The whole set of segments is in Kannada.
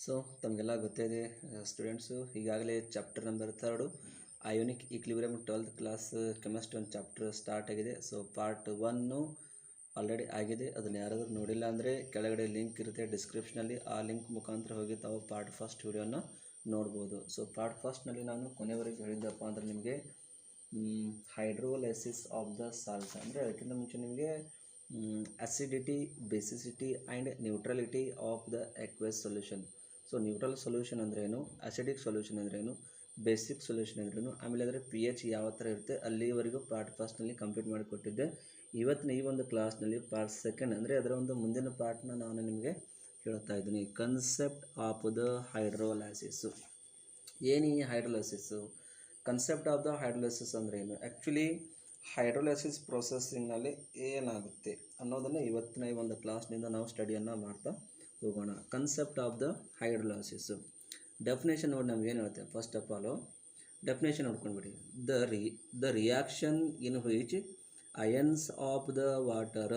ಸೊ ತಮಗೆಲ್ಲ ಗೊತ್ತಿದೆ ಸ್ಟೂಡೆಂಟ್ಸು ಈಗಾಗಲೇ chapter number 3 ionic equilibrium 12th class chemistry ಒಂದು ಚಾಪ್ಟರ್ ಸ್ಟಾರ್ಟ್ ಆಗಿದೆ. ಸೊ ಪಾರ್ಟ್ 1 ಆಲ್ರೆಡಿ ಆಗಿದೆ. ಅದನ್ನು ಯಾರಾದರೂ ನೋಡಿಲ್ಲ ಅಂದರೆ ಕೆಳಗಡೆ ಲಿಂಕ್ ಇರುತ್ತೆ ಡಿಸ್ಕ್ರಿಪ್ಷನಲ್ಲಿ, ಆ ಲಿಂಕ್ ಮುಖಾಂತರ ಹೋಗಿ ತಾವು ಪಾರ್ಟ್ ಫಸ್ಟ್ ವಿಡಿಯೋನ ನೋಡ್ಬೋದು. ಸೊ ಪಾರ್ಟ್ ಫಸ್ಟ್ನಲ್ಲಿ ನಾನು ಕೊನೆವರೆಗೆ ಹೇಳಿದ್ದಪ್ಪ ಅಂದರೆ ನಿಮಗೆ ಹೈಡ್ರೋಲೈಸಿಸ್ ಆಫ್ ದ ಸಾಲ್ಟ್ಸ್ ಅಂದರೆ ಅದಕ್ಕಿಂತ ಮುಂಚೆ ನಿಮಗೆ acidity, basicity and neutrality of the aqueous solution. So neutral solution ಅಂದ್ರೇನು, ಅಸಿಡಿಕ್ ಸೊಲ್ಯೂಷನ್ ಅಂದ್ರೇನು, ಬೇಸಿಕ್ ಸೊಲ್ಯೂಷನ್ ಅಂದ್ರೇನು, ಆಮೇಲೆ ಅದರ ಪಿ ಎಚ್ ಯಾವ ಥರ ಇರುತ್ತೆ ಅಲ್ಲಿವರೆಗೂ ಪಾರ್ಟ್ ಫಸ್ಟ್ನಲ್ಲಿ ಕಂಪ್ಲೀಟ್ ಮಾಡಿಕೊಟ್ಟಿದ್ದೆ. ಇವತ್ತಿನ ಈ ಒಂದು ಕ್ಲಾಸ್ನಲ್ಲಿ ಪಾರ್ಟ್ ಸೆಕೆಂಡ್ ಅಂದರೆ ಅದರ ಒಂದು ಮುಂದಿನ ಪಾರ್ಟ್ನ ನಾನು ನಿಮಗೆ ಹೇಳ್ತಾ ಇದ್ದೀನಿ. Concept of the hydrolysis. ಏನು ಈ hydrolysis? Concept of the hydrolysis ಅಂದರೆ ಏನು, ಆ್ಯಕ್ಚುಲಿ ಹೈಡ್ರೋಲೈಸಿಸ್ ಪ್ರೊಸೆಸಿಂಗ್ನಲ್ಲಿ ಏನಾಗುತ್ತೆ ಅನ್ನೋದನ್ನು ಇವತ್ತಿನ ಈ ಒಂದು ಕ್ಲಾಸ್ನಿಂದ ನಾವು ಸ್ಟಡಿಯನ್ನು ಮಾಡ್ತಾ ಹೋಗೋಣ. Concept of the hydrolysis definition ನೋಡಿ ನಮ್ಗೆ ಏನು ಹೇಳುತ್ತೆ. ಫಸ್ಟ್ ಆಫ್ ಆಲು ಡೆಫಿನೇಷನ್ ನೋಡ್ಕೊಂಡ್ಬಿಡಿ. The reaction in which ions of the water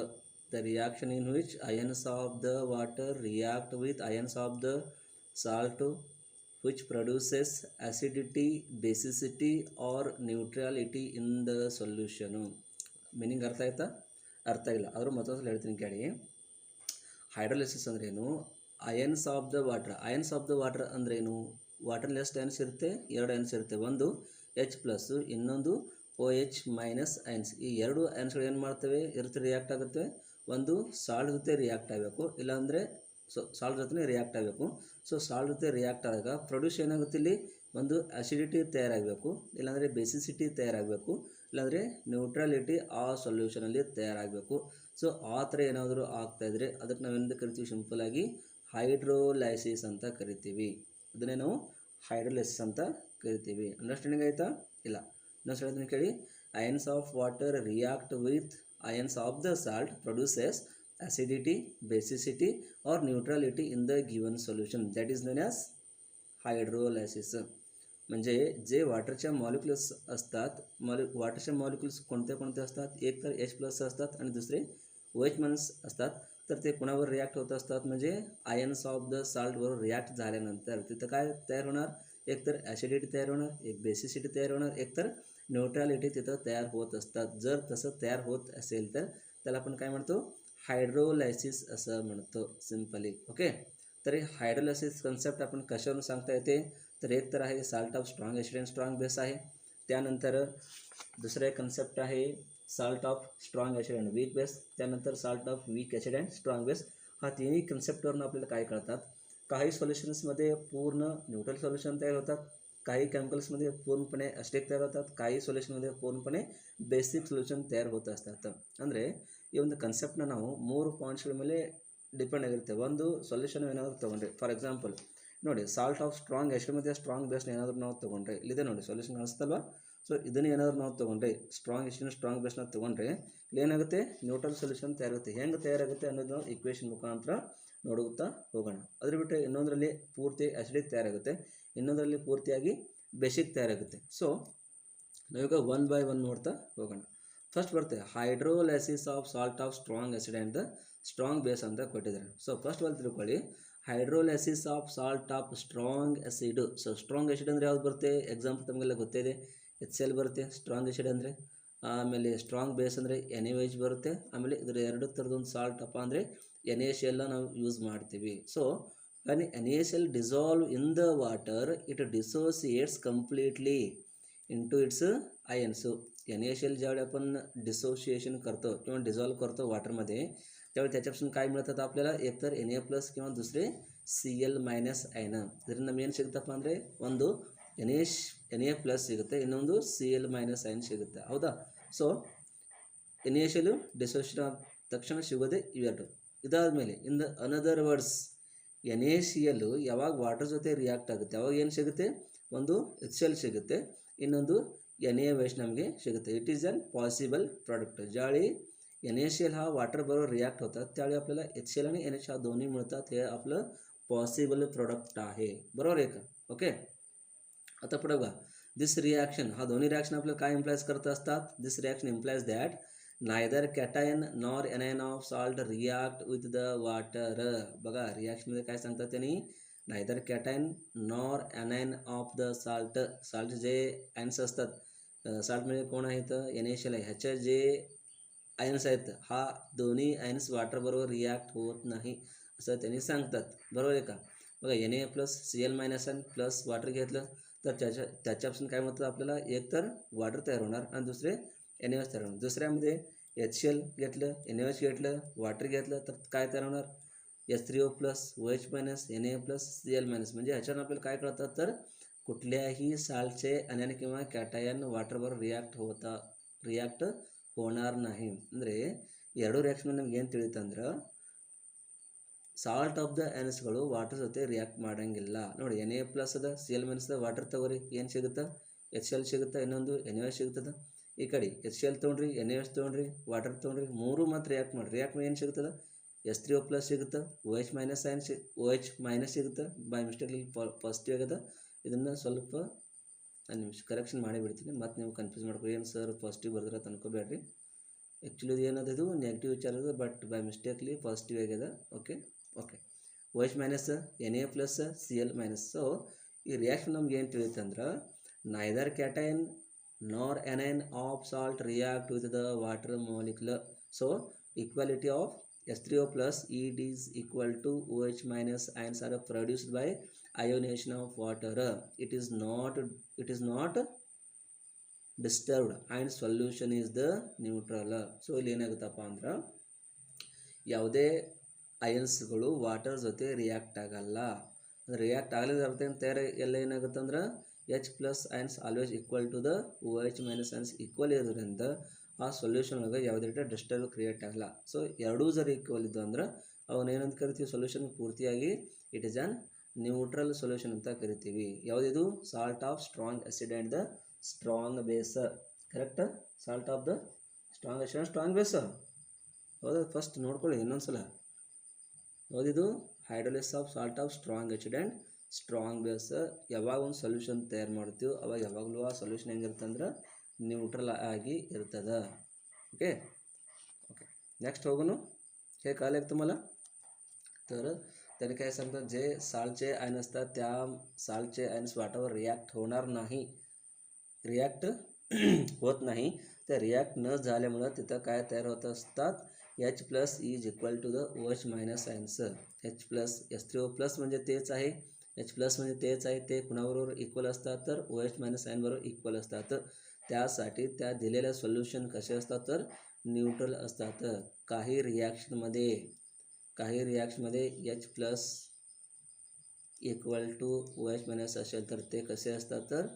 ions of the water react with ions of the salt which produces acidity, basicity or neutrality in the solution. Meaning ಅರ್ಥ ಆಯ್ತಾ? ಅರ್ಥ ಇಲ್ಲ ಆದರೂ ಮತ್ತೊಂದು ಹೇಳ್ತೀನಿ ಕೇಳಿ. ಹೈಡ್ರೋಲೈಸಿಸ್ ಅಂದ್ರೇನು? ಅಯನ್ಸ್ ಆಫ್ ದ ವಾಟರ್ ಅಂದ್ರೇನು? ವಾಟರ್ನಲ್ಲಿ ಎಷ್ಟು ಅಯನ್ಸ್ ಇರುತ್ತೆ? 2 ಅಯನ್ಸ್ ಇರುತ್ತೆ. ಒಂದು H+, ಇನ್ನೊಂದು OH- ಅಯನ್ಸ್. ಈ 2 ಅಯನ್ಸ್ಗಳು ಏನು ಮಾಡ್ತವೆ? ರಿಯಾಕ್ಟ್ ಆಗುತ್ತೆ. ಒಂದು ಸಾಲ್ಟ್ ಜೊತೆ ರಿಯಾಕ್ಟ್ ಆಗಬೇಕು, ಇಲ್ಲಾಂದರೆ ಸಾಲ್ಟ್ ಜೊತೆ ರಿಯಾಕ್ಟ್ ಆಗಬೇಕು. ಸೊ ಸಾಲ್ಟ್ ಜೊತೆ ರಿಯಾಕ್ಟ್ ಆದಾಗ ಪ್ರೊಡ್ಯೂಸ್ ಏನಾಗುತ್ತೆ? ಇಲ್ಲಿ ಒಂದು ಅಸಿಡಿಟಿ ತಯಾರಾಗಬೇಕು, ಇಲ್ಲಾಂದರೆ ಬೇಸಿಸಿಟಿ ತಯಾರಾಗಬೇಕು, ಇಲ್ಲಾಂದರೆ ನ್ಯೂಟ್ರಲಿಟಿ ಆ ಸೊಲ್ಯೂಷನಲ್ಲಿ ತಯಾರಾಗಬೇಕು. ಸೊ ಆ ಥರ ಏನಾದರೂ ಆಗ್ತಾಯಿದ್ರೆ ಅದಕ್ಕೆ ನಾವೇನು ಕರಿತೀವಿ? ಸಿಂಪಲಾಗಿ ಹೈಡ್ರೋಲೈಸಿಸ್ ಅಂತ ಕರಿತೀವಿ. ಅದನ್ನೇ ನಾವು ಹೈಡ್ರೋಲೈಸಿಸ್ ಅಂತ ಕರಿತೀವಿ. ಅಂಡರ್ಸ್ಟ್ಯಾಂಡಿಂಗ್ ಆಯಿತಾ? ಇಲ್ಲ ಇನ್ನೊಂದು ಹೇಳ್ತೀನಿ ಕೇಳಿ. Ions of water react with ions of the salt produces acidity, basicity or neutrality in the given solution. That is known as hydrolysis. म्हणजे जे वॉटरच्या मॉलिक्युल्स असतात, वॉटरच्या मॉलिक्युल्स कोणते असतात? एक तर H+ असतात आणि दुसरे OH- असतात. तर ते कोणावर रिॲक्ट होत असतात? म्हणजे आयन्स ऑफ द साल्टवर रिॲक्ट झाल्यानंतर तिथं काय तयार होणार? एक तर ॲसिडिटी तयार होणार, एक बेसिसिटी तयार होणार, एक तर न्यूट्रॅलिटी तिथं तयार होत असतात. जर तसं तयार होत असेल तर त्याला आपण काय म्हणतो? हायड्रोलायसिस असं म्हणतो सिंपली. ओके, तर हे हायड्रोलायसिस कन्सेप्ट आपण कशावरून सांगता येते? तर एक तर आहे salt of strong acid and strong base आहे. त्यानंतर दुसरा एक कन्सेप्ट आहे salt of strong acid and weak base. त्यानंतर salt of weak acid and strong base. हा तिन्ही कन्सेप्टवरून आपल्याला काय कळतात? काही सोल्युशन्समध्ये पूर्ण न्यूट्रल सोल्युशन तयार होतात, काही केमिकल्समध्ये पूर्णपणे ಅಸ್ಟಿಕ್ ತಯಾರು होतात, काही ಸೊಲ್ಯೂಷನ್मध्ये पूर्णपणे ಬೇಸಿಕ್ ಸೊಲ್ಯೂಷನ್ ತಯಾರು ಹೋಗ್ತಾ ಇರ್ತಾರೆ. ಅಂದರೆ ಈ ಒಂದು ಕನ್ಸೆಪ್ಟನ್ನ ನಾವು 3 ಪಾಯಿಂಟ್ಸ್ಗಳ ಮೇಲೆ ಡಿಪೆಂಡ್ ಆಗಿರುತ್ತೆ. ಒಂದು ಸೊಲ್ಯೂಷನ್ ಏನಾದರೂ ತೊಗೊಂಡ್ರೆ, ಫಾರ್ ಎಕ್ಸಾಂಪಲ್ ನೋಡಿ, ಸಾಲ್ಟ್ ಆಫ್ ಸ್ಟ್ರಾಂಗ್ ಆ್ಯಸಿಡ್ ಮತ್ತು ಸ್ಟ್ರಾಂಗ್ ಬೇಸ್ನ ಏನಾದರೂ ನಾವು ತೊಗೊಂಡ್ರೆ, ಇಲ್ಲಿದೆ ನೋಡಿ ಸೊಲ್ಯೂಷನ್ ಕಾಣಿಸ್ತಲ್ವ. ಸೊ ಇದನ್ನು ಏನಾದರೂ ನಾವು ತೊಗೊಂಡ್ರೆ, ಸ್ಟ್ರಾಂಗ್ ಆ್ಯಸಿಡ್ ಸ್ಟ್ರಾಂಗ್ ಬೇಸ್ನ ತೊಗೊಂಡ್ರೆ ಇಲ್ಲೇನಾಗುತ್ತೆ? Neutral solution ತಯಾರಾಗುತ್ತೆ. ಹೆಂಗೆ ತಯಾರಾಗುತ್ತೆ ಅನ್ನೋದು ನಾವು ಈಕ್ವೇಷನ್ ಮುಖಾಂತರ ನೋಡುತ್ತಾ ಹೋಗೋಣ. ಅದ್ರ ಬಿಟ್ಟರೆ ಇನ್ನೊಂದರಲ್ಲಿ ಪೂರ್ತಿ ಆ್ಯಸಿಡಿಕ್ ತಯಾರಾಗುತ್ತೆ, ಇನ್ನೊಂದರಲ್ಲಿ ಪೂರ್ತಿಯಾಗಿ ಬೇಸಿಕ್ ತಯಾರಾಗುತ್ತೆ. ಸೊ ನಾವೀಗ 1 by 1 ನೋಡ್ತಾ ಹೋಗೋಣ. ಫಸ್ಟ್ ಬರುತ್ತೆ hydrolysis of salt of strong acid and the strong base ಅಂತ ಕೊಟ್ಟಿದ್ದಾರೆ. ಸೊ ಫಸ್ಟ್ ಒಂದು ತಿಳ್ಕೊಳ್ಳಿ, hydrolysis of salt of strong acid. So strong acid ಅಂದರೆ ಯಾವ್ದು ಬರುತ್ತೆ? ಎಕ್ಸಾಂಪಲ್ ತಮಗೆಲ್ಲ ಗೊತ್ತಿದೆ, HCl ಬರುತ್ತೆ ಸ್ಟ್ರಾಂಗ್ ಆ್ಯಸಿಡ್ ಅಂದರೆ. ಆಮೇಲೆ ಸ್ಟ್ರಾಂಗ್ ಬೇಸ್ ಅಂದರೆ NaOH ಬರುತ್ತೆ. ಆಮೇಲೆ ಇದರ 2 ಥರದೊಂದು ಸಾಲ್ಟ್ ಅಪ್ಪ ಅಂದರೆ NaCl ನಾವು ಯೂಸ್ ಮಾಡ್ತೀವಿ. So when NaCl dissolve in the water, it dissociates completely into its ions. NaCl ज्यावेळी आपण डिसोसिएशन करतो किंवा डिझॉल्व करतो वाटरमध्ये, त्यावेळी त्याच्यापासून काय मिळतात आपल्याला? एकतर Na+ किंवा दुसरे Cl- आयन. ಇದರಿಂದ ನಮ್ಗೆ ಏನು ಸಿಗುತ್ತಪ್ಪ ಅಂದರೆ ಒಂದು Na+ ಸಿಗುತ್ತೆ, ಇನ್ನೊಂದು Cl- ಆಯನ್ ಸಿಗುತ್ತೆ. ಹೌದಾ? ಸೊ NaCl ಡಿಸೋಸಿಯೇಷನ್ ಆದ ತಕ್ಷಣ ಸಿಗೋದೆ ಇವೆರಡು. ಇದಾದಮೇಲೆ in the another words NaCl ಯಾವಾಗ ವಾಟರ್ ಜೊತೆ ರಿಯಾಕ್ಟ್ ಆಗುತ್ತೆ ಅವಾಗ ಏನು ಸಿಗುತ್ತೆ? ಒಂದು HCl ಸಿಗುತ್ತೆ, ಇನ್ನೊಂದು NaOH नಮಗೆ ಸಿಗುತ್ತೆ. It is impossible product. ज्यावेळी NaCl हा वाटर बरोबर रिॲक्ट होतात त्यावेळी आपल्याला HCl आणि NaCl हा दोन्ही मिळतात. हे आपलं पॉसिबल प्रॉडक्ट आहे. बरोबर आहे का? ओके, आता पुढे बघा. दिस रिॲक्शन, हा दोन्ही रिॲक्शन आपल्याला काय इम्प्लाइज करत असतात? This reaction implies that neither cation nor anion of salt react with the water. बघा रिॲक्शनमध्ये काय सांगतात त्यांनी? Neither cation nor anion of the salt जे आयन्स असतात साल्टमध्ये कोण आहेत NaCl आहे, ह्याच्या जे आयन्स आहेत हा दोन्ही आयन्स वाटरबरोबर रिॲक्ट होत नाही असं त्यांनी सांगतात, बरोबर आहे का. बघा Na plus Cl- plus water घेतलं तर त्याच्यापासून काय म्हणतात आपल्याला, एक तर वाटर तयार होणार आणि दुसरे NaOH तयार होणार. दुसऱ्यामध्ये HCl घेतलं, NaOH घेतलं, वाटर घेतलं तर काय तयार होणार, H3O plus OH minus Na plus Cl minus. म्हणजे ह्याच्यानं आपल्याला काय कळतं तर कुठल्याही साल्टचे अनायन किंवा कॅटायन वाटरबरोबर रिॲक्ट होणार नाही. ಅಂದರೆ ಎರಡು ರಿಯಾಕ್ಷನ್ ನಮ್ಗೆ ಏನು ತಿಳಿತಂದ್ರೆ ಸಾಲ್ಟ್ ಆಫ್ ದ ಆಯನ್ಸ್ಗಳು ವಾಟರ್ ಜೊತೆ ರಿಯಾಕ್ಟ್ ಮಾಡೋಂಗಿಲ್ಲ. ನೋಡಿ Na ಪ್ಲಸ್ ಅದ Cl ಮೈನಸ್ ಅದ, ವಾಟರ್ ತಗೋರಿ ಏನು ಸಿಗುತ್ತೆ, HCl ಸಿಗುತ್ತೆ, ಇನ್ನೊಂದು NaOH ಸಿಗ್ತದೆ. ಈ ಕಡೆ HCl ತೊಗೊಂಡ್ರಿ, NaOH ತೊಗೊಂಡ್ರಿ, ವಾಟರ್ ತೊಗೊಂಡ್ರಿ, ಮೂರು ಮತ್ತು ರಿಯಾಕ್ಟ್ ಮಾಡಿ ಏನು ಸಿಗ್ತದೆ, H3O ಪ್ಲಸ್ ಸಿಗುತ್ತೆ, OH ಮೈನಸ್ OH ಮೈನಸ್ ಸಿಗುತ್ತೆ. ಬೈ ಮಿಸ್ಟೇಕ್ಲಿ ಪಾಸಿಟಿವ್ ಆಗಿದೆ, ಇದನ್ನು ಸ್ವಲ್ಪ ನಾನು ನಿಮಿಷ ಕರೆಕ್ಷನ್ ಮಾಡಿಬಿಡ್ತೀನಿ, ಮತ್ತು ನೀವು ಕನ್ಫ್ಯೂಸ್ ಮಾಡ್ಕೊ ಏನು ಸರ್ ಪಾಸಿಟಿವ್ ಬರ್ದ್ರೆ ಅನ್ಕೋಬೇಡ್ರಿ. ಆ್ಯಕ್ಚುಲಿ ಇದು ಏನದು, ಇದು ನೆಗೆಟಿವ್ ಚಾರ್ಜ್ ಅದ, ಬಟ್ ಬೈ ಮಿಸ್ಟೇಕ್ಲಿ ಪಾಸಿಟಿವ್ ಆಗ್ಯದ. Okay OH minus Na plus Cl minus. So ಈ ರಿಯಾಕ್ಷನ್ ನಮ್ಗೆ ಏನು ತಿಳಿಯುತ್ತೆ ಅಂದ್ರೆ neither cation nor anion of salt react with the water molecular. So equality of H3O plus it is equal to OH minus ions are produced by ionization of water. It is not disturbed and solution is the neutral. So ಇಲ್ಲಿ ಏನಾಗುತ್ತಪ್ಪ ಅಂದ್ರೆ ಯಾವುದೇ ಅಯನ್ಸ್ಗಳು ವಾಟರ್ ಜೊತೆ ರಿಯಾಕ್ಟ್ ಆಗಲ್ಲ. ಅಂದರೆ ರಿಯಾಕ್ಟ್ ಆಗಲಿಲ್ಲ ಅರ್ಥ ತಯಾರು ಎಲ್ಲ ಏನಾಗುತ್ತೆ ಅಂದ್ರೆ H plus ions always equal to the OH minus ions equal ಇರೋದ್ರಿಂದ ಆ ಸೊಲ್ಯೂಷನ್ ಒಳಗೆ ಯಾವುದೇ ರೀತಿ ಡಿಸ್ಟರ್ಬ್ ಕ್ರಿಯೇಟ್ ಆಗಲ್ಲ. ಸೊ ಎರಡೂ ಜರ ಈಕ್ವಲ್ ಇದ್ದು ಅಂದ್ರೆ ಅವನ್ನ ಏನಂತ ಕರಿತೀವಿ, ಸೊಲ್ಯೂಷನ್ ಪೂರ್ತಿಯಾಗಿ it is an neutral solution ಅಂತ ಕರಿತೀವಿ. ಯಾವುದಿದು, salt of strong acid and the strong base. Correct, salt of the strong acid and strong base. ಹೌದಾ, ಫಸ್ಟ್ ನೋಡ್ಕೊಳ್ಳಿ ಇನ್ನೊಂದ್ಸಲ. ಯಾವುದಿದು, hydrolysis of salt of strong acid and strong base. ಯಾವಾಗ ಒಂದು ಸೊಲ್ಯೂಷನ್ ತಯಾರು ಮಾಡ್ತೀವಿ ಅವಾಗ ಯಾವಾಗಲೂ ಆ ಸೊಲ್ಯೂಷನ್ ಹೆಂಗಿರುತ್ತೆ ಅಂದ್ರೆ ನ್ಯೂಟ್ರಲ್ ಆಗಿ ಇರ್ತದೆ. ओके नेक्स्ट होगोन हे कळलं तुम्हाला. तर त्याने काय सांगतात, जे साल्टचे आयन असतात त्या साल्टचे आयन्स वाटरवर रिॲक्ट होणार नाही, रिॲक्ट होत नाही. त्या रिॲक्ट न झाल्यामुळं तिथं काय तयार होत असतात, H plus is equal to the OH minus ions. H plus H3O plus म्हणजे तेच आहे, H प्लस म्हणजे तेच आहे, ते कुणाबरोबर इक्वल असतात तर OH मायनस आयन बरोबर इक्वल असतात. त्यासाठी त्या दिलेल्या सोल्युशन कसे असतात तर न्यूट्रल असतात. काही रिॲक्शनमध्ये H plus equal to OH minus असेल तर ते कसे असतात तर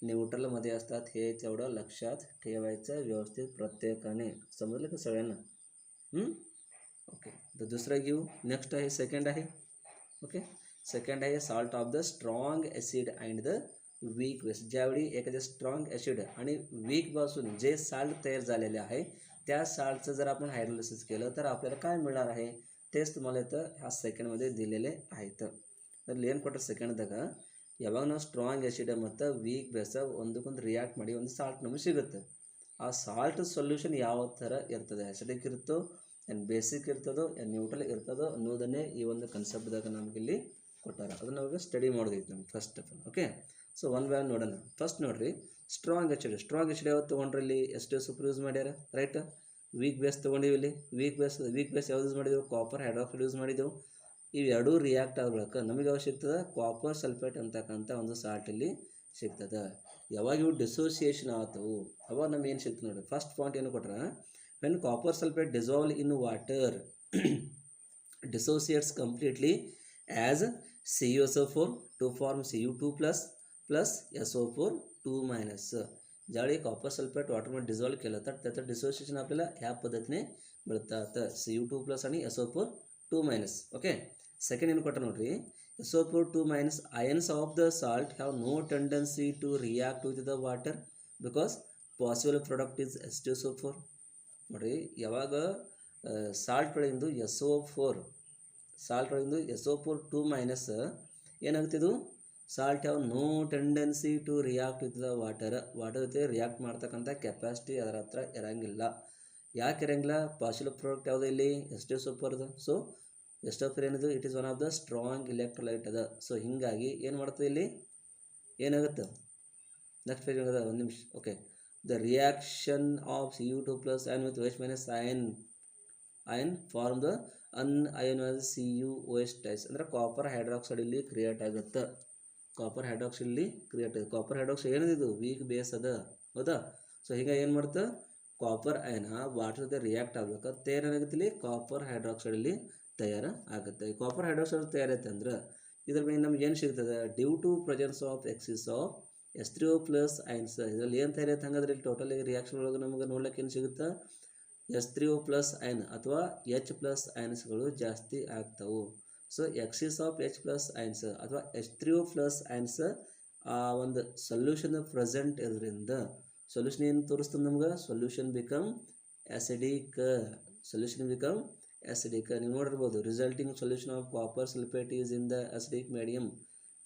न्यूट्रलमध्ये असतात. हे तेवढं लक्षात ठेवायचं व्यवस्थित प्रत्येकाने. समजलं का सगळ्यांना? ओके, तर दुसरा घेऊ. नेक्स्ट आहे सेकंड आहे. ओके, सेकंड आहे salt of the strong acid and the weak base. ज्यावेळी एखाद्या स्ट्रॉंग ॲसिड आणि वीकपासून जे साल्ट तयार झालेले आहे त्या साल्टचं जर आपण हायड्रोलिसिस केलं तर आपल्याला काय मिळणार आहे तेच तुम्हाला इथं ह्या सेकंडमध्ये दिलेले आहेत. तर ಏನು ಕೊಟ್ಟರೆ ಸೆಕೆಂಡ್ದಾಗ ಯಾವಾಗ ನಾವು ಸ್ಟ್ರಾಂಗ್ ಆ್ಯಸಿಡ್ ಮತ್ತು ವೀಕ್ ಬೇಸ್ ಒಂದಕ್ಕೊಂದು ರಿಯಾಕ್ಟ್ ಮಾಡಿ ಒಂದು ಸಾಲ್ಟ್ ನಮಗೆ ಸಿಗುತ್ತೆ. ಆ ಸಾಲ್ಟ್ ಸೊಲ್ಯೂಷನ್ ಯಾವ ಥರ ಇರ್ತದೆ, ಆ್ಯಸಿಡಿಕ್ ಇರುತ್ತೋ ಏನು ಬೇಸಿಕ್ ಇರ್ತದೋ ಏನು ನ್ಯೂಟ್ರಲ್ ಇರ್ತದೋ ಅನ್ನೋದನ್ನೇ ಈ ಒಂದು ಕನ್ಸೆಪ್ಟ್ದಾಗ ನಮಗಿಲ್ಲಿ ಕೊಟ್ಟಾರ. ಅದನ್ನು ನಾವಾಗ ಸ್ಟಡಿ ಮಾಡೋದೈತೆ ನಮ್ಗೆ first of all. Okay, so one by one ನೋಡೋಣ. ಫಸ್ಟ್ ನೋಡಿರಿ, ಸ್ಟ್ರಾಂಗ್ ಆ್ಯಸಿಡ್ ಯಾವತ್ತು ತೊಗೊಂಡ್ರಿ, ಇಲ್ಲಿ ಎಷ್ಟು ಸೂಪರ್ ಯೂಸ್ ಮಾಡ್ಯಾರ, ರೈಟ್. ವೀಕ್ ಬೇಸ್ ತೊಗೊಂಡಿವಿ, ಇಲ್ಲಿ ವೀಕ್ ಬೇಸ್ ಯಾವ್ದು ಯೂಸ್ ಮಾಡಿದೆವು, ಕಾಪರ್ ಹೈಡ್ರಾಕ್ಸೈಡ್ ಯೂಸ್ ಮಾಡಿದೆವು. ಇವೆರಡೂ ರಿಯಾಕ್ಟ್ ಆಗ್ಬೇಕು ನಮಗೆ ಯಾವಾಗ ಸಿಗ್ತದೆ, ಕಾಪರ್ ಸಲ್ಫೇಟ್ ಅಂತಕ್ಕಂಥ ಒಂದು ಸಾಲ್ಟ್ ಇಲ್ಲಿ ಸಿಗ್ತದೆ. ಯಾವಾಗ ಇವು ಡಿಸೋಸಿಯೇಷನ್ ಆಗ್ತವು ಅವಾಗ ನಮ್ಗೆ ಏನು ಸಿಗ್ತದೆ ನೋಡಿ. ಫಸ್ಟ್ ಪಾಯಿಂಟ್ ಏನು ಕೊಟ್ರೆ, when copper sulphate dissolve in water dissociates completely as CuSO4 to form Cu2 plus SO4 2 minus. ज्यावेळी कॉपर सल्फेट वॉटरमध्ये डिझॉल्व केलं तर त्याचं डिसोसिएशन आपल्याला ह्या पद्धतीने मिळतात, Cu2 प्लस आणि SO4 2 मायनस. ओके, सेकंड ಏನು ಕೊಟ್ಟ ನೋಡ್ರಿ, SO4 2 minus ions of the salt have no tendency to react with the water because possible product is H2SO4. ನೋಡ್ರಿ, ಯಾವಾಗ ಸಾಲ್ಟ್ ಒಳಗಿಂದು SO4 2 ಮೈನಸ್ ಏನಾಗ್ತಿದ್ದು, salt have no tendency to react with the water ಜೊತೆ ರಿಯಾಕ್ಟ್ ಮಾಡ್ತಕ್ಕಂಥ ಕೆಪಾಸಿಟಿ ಅದರ ಹತ್ರ ಇರೋಂಗಿಲ್ಲ. ಯಾಕೆ ಇರೋಂಗಿಲ್ಲ, ಪಾಸಿಬಲ್ ಪ್ರಾಡಕ್ಟ್ ಯಾವುದೋ ಇಲ್ಲಿ H2SO4. ಸೊ ಎಸ್ಟೋಫರ್ ಏನಿದು it is one of the strong electrolyte ಅದ. ಸೊ ಹೀಗಾಗಿ ಏನು ಮಾಡ್ತದೆ ಇಲ್ಲಿ ಏನಾಗುತ್ತೆ ನೆಕ್ಸ್ಟ್ ಪೇಜ್ ಅದ ಒಂದು ನಿಮಿಷ. Okay, the reaction of Cu2+ ion with OH minus ion form the unionised CuOH ಟೈಸ್ ಅಂದರೆ ಕಾಪರ್ ಹೈಡ್ರಾಕ್ಸೈಡ್ ಇಲ್ಲಿ ಕ್ರಿಯೇಟ್ ಆಗುತ್ತೆ. ಕಾಪರ್ ಹೈಡ್ರಾಕ್ಸೈಡ್ ಇಲ್ಲಿ ಕ್ರಿಯೇಟ್ ಆಗುತ್ತೆ. ಕಾಪರ್ ಹೈಡ್ರಾಕ್ಸೈಡ್ ಏನಿದು ವೀಕ್ ಬೇಸ್ ಅದ, ಹೌದಾ. ಸೊ ಹೀಗಾಗಿ ಏನು ಮಾಡ್ತಾ ಕಾಪರ್ ಅಯನ ವಾಟರ್ ಜೊತೆ ರಿಯಾಕ್ಟ್ ಆಗ್ಬೇಕು, ತಯಾರಾಗುತ್ತೆ ಇಲ್ಲಿ ಕಾಪರ್ ಹೈಡ್ರಾಕ್ಸೈಡ್ ಇಲ್ಲಿ ತಯಾರು ಆಗುತ್ತೆ. ಕಾಪರ್ ಹೈಡ್ರಾಕ್ಸೈಡ್ ತಯಾರೈತೆ ಅಂದ್ರೆ ಇದ್ರ ಮೇಲೆ ನಮ್ಗೆ ಏನು ಸಿಗ್ತದೆ, due to presence of excess of H3O+ ions. ಇದರಲ್ಲಿ ಏನು ತಯಾರೈತೆ ಹಂಗಾದ್ರೆ ಇಲ್ಲಿ ಟೋಟಲಿ ರಿಯಾಕ್ಷನ್ ಒಳಗೆ ನಮಗೆ ನೋಡ್ಲಿಕ್ಕೆ ಏನು ಸಿಗುತ್ತೆ, H3O+ ಐನ್ ಅಥವಾ H+ ಐನ್ಸ್ಗಳು ಜಾಸ್ತಿ ಆಗ್ತಾವು. ಸೊ ಎಕ್ಸಿಸ್ ಆಫ್ H+ ಐನ್ಸ್ ಅಥವಾ H3O+ ಐನ್ಸ್ ಆ ಒಂದು ಸೊಲ್ಯೂಷನ್ ಪ್ರೆಸೆಂಟ್ ಇರೋದ್ರಿಂದ ಸೊಲ್ಯೂಷನ್ ಏನು ತೋರಿಸ್ತದೆ ನಮ್ಗೆ, ಸೊಲ್ಯೂಷನ್ ಬಿಕಮ್ ಆಸಿಡಿಕ್. ನೀವು ನೋಡಿರ್ಬೋದು, resulting solution of copper sulphate is in the acidic medium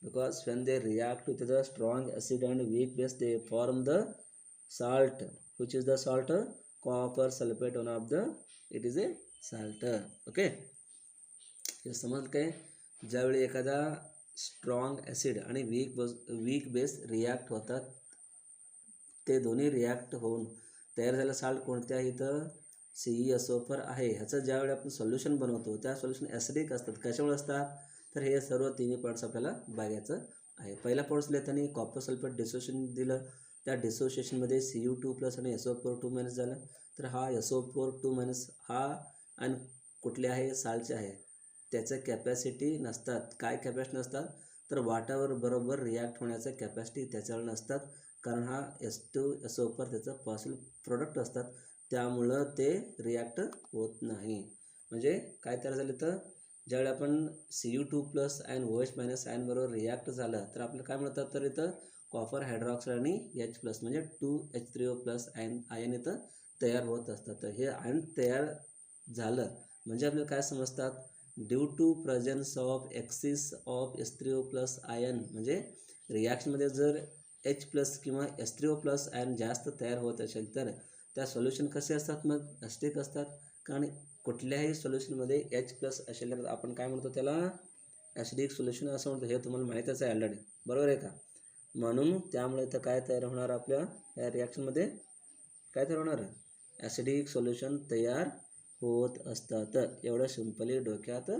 because when they react with the strong acid and weak base they form the salt. Which is the salt? Copper sulfate, one of the it is a salt. Okay, हे समज काय, ज्यावेळी एखादा स्ट्रॉंग ॲसिड आणि वीक बेस रिॲक्ट होतात, ते दोन्ही रिॲक्ट होऊन तयार झालेलं साल्ट कोणत्या इथं CeSO4 आहे. ह्याचं ज्यावेळी आपण सोल्युशन बनवतो त्या सोल्युशन ॲसिडिक असतात. कशामुळे असतात तर हे सर्व तिन्ही पॉईंट्स आपल्याला बघायचं आहे. पहिला पॉईंट्स लिहिताना कॉपर सल्फेट डिसोसिएशन दिलं, त्या डिसोसिएशनमध्ये Cu2+ आणि SO4 झालं. तर हा SO4 हा आणि कुठले आहे साल्टचे आहे, त्याचं कॅपॅसिटी नसतात. काय कॅपॅसिटी नसतात तर वाटावर बरोबर रिॲक्ट होण्याचं कॅपॅसिटी त्याच्यावर नसतात, कारण हा H2SO4 त्याचं पॉसिबल प्रोडक्ट असतात, त्यामुळं ते रिॲक्ट होत नाही. म्हणजे काय तयार झालं तर ज्यावेळी आपण Cu2+ आणि OH- आयन बरोबर रिॲक्ट झालं तर आपल्याला काय मिळतात, तर इथं कॉपर हायड्रॉक्साईड आणि H+ म्हणजे 2H3O+ आयन इथं तयार होत असतात. तर हे आयन तयार झालं म्हणजे आपल्याला काय समजतात, due to presence of excess of H3O+ ion, म्हणजे रिॲक्शनमध्ये जर H+ किंवा H3O+ आयन जास्त तयार होत असेल तर त्या सोल्युशन कसे असतात, मग ॲसिडिक असतात. कारण कुठल्याही सोल्युशनमध्ये H+ असेल तर आपण काय म्हणतो, त्याला ॲसिडिक सोल्युशन असं म्हणतो. हे तुम्हाला माहीतच आहे ऑलरेडी, बरोबर आहे का. म्हणून त्यामुळे इथं काय तयार होणार, आपल्या या रिॲक्शनमध्ये काय तयार होणार, ॲसिडिक सोल्युशन तयार होत असतात. एवढं सिंपली डोक्यात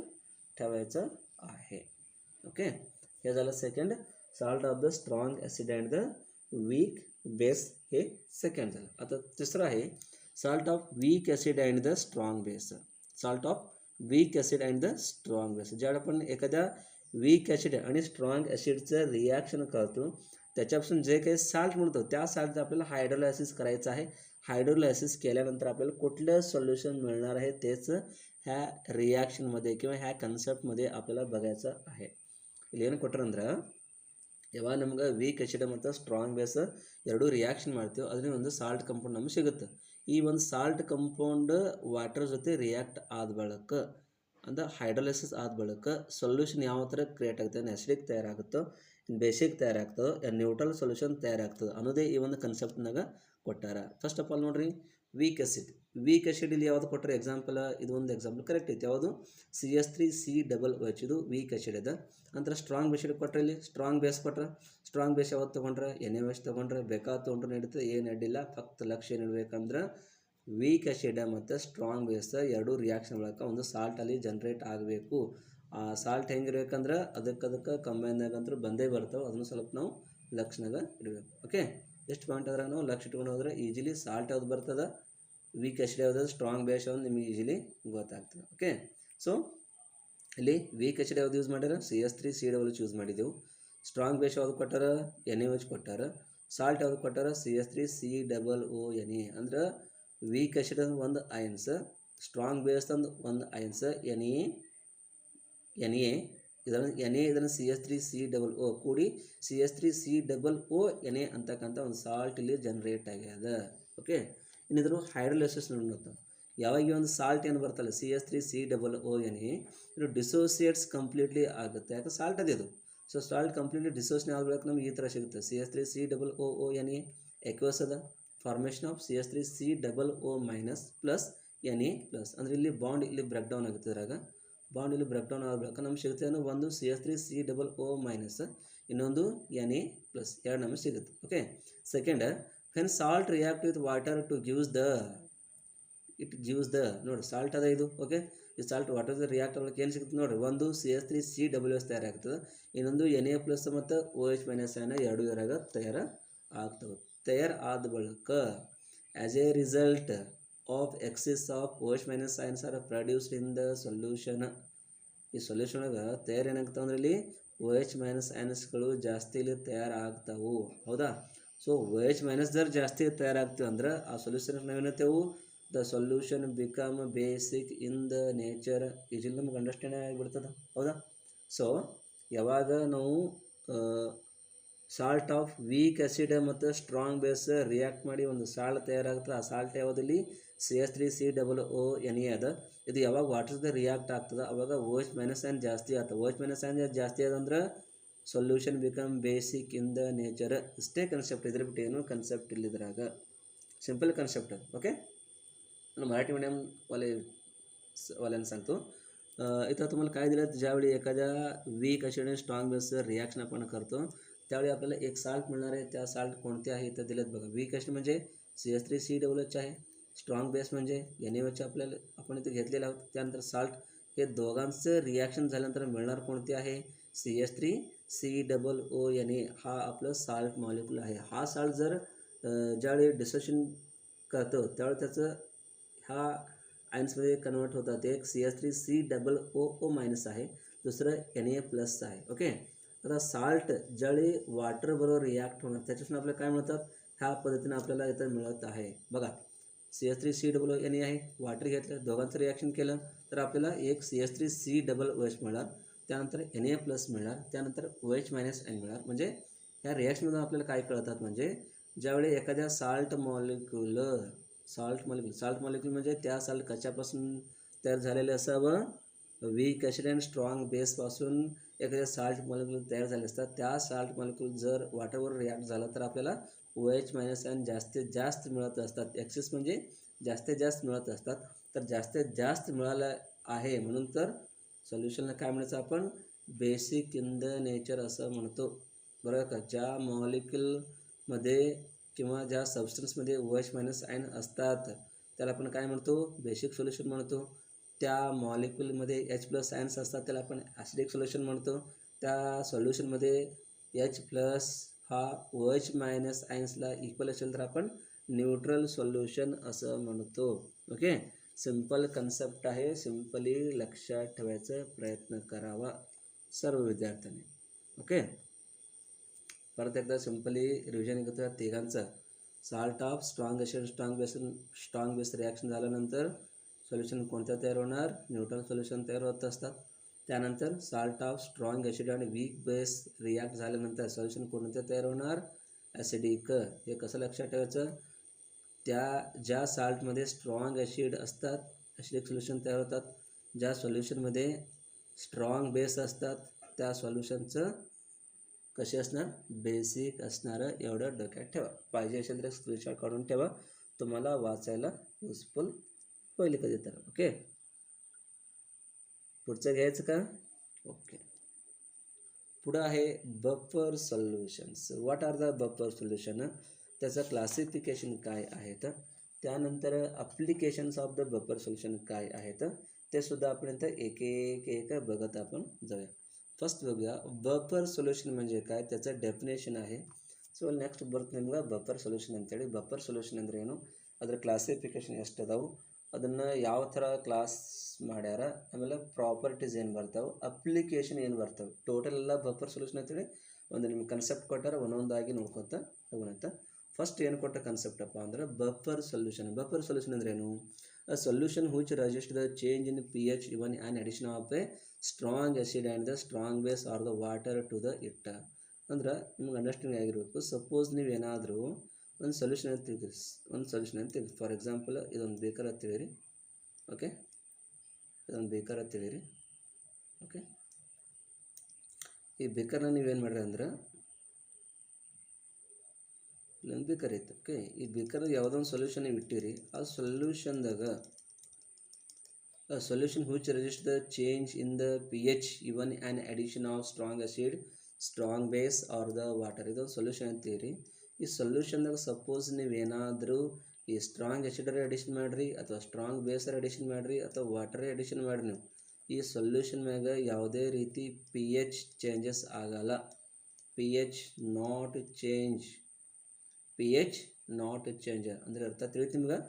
ठेवायचं आहे. ओके, हे झालं second, salt of the strong acid and the weak base, हे सेकंड झालं. आता तिसरं आहे salt of weak acid and the strong base. Salt of weak acid and the strong base, ज्यावेळी आपण एखाद्या वीक ॲसिड आणि स्ट्रॉंग ॲसिडचं रिॲक्शन करतो त्याच्यापासून जे काही साल्ट मिळतो त्या साल्टचं आपल्याला हायड्रोलायसिस करायचं आहे. हायड्रोलायसिस केल्यानंतर आपल्याला कुठलं सोल्युशन मिळणार आहे तेच ह्या रिॲक्शनमध्ये किंवा ह्या ಕನ್ಸೆಪ್ಟ್मध्ये आपल्याला ಬಗಾयचं आहे. ಇಲ್ಲಿ ಏನು ಕೊಟ್ಟರಂದ್ರೆ, ಯಾವಾಗ ನಮ್ಗೆ ವೀಕ್ ಆ್ಯಸಿಡ್ ಮತ್ತು ಸ್ಟ್ರಾಂಗ್ ಬೇಸ್ ಎರಡೂ ರಿಯಾಕ್ಷನ್ ಮಾಡ್ತೀವಿ, ಅದರಿಂದ ಒಂದು ಸಾಲ್ಟ್ ಕಂಪೌಂಡ್ ನಮ್ಗೆ ಸಿಗುತ್ತೆ. ಈ ಒಂದು ಸಾಲ್ಟ್ ಕಂಪೌಂಡ್ ವಾಟರ್ ಜೊತೆ ರಿಯಾಕ್ಟ್ ಆದ ಬಳಿಕ ಅಂದ್ರೆ ಹೈಡ್ರೋಲೈಸಿಸ್ ಆದ ಬಳಿಕ ಸೊಲ್ಯೂಷನ್ ಯಾವ ಥರ ಕ್ರಿಯೇಟ್ ಆಗುತ್ತೆ, ಆ್ಯಸಿಡಿಕ್ ತಯಾರಾಗುತ್ತೋ, ಬೇಸಿಕ್ ತಯಾರಾಗ್ತದೋ, ನ್ಯೂಟ್ರಲ್ ಸೊಲ್ಯೂಷನ್ ತಯಾರಾಗ್ತದೆ ಅನ್ನೋದೇ ಈ ಒಂದು ಕನ್ಸೆಪ್ಟ್ನಾಗ ಕೊಟ್ಟಾರ. ಫಸ್ಟ್ ಆಫ್ ಆಲ್ ನೋಡ್ರಿ, ವೀಕ್ ಆ್ಯಸಿಡ್ ಇಲ್ಲಿ ಯಾವುದು ಕೊಟ್ಟರೆ ಎಕ್ಸಾಂಪಲ್, ಇದು ಒಂದು ಎಕ್ಸಾಂಪಲ್ ಕರೆಕ್ಟ್ ಐತೆ. ಯಾವುದು CH3COOH, ಇದು ವೀಕ್ ಆ್ಯಸಿಡ್ ಇದೆ. ನಂತರ ಸ್ಟ್ರಾಂಗ್ ಆ್ಯಸಿಡ್ ಕೊಟ್ಟರೆ, ಇಲ್ಲಿ ಸ್ಟ್ರಾಂಗ್ ಬೇಸ್ ಕೊಟ್ಟರೆ, ಸ್ಟ್ರಾಂಗ್ ಬೇಸ್ ಯಾವತ್ತು ತೊಗೊಂಡ್ರೆ NaOH ತೊಗೊಂಡ್ರೆ ಬೇಕಾದ ತೊಗೊಂಡ್ರೆ ನಡೀತದೆ, ಏನು ಅಡ್ಡಿಲ್ಲ. ಫಕ್ತ್ ಲಕ್ಷ್ಯ ಏನಿಡ್ಬೇಕಂದ್ರೆ ವೀಕ್ ಆ್ಯಸಿಡ್ ಮತ್ತು ಸ್ಟ್ರಾಂಗ್ ಬೇಸ್ ಎರಡೂ ರಿಯಾಕ್ಷನ್ ಮೂಲಕ ಒಂದು ಸಾಲ್ಟಲ್ಲಿ ಜನ್ರೇಟ್ ಆಗಬೇಕು. ಆ ಸಾಲ್ಟ್ ಹೆಂಗಿರ್ಬೇಕಂದ್ರೆ ಅದಕ್ಕೆ ಕಂಬೈನ್ದಾಗಂತೂ ಬಂದೇ ಬರ್ತಾವೆ, ಅದನ್ನು ಸ್ವಲ್ಪ ನಾವು ಲಕ್ಷನಾಗ ಇಡಬೇಕು. ಓಕೆ, ಎಷ್ಟು ಪಾಯಿಂಟ್ ಅದ್ರಾಗ ನಾವು ಲಕ್ಷ ಇಟ್ಕೊಂಡು ಹೋದ್ರೆ ಈಜಿಲಿ ಸಾಲ್ಟ್ ಯಾವ್ದು ಬರ್ತದೆ, ವೀಕ್ ಆ್ಯಸಿಡ್ ಯಾವ್ದು, ಸ್ಟ್ರಾಂಗ್ ಬೇಸ್ ಯಾವ್ದು ನಿಮಗೆ ಈಜಿಲಿ ಗೊತ್ತಾಗ್ತದೆ. ಓಕೆ, ಸೊ ಇಲ್ಲಿ ವೀಕ್ ಆ್ಯಸಿಡ್ ಯಾವ್ದು ಯೂಸ್ ಮಾಡ್ಯಾರ, CH3COOH ಯೂಸ್ ಮಾಡಿದೆವು. ಸ್ಟ್ರಾಂಗ್ ಬೇಸ್ ಯಾವ್ದು ಕೊಟ್ಟಾರ, NaOH ಕೊಟ್ಟಾರ. ಸಾಲ್ಟ್ ಯಾವ್ದು ಕೊಟ್ಟಾರ, CH3COONA. ಅಂದ್ರೆ ವೀಕ್ ಆ್ಯಸಿಡ್ ಒಂದು ಐನ್ಸ್, ಸ್ಟ್ರಾಂಗ್ ಬೇಸ್ ಒಂದು ಐನ್ಸ್ NA, ಇದನ್ನು CH3COO ಕೂಡಿ CH3COONA ಅಂತಕ್ಕಂಥ ಒಂದು ಸಾಲ್ಟ್ ಇಲ್ಲಿ ಜನ್ರೇಟ್ ಆಗ್ಯದ. ಓಕೆ, ಇನ್ನಿದ್ರು ಹೈಡ್ರೋಲೈಸಿಸ್ ನೋಡ್ತಾ, ಯಾವಾಗ ಈ ಒಂದು ಸಾಲ್ಟ್ ಏನು ಬರ್ತಲ್ಲ CH3COONA, ಇದು ಡಿಸೋಸಿಯೇಟ್ಸ್ ಕಂಪ್ಲೀಟ್ಲಿ ಆಗುತ್ತೆ. ಯಾಕೆ ಸಾಲ್ಟ್ ಅದೇ ಅದು. ಸೊ ಸಾಲ್ಟ್ ಕಂಪ್ಲೀಟ್ಲಿ ಡಿಸೋಸಿಯೇಷನ್ ಆಗಬೇಕು ನಮ್ಗೆ ಈ ಥರ ಸಿಗುತ್ತೆ, CH3COONA ಎಕ್ವಸ್ ಅದ, ಫಾರ್ಮೇಷನ್ ಆಫ್ CH3COO- + Na+, ಅಂದರೆ ಇಲ್ಲಿ ಬಾಂಡ್ ಇಲ್ಲಿ ಬ್ರೇಕ್ ಡೌನ್ ಆಗುತ್ತೆ. ಇದ್ರಾಗ ಬಾಂಡ್ ಇಲ್ಲಿ ಬ್ರೇಕ್ ಡೌನ್ ಆದ ಬಳಿಕ ನಮ್ಗೆ ಸಿಗುತ್ತೆ ಏನು, ಒಂದು CH3COO ಮೈನಸ್, ಇನ್ನೊಂದು Na+, ಎರಡು ನಮಗೆ ಸಿಗುತ್ತೆ. Okay. Second, when salt react with water to gives the ನೋಡಿ ಸಾಲ್ಟ್ ಅದ ಇದು. ಓಕೆ. ಈ ಸಾಲ್ಟ್ ವಾಟರ್ ರಿಯಾಕ್ಟ್ ಆಗಲಿಕ್ಕೆ ಏನು ಸಿಗುತ್ತೆ ನೋಡಿರಿ, ಒಂದು CH3COO ತಯಾರಾಗ್ತದೆ, ಇನ್ನೊಂದು Na+ ಮತ್ತು OH- ಅನ್ನ ಎರಡು ಇರಾಗ ತಯಾರಾದ ಬಳಿಕ as A result of excess of OH- ions R produced in the solution. ಈ ಸೊಲ್ಯೂಷನ್ ಒಳಗೆ ಏನಾಗ್ತಾವೆ ಅಂದ್ರೆ ಇಲ್ಲಿ OH- ionsಗಳು ಜಾಸ್ತಿ ಇಲ್ಲಿ ತಯಾರಾಗ್ತಾವು. ಹೌದಾ. ಸೊ OH- ಜಾಸ್ತಿ ತಯಾರಾಗ್ತವೆ ಅಂದ್ರೆ ಆ ಸೊಲ್ಯೂಷನ್ ನಾವೇನತ್ತೇವು, the solution become basic in the nature. Easily ನಮ್ಗೆ ಅಂಡರ್ಸ್ಟ್ಯಾಂಡ್ ಆಗಿಬಿಡ್ತದೆ. ಹೌದಾ. ಸೊ ಯಾವಾಗ ನಾವು ಸಾಲ್ಟ್ ಆಫ್ ವೀಕ್ ಆ್ಯಸಿಡ್ ಮತ್ತು ಸ್ಟ್ರಾಂಗ್ ಬೇಸ್ ರಿಯಾಕ್ಟ್ ಮಾಡಿ ಒಂದು ಸಾಲ್ಟ್ ತಯಾರಾಗ್ತದೆ, ಆ ಸಾಲ್ಟ್ ಯಾವುದಲ್ಲಿ CH3COO ಅದ. ಇದು ಯಾವಾಗ ವಾಟರ್ದ ರಿಯಾಕ್ಟ್ ಆಗ್ತದೆ ಅವಾಗ OH- ion ಜಾಸ್ತಿ ಆಗ್ತದೆ. OH- ion ಜಾಸ್ತಿ ಆದಂದ್ರೆ solution become basic in the nature. ಇಷ್ಟೇ ಕನ್ಸೆಪ್ಟ್, ಇದ್ರ ಬಿಟ್ಟು ಏನು ಕನ್ಸೆಪ್ಟ್ ಇಲ್ಲಿದ್ರಾಗ. Simple concept. Okay. Marathi medium वाल्यांना सांगतो. इथं तुम्हाला काय दिलं, ज्यावेळी एखाद्या वीक ॲसिड आणि स्ट्रॉंग बेस रिॲक्शन आपण करतो त्यावेळी आपल्याला एक साल्ट मिळणार आहे. त्या साल्ट कोणते आहे इथं दिलेत बघा. वीक ॲसिड म्हणजे CH3COOH आहे, स्ट्रॉंग बेस म्हणजे NaOH आपल्याला आपण इथे घेतलेलं आहोत. त्यानंतर साल्ट हे दोघांचं रिॲक्शन झाल्यानंतर मिळणार कोणते आहे, CH3COONA. हा आपलं साल्ट मॉलिक्यूल आहे. हा साल्ट जर ज्यावेळी डिसोसिएशन करतो त्यावेळी त्याचं ह्या आयन्समध्ये कन्वर्ट होतात. एक CH3COO- आहे, दुसरं Na+ आहे. ओके. आता साल्ट ज्यावेळी वाटरबरोबर रिॲक्ट होणार त्याच्यापासून आपल्याला काय मिळतात, ह्या पद्धतीने आपल्याला इथं मिळत आहे बघा. CH3COONA आहे, वाटर घेतलं, दोघांचं रिॲक्शन केलं तर आपल्याला एक CH3COOH मिळणार, त्यानंतर Na+ मिळणार, त्यानंतर OH- मिळणार. म्हणजे ह्या रिॲक्शनमधून आपल्याला काय कळतात, म्हणजे ज्यावेळी एखाद्या साल्ट मॉलिक्यूल म्हणजे त्या साल्ट कशापासून तयार झालेले असावं, वीक ॲसिड अँड स्ट्रॉंग बेसपासून एखाद्या साल्ट मॉलिक्यूल तयार झाले असतात. त्या साल्ट मॉलिक्यूल जर वाटरवर रिॲक्ट झाला तर आपल्याला OH- ion जास्तीत जास्त मिळत असतात. एक्सेस म्हणजे जास्तीत जास्त मिळत असतात. तर जास्तीत जास्त मिळालं आहे म्हणून तर सोल्युशनला काय म्हणायचं आपण, बेसिक इन द नेचर असं म्हणतो. बरोबर का. ज्या मॉलिक्यूलमध्ये किंवा ज्या सबस्टन्समध्ये OH- ion असतात त्याला आपण काय म्हणतो, बेसिक सोल्युशन म्हणतो. त्या मॉलिक्यूलमध्ये H+ ions असतात त्याला आपण ॲसिडिक सोल्युशन म्हणतो. त्या सोल्युशनमध्ये H+ हा OH- ionsला इक्वल असेल तर आपण न्यूट्रल सोल्युशन असं म्हणतो. ओके. सिंपल कन्सेप्ट आहे, सिंपली लक्षात ठेवायचा प्रयत्न करावा सर्व विद्यार्थ्यांनी. ओके. परत एकदा सिंपली रिव्हिजन करतो या तिघांचं. Salt of strong acid strong base reaction झाल्यानंतर सोल्युशन कोणत्या तयार होणार, न्यूट्रल सोल्युशन तयार होत असतात. त्यानंतर साल्ट ऑफ स्ट्रॉंग ॲसिड आणि वीक बेस रिॲक्ट झाल्यानंतर सोल्युशन कोणत्या तयार होणार, ॲसिडिक. हे कसं लक्षात ठेवायचं, त्या ज्या साल्टमध्ये स्ट्रॉंग ॲसिड असतात ॲसिडिक सोल्युशन तयार होतात, ज्या सोल्युशनमध्ये स्ट्रॉंग बेस असतात त्या सोल्युशनचं कसे असणार, बेसिक असणार. एवढं डोक्यात ठेवा. पाहिजे असेल तर स्क्रीनशॉट काढून ठेवा, तुम्हाला वाचायला युजफुल होईल कधी तर. ओके. पुढचं घ्यायचं का. ओके. पुढं आहे buffer solutions. What are the buffer solution, त्याचं क्लासिफिकेशन काय आहेत, त्यानंतर applications of the buffer solution काय आहेत ते सुद्धा आपण इथं एक बघत आपण जाऊया. फर्स्ट बघूया बफर सोल्यूशन म्हणजे काय, त्याचं ಡೆಫಿನೇಷನ್ आहे. ಸೊ ನೆಕ್ಸ್ಟ್ ಬರುತ್ತೆ ನಿಮ್ಗೆ ಬಫರ್ ಸೊಲ್ಯೂಷನ್ ಅಂತೇಳಿ. ಬಫರ್ ಸೊಲ್ಯೂಷನ್ ಅಂದ್ರೆ ಏನು, ಅದರ ಕ್ಲಾಸಿಫಿಕೇಷನ್ ಎಷ್ಟು ಅದಾವು, ಅದನ್ನು ಯಾವ ಥರ ಕ್ಲಾಸ್ ಮಾಡ್ಯಾರ, ಆಮೇಲೆ ಪ್ರಾಪರ್ಟೀಸ್ ಏನು ಬರ್ತಾವೆ, ಅಪ್ಲಿಕೇಶನ್ ಏನು ಬರ್ತವೆ, ಟೋಟಲ್ ಎಲ್ಲ ಬಫರ್ ಸೊಲ್ಯೂಷನ್ ಅಂತೇಳಿ ಒಂದು ನಿಮ್ಗೆ ಕನ್ಸೆಪ್ಟ್ ಕೊಟ್ಟಾರ, ಒಂದೊಂದಾಗಿ ನೋಡ್ಕೊತ ಹೋಗೋಣಂತ. ಫಸ್ಟ್ ಏನು ಕೊಟ್ಟ ಕನ್ಸೆಪ್ಟಪ್ಪ ಅಂದ್ರೆ ಬಫರ್ ಸೊಲ್ಯೂಷನ್. ಬಫರ್ ಸೊಲ್ಯೂಷನ್ ಅಂದ್ರೆ ಏನು, a solution which resists the change in pH even an addition of a strong acid and the strong base or the water to the it. ಅಂದ್ರೆ ನಿಮ್ಗೆ ಅಂಡರ್ಸ್ಟ್ಯಾಂಡಿಂಗ್ ಆಗಿರಬೇಕು. ಸಪೋಸ್ ನೀವು ಏನಾದರೂ ಒಂದು ಸೊಲ್ಯೂಷನ್ ಅಂತ ತಿಳಿದ್ರಿ, ಫಾರ್ ಎಕ್ಸಾಂಪಲ್ ಇದೊಂದು ಬೇಕರ್ ಅಂತ ತಿಳಿರಿ. ಓಕೆ. ಇದೊಂದು ಬೇಕರ್ ಅಂತ ತಿಳಿರಿ. ಓಕೆ. ಈ ಬೇಕರ್ನ ನೀವೇನು ಮಾಡ್ರಿ ಅಂದ್ರೆ ಇಲ್ಲೊಂದು ಬೇಕರ್ ಐತೆ. ಓಕೆ. ಈ ಬೇಕರ್ ಯಾವುದೋ ಒಂದು ಸೊಲ್ಯೂಷನ್ ನೀವು ಇಟ್ಟಿರಿ, ಆ ಸೊಲ್ಯೂಷನ್ದಾಗ A solution which resists the change in the pH even an addition of strong acid, strong base or the water. ಇದು ಸೊಲ್ಯೂಷನ್ ಅಂತೀರಿ. ಈ ಸೊಲ್ಯೂಷನ್ದಾಗ ಸಪೋಸ್ ನೀವೇನಾದರೂ ಈ ಸ್ಟ್ರಾಂಗ್ ಆ್ಯಸಿಡರ್ ಅಡಿಷನ್ ಮಾಡಿರಿ ಅಥವಾ ಸ್ಟ್ರಾಂಗ್ ಬೇಸರ್ ಅಡಿಷನ್ ಮಾಡಿರಿ ಅಥವಾ ವಾಟರ್ ಅಡಿಷನ್ ಮಾಡಿರಿ, ನೀವು ಈ ಸೊಲ್ಯೂಷನ್ ಮ್ಯಾಗ ಯಾವುದೇ ರೀತಿ ಪಿ ಎಚ್ ಚೇಂಜಸ್ ಆಗಲ್ಲ. P H not change, P H not change ಅಂದರೆ ಅರ್ಥ ತಿಳಿತು ನಿಮ್ಗೆ.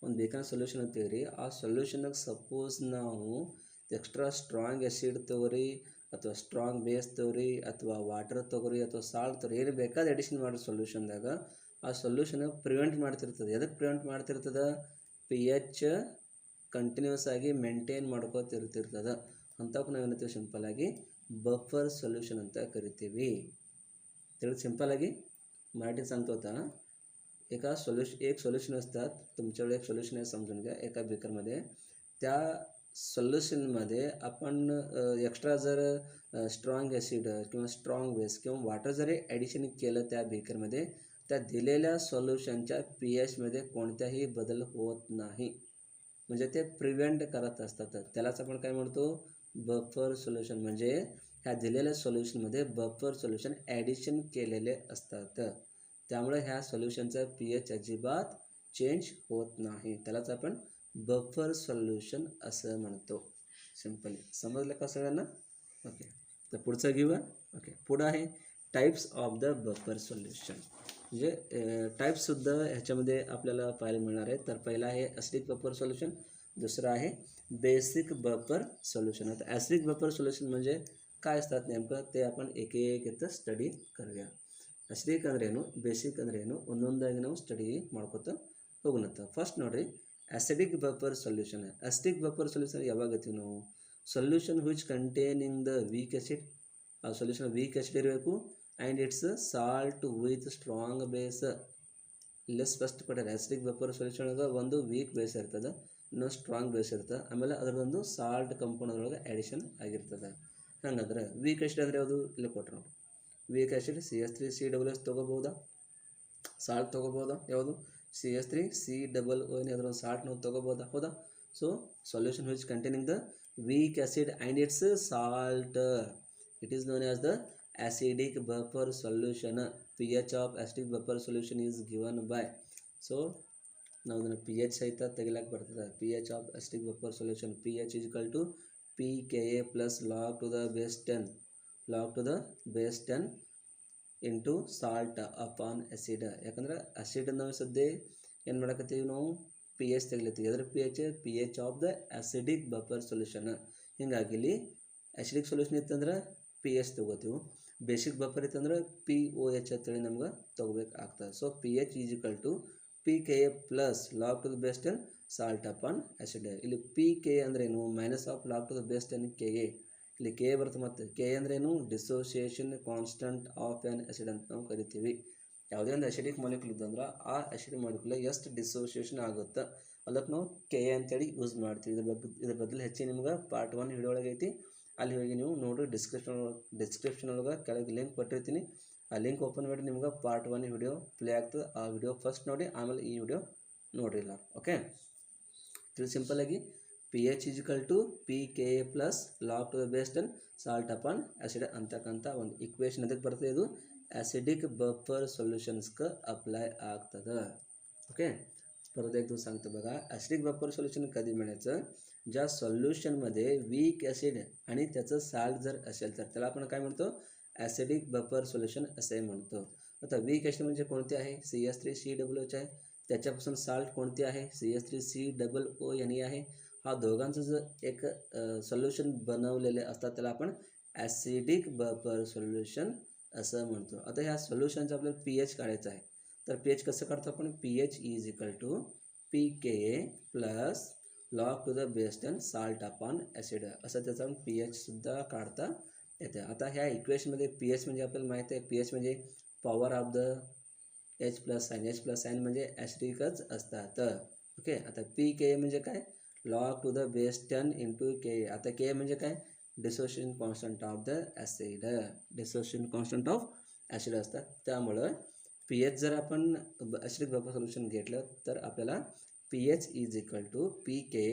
ಒಂದು ಬೇಕಾದ ಸೊಲ್ಯೂಷನ್ ಅಂತೀವಿ, ಆ ಸೊಲ್ಯೂಷನ್ನಾಗ ಸಪೋಸ್ ನಾವು ಎಕ್ಸ್ಟ್ರಾ ಸ್ಟ್ರಾಂಗ್ ಆ್ಯಸಿಡ್ ತೊಗೊರಿ ಅಥವಾ ಸ್ಟ್ರಾಂಗ್ ಬೇಸ್ ತೊಗೊರಿ ಅಥವಾ ವಾಟರ್ ತೊಗೊರಿ ಅಥವಾ ಸಾಲ್ಟ್ ತೊಗೊರಿ, ಏನು ಬೇಕಾದ ಅಡಿಷನ್ ಮಾಡಿ ಸೊಲ್ಯೂಷನ್ದಾಗ ಆ ಸೊಲ್ಯೂಷನ್ ಪ್ರಿವೆಂಟ್ ಮಾಡ್ತಿರ್ತದೆ. ಎದಕ್ಕೆ ಪ್ರಿವೆಂಟ್ ಮಾಡ್ತಿರ್ತದೆ? ಪಿ ಎಚ್ ಕಂಟಿನ್ಯೂಸ್ ಆಗಿ ಮೇಂಟೈನ್ ಮಾಡ್ಕೋತಿರ್ತಿರ್ತದೆ. ಅಂಥಕ್ಕೆ ನಾವು ಏನಂತೀವಿ ಸಿಂಪಲ್ಲಾಗಿ ಬಫರ್ ಸೊಲ್ಯೂಷನ್ ಅಂತ ಕರಿತೀವಿ. ತಿಳಿದು सिंपल मराठी सांगतो होता. एक सोल्यूशन असतात तुमच्याकडे, एक सोल्यूशन आहे समजून घ्या. एका बेकरमध्ये त्या सोल्यूशनमध्ये आपण एक्स्ट्रा जर स्ट्रॉंग ॲसिड किंवा स्ट्रॉंग बेस किंवा वाटर जरी ॲडिशन केलं त्या बेकरमध्ये, त्या दिलेल्या सोल्यूशनच्या पी एचमध्ये कोणत्याही बदल होत नाही. म्हणजे ते प्रिव्हेंट करत असतात. त्यालाच आपण काय म्हणतो? Buffer solution. म्हणजे ह्या दिलेल्या सोल्यूशनमध्ये बफर सोल्यूशन ॲडिशन केलेले असतात. त्यामुळे ह्या सोल्यूशनचा पी एच अजिबात चेंज होत नाही. त्यालाच आपण बफर सोल्यूशन असं म्हणतो. सिंपली समजलं का सगळ्यांना? ओके, तर पुढचं घेऊया. ओके, पुढं आहे types of the buffer solution. म्हणजे टाईप्ससुद्धा ह्याच्यामध्ये आपल्याला पाहायला मिळणार आहे. तर पहिला आहे ॲसिडिक बफर सोल्यूशन, दुसरं आहे बेसिक बफर सोल्यूशन. आता ॲसिडिक बफर सोल्यूशन म्हणजे काय असतात नेमकं ते आपण एक एक ಇತ್ತು ಸ್ಟಡಿ ಕರುವ್ಯಾ. ಅಸಿಡಿಕ್ ಅಂದ್ರೆ ಏನು, ಬೇಸಿಕ್ ಅಂದ್ರೆ ಏನು, ಒಂದೊಂದಾಗಿ ನಾವು ಸ್ಟಡಿ ಮಾಡ್ಕೊತಾ ಹೋಗೋಣಂತ. ಫಸ್ಟ್ ನೋಡ್ರಿ, acidic buffer solution. Acidic buffer solution ಯಾವಾಗ ಹೇಳ್ತೀವಿ ನಾವು? Solution which containing the weak acid, ಆ ಸೊಲ್ಯೂಷನ್ ವೀಕ್ ಆ್ಯಸಿಡ್ ಇರಬೇಕು and its salt with strong base. ಇಲ್ಲೇ ಸ್ಪಷ್ಟ ಕೊಟ್ಟಾರೆ, ಅಸಿಡಿಕ್ ಬಫರ್ ಸೊಲ್ಯೂಷನ್ ಒಳಗೆ ಒಂದು ವೀಕ್ ಬೇಸ್ ಇರ್ತದೆ, ಇನ್ನೊಂದು ಸ್ಟ್ರಾಂಗ್ ಬೇಸ್ ಇರ್ತದೆ, ಆಮೇಲೆ ಅದರದೊಂದು ಸಾಲ್ಟ್ ಕಂಪೌಂಡ್ ಅದರೊಳಗೆ ಆ್ಯಡಿಷನ್ ಆಗಿರ್ತದೆ. ಹಂಗಂದ್ರೆ ವೀಕ್ ಆ್ಯಸಿಡ್ ಅಂದರೆ ಯಾವುದು? ಇಲ್ಲಿ ಕೊಟ್ಟರು ನೋಡಿ. ವೀಕ್ ಆ್ಯಸಿಡ್ CH3COO ತೊಗೋಬೋದಾ, ಸಾಲ್ಟ್ ತೊಗೋಬೋದಾ? ಯಾವುದು? CH3COO ಅದರೊಂದು ಸಾಲ್ಟ್ ನಾವು ತೊಗೋಬೋದಾ? ಹೌದಾ? So solution which containing the weak acid and its salt, it is known as the acidic buffer solution. pH of acidic buffer solution is given by, so ನಾವು ಅದನ್ನು pH ಸಹಿತ ತೆಗಿಲಾಕ ಬರ್ತದೆ. pH of acidic buffer solution, pH is equal to pKa plus log to the base 10, log to the base 10 into salt upon acid. ಯಾಕಂದ್ರೆ ಆಸಿಡ್ ನಾವು ಸದ್ಯ ಏನು ಮಾಡಕತ್ತೀವಿ, ನಾವು pH ತೆಗಿಲತ್ತೀವಿ. ಅದರ pH of the acidic buffer solution. ಹೀಗಾಗಿ ಇಲ್ಲಿ ಆಸಿಡಿಕ್ ಸೊಲ್ಯೂಷನ್ ಇತ್ತಂದ್ರೆ pH ತೊಗೋತೀವಿ, ಬೇಸಿಕ್ ಬಫರ್ ಇತ್ತಂದ್ರೆ POH ಅಂತೇಳಿ ನಮ್ಗೆ ತೊಗೋಬೇಕಾಗ್ತದೆ. So pH is equal to pKa plus log to the base 10 salt upon acid. ಇಲ್ಲಿ pKa ಅಂದ್ರೇನು? Minus of log to the base 10 Ka. ಇಲ್ಲಿ Ka ಬರುತ್ತೆ. ಮತ್ತು Ka ಅಂದ್ರೇನು? Dissociation constant of an acid ಅಂತ ನಾವು ಕರಿತೀವಿ. ಯಾವುದೇ ಒಂದು ಆ್ಯಸಿಡಿಕ್ ಮಾಲಿಕ್ಯೂಲ್ ಇದ್ದಂದ್ರೆ ಆ ಆ್ಯಸಿಡ್ ಮಾಲಿಕ್ಯೂಲ್ ಎಷ್ಟು ಡಿಸೋಸಿಯೇಷನ್ ಆಗುತ್ತೆ ಅದಕ್ಕೆ ನಾವು Ka ಅಂತೇಳಿ ಯೂಸ್ ಮಾಡ್ತೀವಿ. ಇದ್ರ ಬದಲು ಹೆಚ್ಚಿನ ನಿಮ್ಗೆ ಪಾರ್ಟ್ 1 ವಿಡಿಯೋ ಒಳಗೆ ಐತಿ, ಅಲ್ಲಿ ಹೋಗಿ ನೀವು ನೋಡಿರಿ. ಡಿಸ್ಕ್ರಿಪ್ಷನ್ ಒಳಗೆ ಕೆಳಗೆ ಲಿಂಕ್ ಕೊಟ್ಟಿರ್ತೀನಿ, ಆ ಲಿಂಕ್ ಓಪನ್ ಮಾಡಿ ನಿಮ್ಗೆ ಪಾರ್ಟ್ 1 ವಿಡಿಯೋ ಪ್ಲೇ ಆಗ್ತದೆ. ಆ ವಿಡಿಯೋ ಫಸ್ಟ್ ನೋಡಿ, ಆಮೇಲೆ ಈ ವಿಡಿಯೋ ನೋಡಿಲ್ಲ. ಓಕೆ, ಇದು ಸಿಂಪಲ್ಲಾಗಿ pH is equal to pKa plus log to the base 10 salt upon acid ಅಂತಕ್ಕಂಥ ಒಂದು ಇಕ್ವೇಷನ್ ಅದಕ್ಕೆ ಬರ್ತದೆ. ಇದು ॲसिडिक बफर सॉल्युशन्सचं अप्लाय ಆಗ್ತದೆ. ओके, परत एक दिवस सांगतो बघा. ॲसिडिक बफर सोल्युशन कधी मिळायचं? ज्या सोल्युशनमध्ये वीक ॲसिड आणि त्याचं साल्ट जर असेल तर त्याला आपण काय म्हणतो? ॲसिडिक बफर सोल्युशन असे म्हणतो. आता वीक ॲसिड म्हणजे कोणते आहे? CH3COOH आहे. त्याच्यापासून साल्ट कोणते आहे? CH3COO आहे. हा दोघांचं जर एक सोल्युशन बनवलेले असतात त्याला आपण ॲसिडिक बफर सोल्युशन असं म्हणतो. आता ह्या सोल्युशनचं आपल्याला pH काढायचं आहे. तर pH कसं काढतो आपण? pH is equal to pKa plus log to the base 10 salt upon acid असं त्याचा pH सुद्धा काढता येते. आता ह्या इक्वेशनमध्ये pH म्हणजे आपल्याला माहिती आहे, pH म्हणजे power of the H plus sign म्हणजे ॲसिडिकच असतात. ओके, आता pKa म्हणजे काय? Log to the base 10 into Ka. आता Ka म्हणजे काय? Dissociation constant of the acid. Dissociation constant of acid असतात. त्यामुळं pH जर आपण ॲसिडिक बफर सोल्युशन घेतलं तर आपल्याला pH is equal to pKa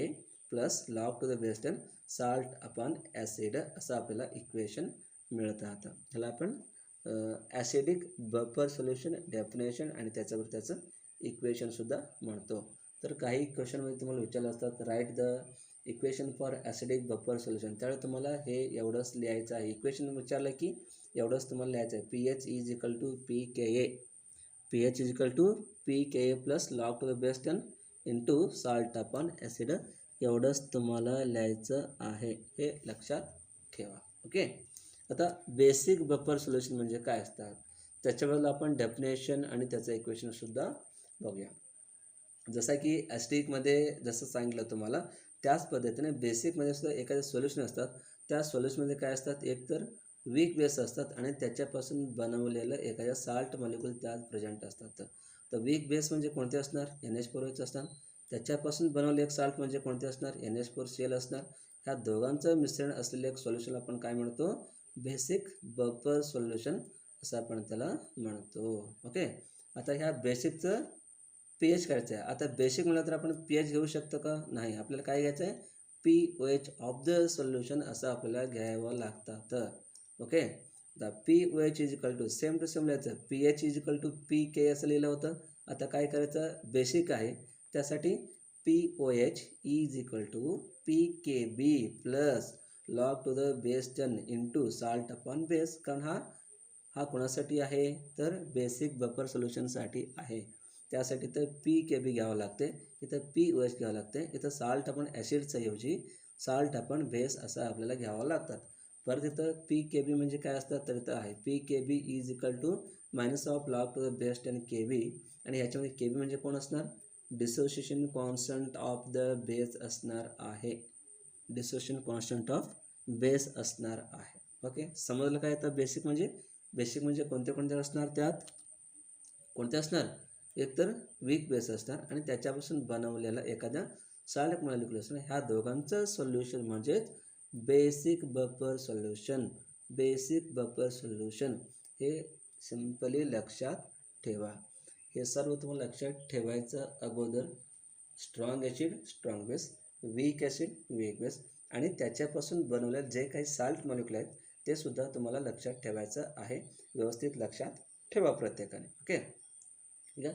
plus log to the base 10 salt upon acid असं आपल्याला इक्वेशन मिळतं. आता ह्याला आपण ॲसिडिक बफर सोल्युशन डेफिनेशन आणि त्याचं इक्वेशनसुद्धा म्हणतो. तर काही क्वेश्चनमध्ये तुम्हाला विचारलं असतात write the equation for acidic buffer solution, त्यावेळी तुम्हाला हे एवढंच लिहायचं आहे. इक्वेशन विचारलं की एवढंच तुम्हाला लिहायचं आहे. pH is equal to pKa, pH is equal to pKa plus log to the base 10 into salt upon acid, एवढंच तुम्हाला लिहायचं आहे. हे लक्षात ठेवा. ओके. आता बेसिक बफर सोल्युशन म्हणजे काय असतात त्याच्याबद्दल आपण डेफिनेशन आणि त्याचं इक्वेशनसुद्धा बघूया. जसं की ॲसिडिकमध्ये जसं सांगितलं तुम्हाला त्याच पद्धतीने बेसिकमध्ये सुद्धा एखादे सोल्युशन असतात. त्या सोल्युशनमध्ये काय असतात, एकतर वीक बेस असतात आणि त्याच्यापासून बनवलेलं एखाद्या साल्ट मॉलिक्यूल त्यात प्रेझेंट असतात. तर वीक बेस म्हणजे कोणते असणार, NH4OH असणार. त्याच्यापासून बनवले एक साल्ट म्हणजे कोणते असणार, NH4Cl असणार. ह्या दोघांचं मिश्रण असलेलं एक सोल्युशन आपण काय म्हणतो, बेसिक बफर सोल्युशन असं आपण त्याला म्हणतो. ओके. आता ह्या बेसिकचं pH करायचं आहे. आता बेसिक म्हटलं तर आपण pH घेऊ शकतो का, नाही. आपल्याला काय घ्यायचं आहे, pOH ऑफ द सोल्युशन असं आपल्याला घ्यावं लागतं. ओके. आता pOH is equal to same to same लिहायचं, pH is equal to pK असं लिहिलं होतं. आता काय करायचं, बेसिक आहे त्यासाठी pOH is equal to pKb plus log to the base 10 into salt upon base. कारण हा कोणासाठी आहे, तर बेसिक बफर सोल्युशनसाठी आहे. त्यासाठी तर pKb घ्यावं लागते, इथं pOH घ्यावं लागते. इथं साल्ट आपण ॲसिडचा ऐवजी साल्ट आपण बेस असं आपल्याला घ्यावं लागतात. परत इथं pKb म्हणजे काय असतात, तर इथं आहे pKb is equal to minus of log to the base 10 KB. आणि ह्याच्यामध्ये KB म्हणजे कोण असणार, dissociation constant of the base असणार आहे. डिसोसिएशन कॉन्स्टंट ऑफ बेस असणार आहे. ओके. समजलं काय. तर बेसिक म्हणजे कोणते असणार, त्यात कोणते असणार, एकतर वीक बेस असणार आणि त्याच्यापासून बनवलेला एखाद्या साल्ट मॉलिक्यूल असणार. ह्या दोघांचं सोल्युशन म्हणजेच basic buffer solution. Basic buffer solution हे सिंपली लक्षात ठेवा. हे सर्व तुम्हाला लक्षात ठेवायचं अगोदर strong acid strong base, weak acid weak base आणि त्याच्यापासून बनवलेले जे काही साल्ट मॉलिक्यूल आहेत ते सुद्धा तुम्हाला लक्षात ठेवायचं आहे. व्यवस्थित लक्षात ठेवा प्रत्येकाने. ओके. ಈಗ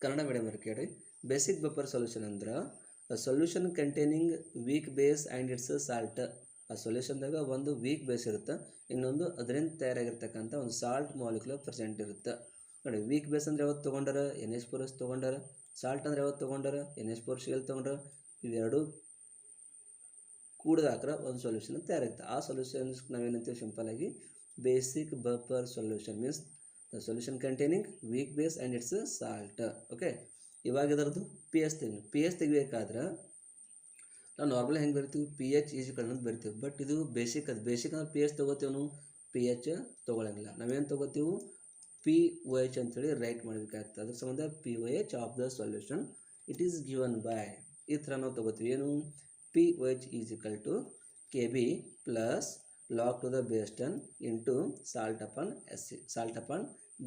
ಕನ್ನಡ ಮೀಡಿಯಂ ಕೇಳಿ. ಬೇಸಿಕ್ ಬಫರ್ ಸೊಲ್ಯೂಷನ್ ಅಂದ್ರೆ solution containing weak base and its salt. ಆ ಸೊಲ್ಯೂಷನ್ದಾಗ ಒಂದು ವೀಕ್ ಬೇಸ್ ಇರುತ್ತೆ, ಇನ್ನೊಂದು ಅದರಿಂದ ತಯಾರಾಗಿರ್ತಕ್ಕಂಥ ಒಂದು ಸಾಲ್ಟ್ ಮಾಲಿಕ್ಯುಲರ್ ಪ್ರೆಸೆಂಟ್ ಇರುತ್ತೆ. ನೋಡಿ, ವೀಕ್ ಬೇಸ್ ಅಂದರೆ ಯಾವತ್ತು ತೊಗೊಂಡಾರ, NH4OH ತೊಗೊಂಡಾರ. ಸಾಲ್ಟ್ ಅಂದರೆ ಯಾವತ್ತು ತೊಗೊಂಡಾರ, NH4Cl ತೊಗೊಂಡಾರ. ಇವೆರಡು ಕೂಡಿದಾಕ್ರ ಒಂದು ಸೊಲ್ಯೂಷನ್ ತಯಾರಾಗುತ್ತೆ. ಆ ಸೊಲ್ಯೂಷನ್ಸ್ ನಾವೇನಂತೀವಿ ಸಿಂಪಲ್ ಆಗಿ basic buffer solution means the solution containing weak base and its salt. Okay. ಇವಾಗ ಇದರದ್ದು pH ತೆಗಿಬೇಕಾದ್ರೆ ನಾವು ನಾರ್ಮಲ್ ಹೆಂಗೆ ಬರಿತೀವಿ, pH ಈಸ್ ಈಕ್ವಲ್ ಅಂತ ಬರಿತೀವಿ. ಬಟ್ ಇದು ಬೇಸಿಕ್ ಅಂದ್ರೆ pH ತೊಗೋತೀವಿ ನಾವು, pH ತೊಗೊಳಂಗಿಲ್ಲ. ನಾವೇನು ತೊಗೋತೀವಿ, pOH ಅಂತೇಳಿ ರೈಟ್ ಮಾಡಬೇಕಾಗ್ತದೆ. ಅದ್ರ ಸಂಬಂಧ pOH ಆಫ್ ದ solution it is given by, ಈ ಥರ ನಾವು ತೊಗೋತೀವಿ. ಏನು, pOH is equal to KB plus log to the base 10 into salt upon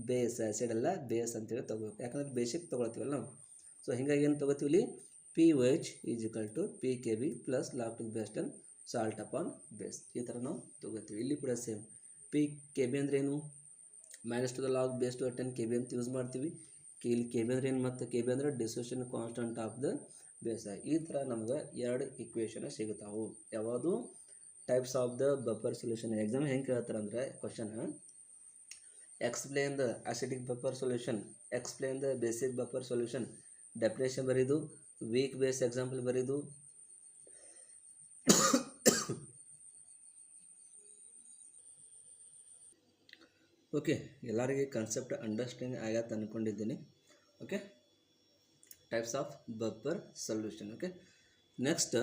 base. Acid ಅಲ್ಲ ಬೇಸ್ ಅಂತೇಳಿ ತೊಗೋಬೇಕು, ಯಾಕಂದ್ರೆ ಬೇಸಿಕ್ ತೊಗೊಳ್ತೀವಲ್ಲ ನಾವು. ಸೊ ಹೀಗಾಗಿ ಏನು ತೊಗೋತೀವಿ ಇಲ್ಲಿ, pOH is equal to pKb plus log to the base 10 salt upon base, ಈ ಥರ ನಾವು ತೊಗೋತೀವಿ. ಇಲ್ಲಿ ಕೂಡ ಸೇಮ್ pKb ಅಂದ್ರೆ ಏನು, minus to the log base to 10 KB ಅಂತ ಯೂಸ್ ಮಾಡ್ತೀವಿ. ಇಲ್ಲಿ KB ಅಂದ್ರೆ ಏನು, ಮತ್ತು KB ಅಂದರೆ dissociation constant of the base. ಈ ಥರ ನಮ್ಗೆ ಎರಡು ಇಕ್ವೇಷನ್ ಸಿಗುತ್ತಾವು. ಯಾವುದು, types of the buffer solution. Exam ಹೆಂಗೆ ಕೇಳ್ತಾರೆ ಅಂದರೆ question, explain the acidic buffer solution, explain the basic buffer solution, definition ಬರೀದು, ವೀಕ್ ಬೇಸ್ ಎಕ್ಸಾಂಪಲ್ ಬರೀದು. ಓಕೆ, ಎಲ್ಲರಿಗೆ ಕಾನ್ಸೆಪ್ಟ್ ಅಂಡರ್ಸ್ಟ್ಯಾಂಡಿಂಗ್ ಆಗತ್ತೆ ಅಂದ್ಕೊಂಡಿದ್ದೀನಿ. Okay, types of buffer solution. Okay, next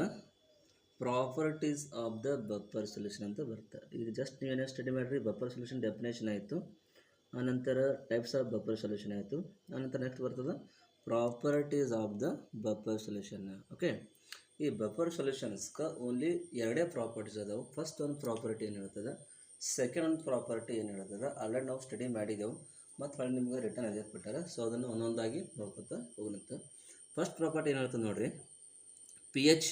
properties of the buffer solution ಅಂತ ಬರುತ್ತೆ. ಈಗ ಜಸ್ಟ್ ನೀವೇನೇ ಸ್ಟಡಿ ಮಾಡಿರಿ, ಬಫರ್ ಸೊಲ್ಯೂಷನ್ ಡೆಫಿನೇಷನ್ ಆಯಿತು, ಆನಂತರ ಟೈಪ್ಸ್ ಆಫ್ ಬಫರ್ ಸೊಲ್ಯೂಷನ್ ಆಯಿತು, ಆನಂತರ ನೆಕ್ಸ್ಟ್ ಬರ್ತದೆ properties of the buffer solution. Okay, ಈ ಬಫರ್ ಸೊಲ್ಯೂಷನ್ಸ್ಗೆ ಓನ್ಲಿ ಎರಡೇ ಪ್ರಾಪರ್ಟೀಸ್ ಅದಾವೆ. ಫಸ್ಟ್ ಒಂದು ಪ್ರಾಪರ್ಟಿ ಏನು ಹೇಳ್ತದೆ, ಸೆಕೆಂಡ್ ಒಂದು ಪ್ರಾಪರ್ಟಿ ಏನು ಹೇಳ್ತದೆ, ಆಲ್ರೆಡಿ ನಾವು ಸ್ಟಡಿ ಮಾಡಿದೆವು ಮತ್ತು ಹೊಳ್ಳಿ ನಿಮ್ಗೆ ರಿಟರ್ನ್ ಅದೇ ಕೊಟ್ಟಾರೆ. ಸೊ ಅದನ್ನು ಒಂದೊಂದಾಗಿ ನೋಡ್ಕೊತಾ ಹೋಗುತ್ತೆ. ಫಸ್ಟ್ ಪ್ರಾಪರ್ಟಿ ಏನು ಹೇಳ್ತದೆ ನೋಡಿರಿ, pH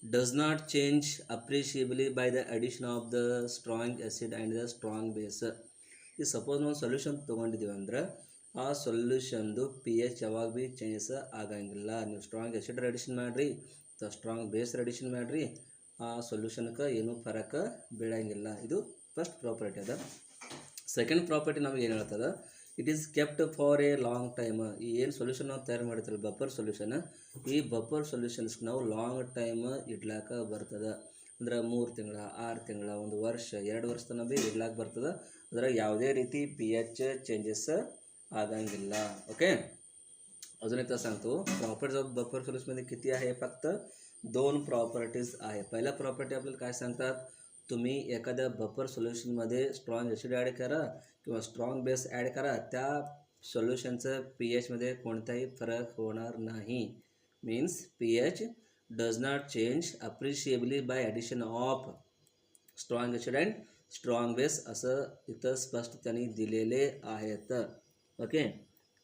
does not change appreciably by the addition of the strong acid and the strong base. ಈ ಸಪೋಸ್ ನಾವು ಸೊಲ್ಯೂಷನ್ ತೊಗೊಂಡಿದ್ದೀವಿ ಅಂದ್ರೆ ಆ ಸೊಲ್ಯೂಷನ್ದು ಪಿ ಎಚ್ ಯಾವಾಗ ಭೀ ಚೇಂಜಸ್ ಆಗಂಗಿಲ್ಲ. ನೀವು ಸ್ಟ್ರಾಂಗ್ ಆ್ಯಸಿಡ್ ಅಡಿಷನ್ ಮಾಡಿರಿ ಅಥವಾ ಸ್ಟ್ರಾಂಗ್ ಬೇಸ್ ಅಡಿಷನ್ ಮಾಡಿರಿ, ಆ ಸೊಲ್ಯೂಷನ್ಗೆ ಏನೂ ಫರಕ ಬೀಳಂಗಿಲ್ಲ. ಇದು ಫಸ್ಟ್ ಪ್ರಾಪರ್ಟಿ ಅದ. ಸೆಕೆಂಡ್ ಪ್ರಾಪರ್ಟಿ ನಮಗೆ ಏನು ಹೇಳ್ತದೆ, it is kept for A long time. ಈ ಏನು ಸೊಲ್ಯೂಷನ್ ನಾವು ತಯಾರು ಮಾಡಿರ್ತೀವಿ ಬಫರ್ ಸೊಲ್ಯೂಷನ್, ಈ ಬಫರ್ ಸೊಲ್ಯೂಷನ್ಸ್ಗೆ ನಾವು ಲಾಂಗ್ ಟೈಮ್ ಇಡ್ಲಾಕ ಬರ್ತದೆ. ಅಂದ್ರೆ 3 ತಿಂಗಳ, 6 ತಿಂಗಳ, 1 ವರ್ಷ, 2 ವರ್ಷ ತನಕ ಭೀ ಇಡ್ಲಾಕ ಬರ್ತದೆ. ಅದರ ಯಾವುದೇ ರೀತಿ ಪಿ एच चेंजेस ಆಗಂಗಿಲ್ಲ. ओके, अजून एकदा सांगतो, प्रॉपर्टीज ऑफ बफर सोल्यूशनमध्ये किती आहे? फक्त 2 प्रॉपर्टीज आहे. पहिला प्रॉपर्टी आपल्याला काय सांगतात, तुम्ही एखाद्या बफर सोल्यूशनमध्ये स्ट्रॉंग ॲसिड ॲड करा किंवा स्ट्रॉंग बेस ॲड करा, त्या सोल्यूशनचं पी एचमध्ये कोणताही फरक होणार नाही. Means P H does not change appreciably by addition of strong acid and strong base, असं इथं स्पष्ट त्यांनी दिलेले आहेत. ओके,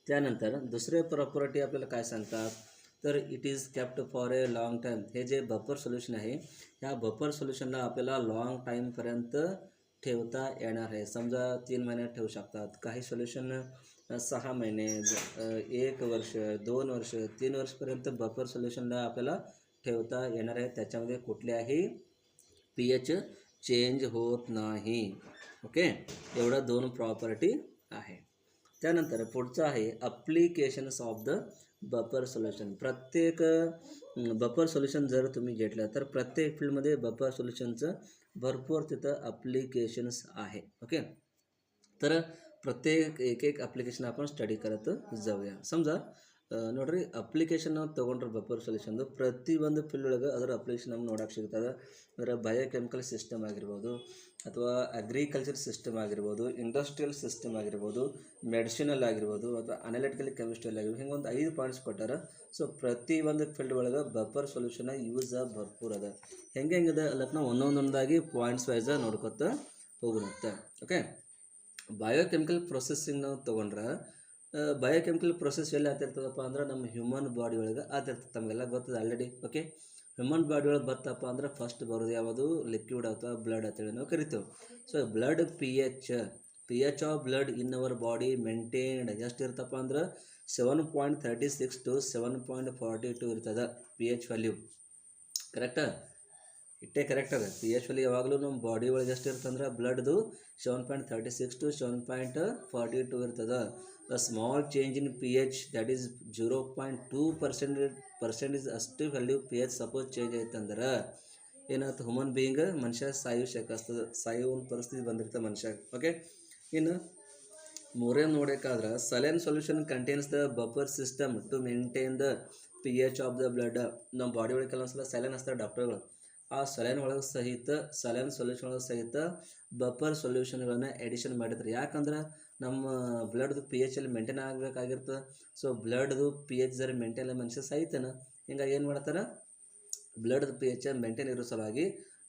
त्यानंतर दुसरे प्रॉपर्टी आपल्याला काय सांगतात, तर it is kept for a long time. हे जे बफर सोल्यूशन आहे, ह्या बफर सोल्यूशनला आपल्याला लॉंग टाईमपर्यंत ठेवता येणार आहे. समजा 3 महिन्यात ठेवू शकतात, काही सोल्यूशन 6 महिने, 1 वर्ष, 2 वर्ष, 3 वर्षपर्यंत बफर सोल्यूशनला आपल्याला ठेवता येणार आहे. त्याच्यामध्ये कुठल्याही पी एच चेंज होत नाही. ओके, एवढा 2 प्रॉपर्टी आहे. त्यानंतर पुढचं आहे applications of the buffer solution. प्रत्येक बफर सोल्यूशन जर तुम्ही घेतलं तर प्रत्येक फील्डमध्ये बफर सोल्यूशनचं भरपूर तिथं अप्लिकेशन्स आहे. ओके, तर प्रत्येक एक ಅಪ್ಲಿಕೇಶನ್ आपण ಸ್ಟಡಿ करत जाऊया. समजा ನೋಡ್ರಿ, ಅಪ್ಲಿಕೇಶನ್ ನಾವು ತೊಗೊಂಡ್ರೆ ಬಫರ್ ಸೊಲ್ಯೂಷನ್ದು ಪ್ರತಿಯೊಂದು ಫೀಲ್ಡ್ ಒಳಗೆ ಅದರ ಅಪ್ಲಿಕೇಶನ್ ನಮ್ಗೆ ನೋಡೋಕೆ ಸಿಗ್ತದೆ. ಅದರ ಬಯೋಕೆಮಿಕಲ್ ಸಿಸ್ಟಮ್ ಆಗಿರ್ಬೋದು, ಅಥವಾ ಅಗ್ರಿಕಲ್ಚರ್ ಸಿಸ್ಟಮ್ ಆಗಿರ್ಬೋದು, ಇಂಡಸ್ಟ್ರಿಯಲ್ ಸಿಸ್ಟಮ್ ಆಗಿರ್ಬೋದು, ಮೆಡಿಸಿನಲ್ ಆಗಿರ್ಬೋದು, ಅಥವಾ ಅನಾಲಿಟಿಕಲ್ ಕೆಮಿಸ್ಟ್ರಿಯಲ್ ಆಗಿರ್ಬೋದು, ಹಿಂಗೆ ಒಂದು 5 ಪಾಯಿಂಟ್ಸ್ ಕೊಟ್ಟಾರ. ಸೊ ಪ್ರತಿಯೊಂದು ಫೀಲ್ಡ್ ಒಳಗೆ ಬಫರ್ ಸೊಲ್ಯೂಷನ್ ಯೂಸ್ ಭರ್ಪೂರ ಅದ. ಹೆಂಗಿದೆ ಅಲ್ಲಕ್ಕೆ ನಾವು ಒಂದೊಂದಾಗಿ ಪಾಯಿಂಟ್ಸ್ ವೈಸ್ ನೋಡ್ಕೊತ ಹೋಗುತ್ತೆ. ಓಕೆ, ಬಯೋಕೆಮಿಕಲ್ ಪ್ರೊಸೆಸಿಂಗ್ ನಾವು ತೊಗೊಂಡ್ರೆ ಬಯೋಕೆಮಿಕಲ್ ಪ್ರೊಸೆಸ್ ಎಲ್ಲಿ ಆಗ್ತಿರ್ತದಪ್ಪ ಅಂದ್ರೆ ನಮ್ಮ ಹ್ಯೂಮನ್ ಬಾಡಿ ಒಳಗೆ ಆಗ್ತಿರ್ತದೆ. ತಮಗೆಲ್ಲ ಗೊತ್ತದ ಆಲ್ರೆಡಿ. ಓಕೆ, ಹ್ಯೂಮನ್ ಬಾಡಿ ಒಳಗೆ ಬರ್ತಪ್ಪ ಅಂದ್ರೆ ಫಸ್ಟ್ ಬರೋದು ಯಾವುದು, ಲಿಕ್ವಿಡ್ ಅಥವಾ ಬ್ಲಡ್ ಅಂತೇಳಿ ನಾವು ಕರಿತೇವೆ. So blood P H of blood in our body maintained ಎಷ್ಟು ಇರ್ತಪ್ಪ ಅಂದ್ರೆ 7.36 to 7.42 ಇರ್ತದೆ ಪಿ ಎಚ್ ವ್ಯಾಲ್ಯೂ. ಕರೆಕ್ಟಾ? ಇಟ್ಟೇ ಕರೆಕ್ಟ್ ಅದ. ಪಿ ಎಚ್ ವ್ಯಾಲ್ಯೂ ಯಾವಾಗಲೂ ನಮ್ಮ ಬಾಡಿ ಒಳಗೆ ಎಷ್ಟು ಇರ್ತಂದ್ರೆ ಬ್ಲಡ್ದು 7.36 to 7.42 ಇರ್ತದೆ. a small change in pH, that is 0.2% ಅಷ್ಟು value P H suppose change ಆಯ್ತಂದ್ರೆ ಏನಾಯ್ತು, ಹ್ಯೂಮನ್ ಬೀಯಿಂಗ್ ಮನುಷ್ಯ ಸಾಯೋ ಒಂದು ಪರಿಸ್ಥಿತಿ ಬಂದಿರ್ತದೆ ಮನುಷ್ಯ. ಓಕೆ, ಇನ್ನು ಮೂರೇ ನೋಡಬೇಕಾದ್ರೆ saline solution contains the buffer system to maintain the P H of the blood. ನಮ್ಮ ಬಾಡಿ ಒಳಗೆ ಕೆಲವೊಂದ್ಸಲ ಸಲೈನ್ ಹಚ್ತಾರೆ ಡಾಕ್ಟರ್ಗಳು. ಆ ಸಲೈನ್ ಒಳಗೆ ಸಹಿತ, ಸಲೈನ್ ಸೊಲ್ಯೂಷನ್ ಒಳಗೆ ಸಹಿತ ಬಫರ್ ಸೊಲ್ಯೂಷನ್ಗಳನ್ನು ಎಡಿಷನ್ ಮಾಡಿದ್ರು. ಯಾಕಂದ್ರೆ ನಮ್ಮ ಬ್ಲಡ್ದು ಪಿ ಎಚ್ ಅಲ್ಲಿ ಮೇಂಟೈನ್ ಆಗಬೇಕಾಗಿರ್ತದೆ. ಸೊ ಬ್ಲಡ್ದು ಪಿ ಎಚ್ ಜರ ಮೇಂಟೈನ್ ಮನುಷ್ಯ ಸಾಯ್ತಾನ. ಹಿಂಗಾಗಿ ಏನು ಮಾಡ್ತಾರೆ, ಬ್ಲಡ್ದು ಪಿ ಎಚ್ ಮೇಂಟೈನ್ ಇರೋ ಸಲುವಾಗಿ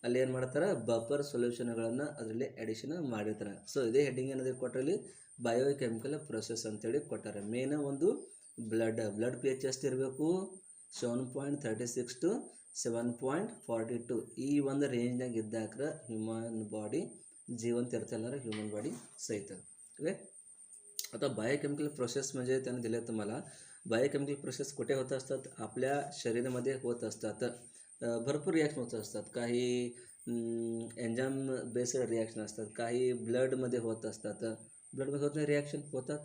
ಅಲ್ಲಿ ಏನು ಮಾಡ್ತಾರೆ, ಬಫರ್ ಸೊಲ್ಯೂಷನ್ಗಳನ್ನು ಅದರಲ್ಲಿ ಎಡಿಷನ್ ಮಾಡಿರ್ತಾರೆ. ಸೊ ಇದೇ ಹೆಡ್ಡಿಂಗ್ ಏನಾದ್ರು ಕೊಟ್ಟರಲ್ಲಿ ಬಯೋಕೆಮಿಕಲ್ ಪ್ರೊಸೆಸ್ ಅಂತೇಳಿ ಕೊಟ್ಟಾರೆ. ಮೇನ್ ಒಂದು ಬ್ಲಡ್ ಪಿ ಎಚ್ ಎಷ್ಟು ಇರಬೇಕು, 7.36 to 7.42 ಈ ಒಂದು ರೇಂಜ್ನಾಗ ಇದ್ದಾಕ್ರೆ ಹ್ಯೂಮನ್ ಬಾಡಿ जिवंत इरते ह्यूमन बॉडी सहित. ओके, आता बायोकेमिकल प्रोसेस म्हणजे त्यांनी दिले तुम्हाला. बायोकेमिकल प्रोसेस कुठे होत असतात, आपल्या शरीरामध्ये होत असतात. भरपूर रिॲक्शन होत असतात. काही एन्झाईम बेस्ड रिॲक्शन असतात, काही ब्लडमध्ये होत असतात. ब्लडमध्ये होत नाही रिॲक्शन, होतात.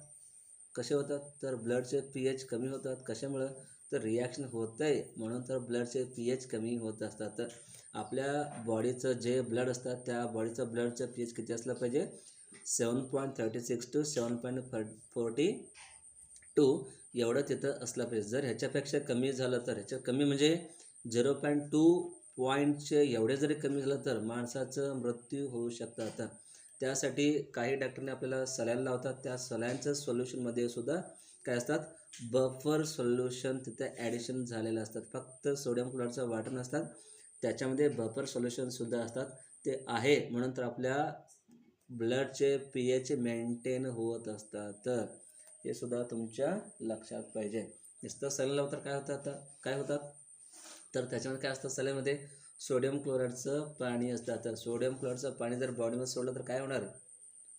कसे होतात, तर ब्लडचे पी एच कमी होतात. कशामुळं, तर रिॲक्शन होतं आहे म्हणून तर ब्लडचे पी एच कमी होत असतात. आपल्या बॉडीचं जे ब्लड असतात त्या बॉडीचं ब्लडचं पी एच किती असलं पाहिजे, 7.36 to 7.42 एवढं तिथं असलं पाहिजे. जर ह्याच्यापेक्षा कमी झालं तर, ह्याच्या कमी म्हणजे 0.2 पॉईंटचे एवढे जरी कमी झालं तर माणसाचं मृत्यू होऊ शकतात. त्यासाठी काही डॉक्टरने आपल्याला सलाईन लावतात. त्या सलाईनचं सोल्युशनमध्ये सुद्धा काय असतात, बफर सोल्युशन तिथे ॲडिशन झालेलं असतात. फक्त सोडियम क्लोराईडचं वॉटर नसतात, त्याच्यामध्ये बफर सोल्युशनसुद्धा असतात. ते आहे म्हणून तर आपल्या ब्लडचे पी एच मेंटेन होत असतात. हे सुद्धा तुमच्या लक्षात पाहिजे. नुसतं सलाईन लावतात काय होतात, तर त्याच्यामध्ये काय असतं सलाईनमध्ये सोडियम क्लोराईडचं पाणी असतं. तर सोडियम क्लोराईडचं पाणी जर बॉडीमध्ये सोडलं तर काय होणार?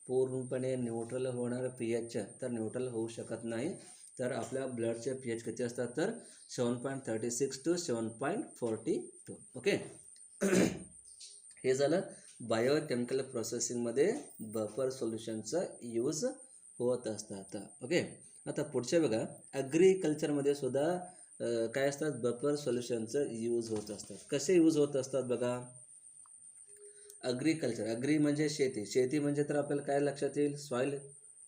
पूर्णपणे न्यूट्रल होणार पी एच, तर न्यूट्रल होऊ शकत नाही. तर आपल्या ब्लडचे पी एच किती असतात? तर 7.36 to 7.42. ओके. हे झालं बायोकेमिकल प्रोसेसिंगमध्ये बफर सोल्युशनचं यूज होत असतात. ओके. आता पुढच्या बघा, ॲग्रिकल्चरमध्ये सुद्धा काय असतात? बफर सोल्युशनचं यूज होत असतात. कसे यूज होत असतात बघा? ॲग्री म्हणजे शेती. शेती म्हणजे तर आपल्याला काय लक्षात येईल?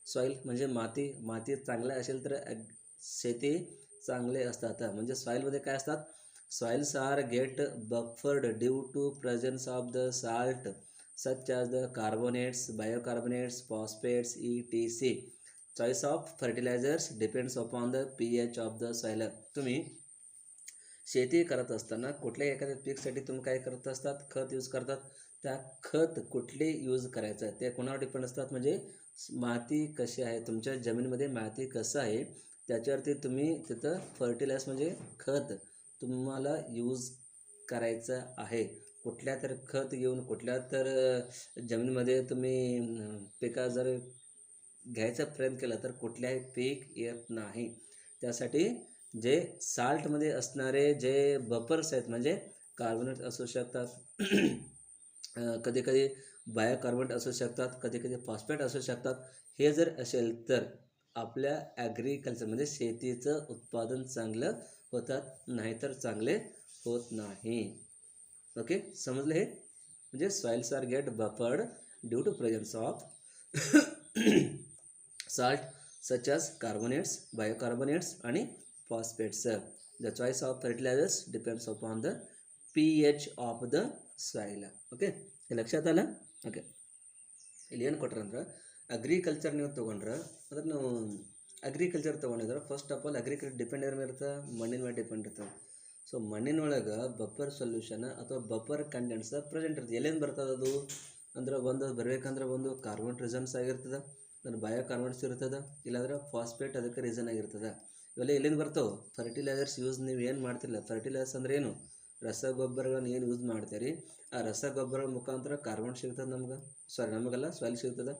सॉईल म्हणजे माती चांगली असेल तर शेती चांगले असतात. म्हणजे सॉईलमध्ये काय असतात? Soils are get buffered due to presence of the salt such as the carbonates, biocarbonates, phosphates, ETC. Choice of fertilisers depends upon the pH of the soil. तुम्ही शेती करत असताना कुठल्याही एखाद्या पीकसाठी तुम्ही काय करत असतात? खत यूज करतात. त्या खत कुठले यूज करायचं ते कोणावर डिपेंड असतात? म्हणजे माती कशी आहे, तुमच्या जमिनीमध्ये माती कसं आहे त्याच्यावरती तुम्ही तिथं फर्टिलायझर म्हणजे खत तुम्हाला यूज करायचं आहे. कुठल्या तर खत घेऊन कुठल्या तर जमिनीमध्ये तुम्ही पिका जर घ्यायचा प्रयत्न केला तर कुठल्याही पीक येत नाही. त्यासाठी जे साल्टमध्ये असणारे जे बफर्स आहेत म्हणजे कार्बोनेट असू शकतात, कधी कधी बायोकार्बोनेट असू शकतात, कधी कधी फॉस्फेट असू शकतात. हे जर असेल तर आपल्या ॲग्रिकल्चरमध्ये शेतीचं उत्पादन चांगलं होतात, नाहीतर चांगले होत नाही. ओके, समजलं हे? म्हणजे soils are get buffered due to presence of salt such as carbonates, bicarbonates आणि phosphates. The choice of fertilizers depends upon the pH of the soil. Okay, ಲಕ್ಷಾತ್ ಅಲ್ಲ? ಓಕೆ, ಇಲ್ಲಿ ಏನು ಕೊಟ್ರಂದ್ರೆ ಅಗ್ರಿಕಲ್ಚರ್ ನೀವು ತೊಗೊಂಡ್ರೆ ಅಂದ್ರೆ ನಾವು ಅಗ್ರಿಕಲ್ಚರ್ ತೊಗೊಂಡಿದ್ರೆ first of all agriculture depend ಏನು ಇರುತ್ತೆ? ಮಣ್ಣಿನ ಮೇಲೆ ಡಿಪೆಂಡ್ ಇರ್ತದೆ. ಸೊ ಮಣ್ಣಿನೊಳಗೆ ಬಫರ್ ಸೊಲ್ಯೂಷನ್ ಅಥವಾ ಬಫರ್ ಕಂಟೆಂಟ್ಸ್ ಪ್ರೆಸೆಂಟ್ ಇರ್ತದೆ. ಎಲ್ಲಿಂದ ಬರ್ತದೆ ಅದು ಅಂದ್ರೆ ಒಂದು ಬರಬೇಕಂದ್ರೆ ಒಂದು ಕಾರ್ಬನ್ ರಿಸನ್ಸ್ ಆಗಿರ್ತದೆ, ಅಂದ್ರೆ ಬಯೋಕಾರ್ಬನ್ಸ್ ಇರ್ತದೆ, ಇಲ್ಲಾಂದ್ರೆ ಫಾಸ್ಫೇಟ್ ಅದಕ್ಕೆ ರೀಸನ್ ಆಗಿರ್ತದೆ. ಇವೆಲ್ಲ ಎಲ್ಲಿಂದ ಬರ್ತಾವೆ? ಫರ್ಟಿಲೈಸರ್ಸ್ ಯೂಸ್ ನೀವು ಏನು ಮಾಡ್ತಿಲ್ಲ. ಫರ್ಟಿಲೈಸರ್ಸ್ ಅಂದ್ರೆ ಏನು? ರಸಗೊಬ್ಬರಗಳನ್ನು ಏನು ಯೂಸ್ ಮಾಡ್ತೀರಿ ಆ ರಸಗೊಬ್ಬರಗಳ ಮುಖಾಂತರ ಕಾರ್ಬನ್ ಸಿಗ್ತದೆ ನಮಗೆಲ್ಲ ಸಾಯಿಲ್ ಸಿಗ್ತದೆ,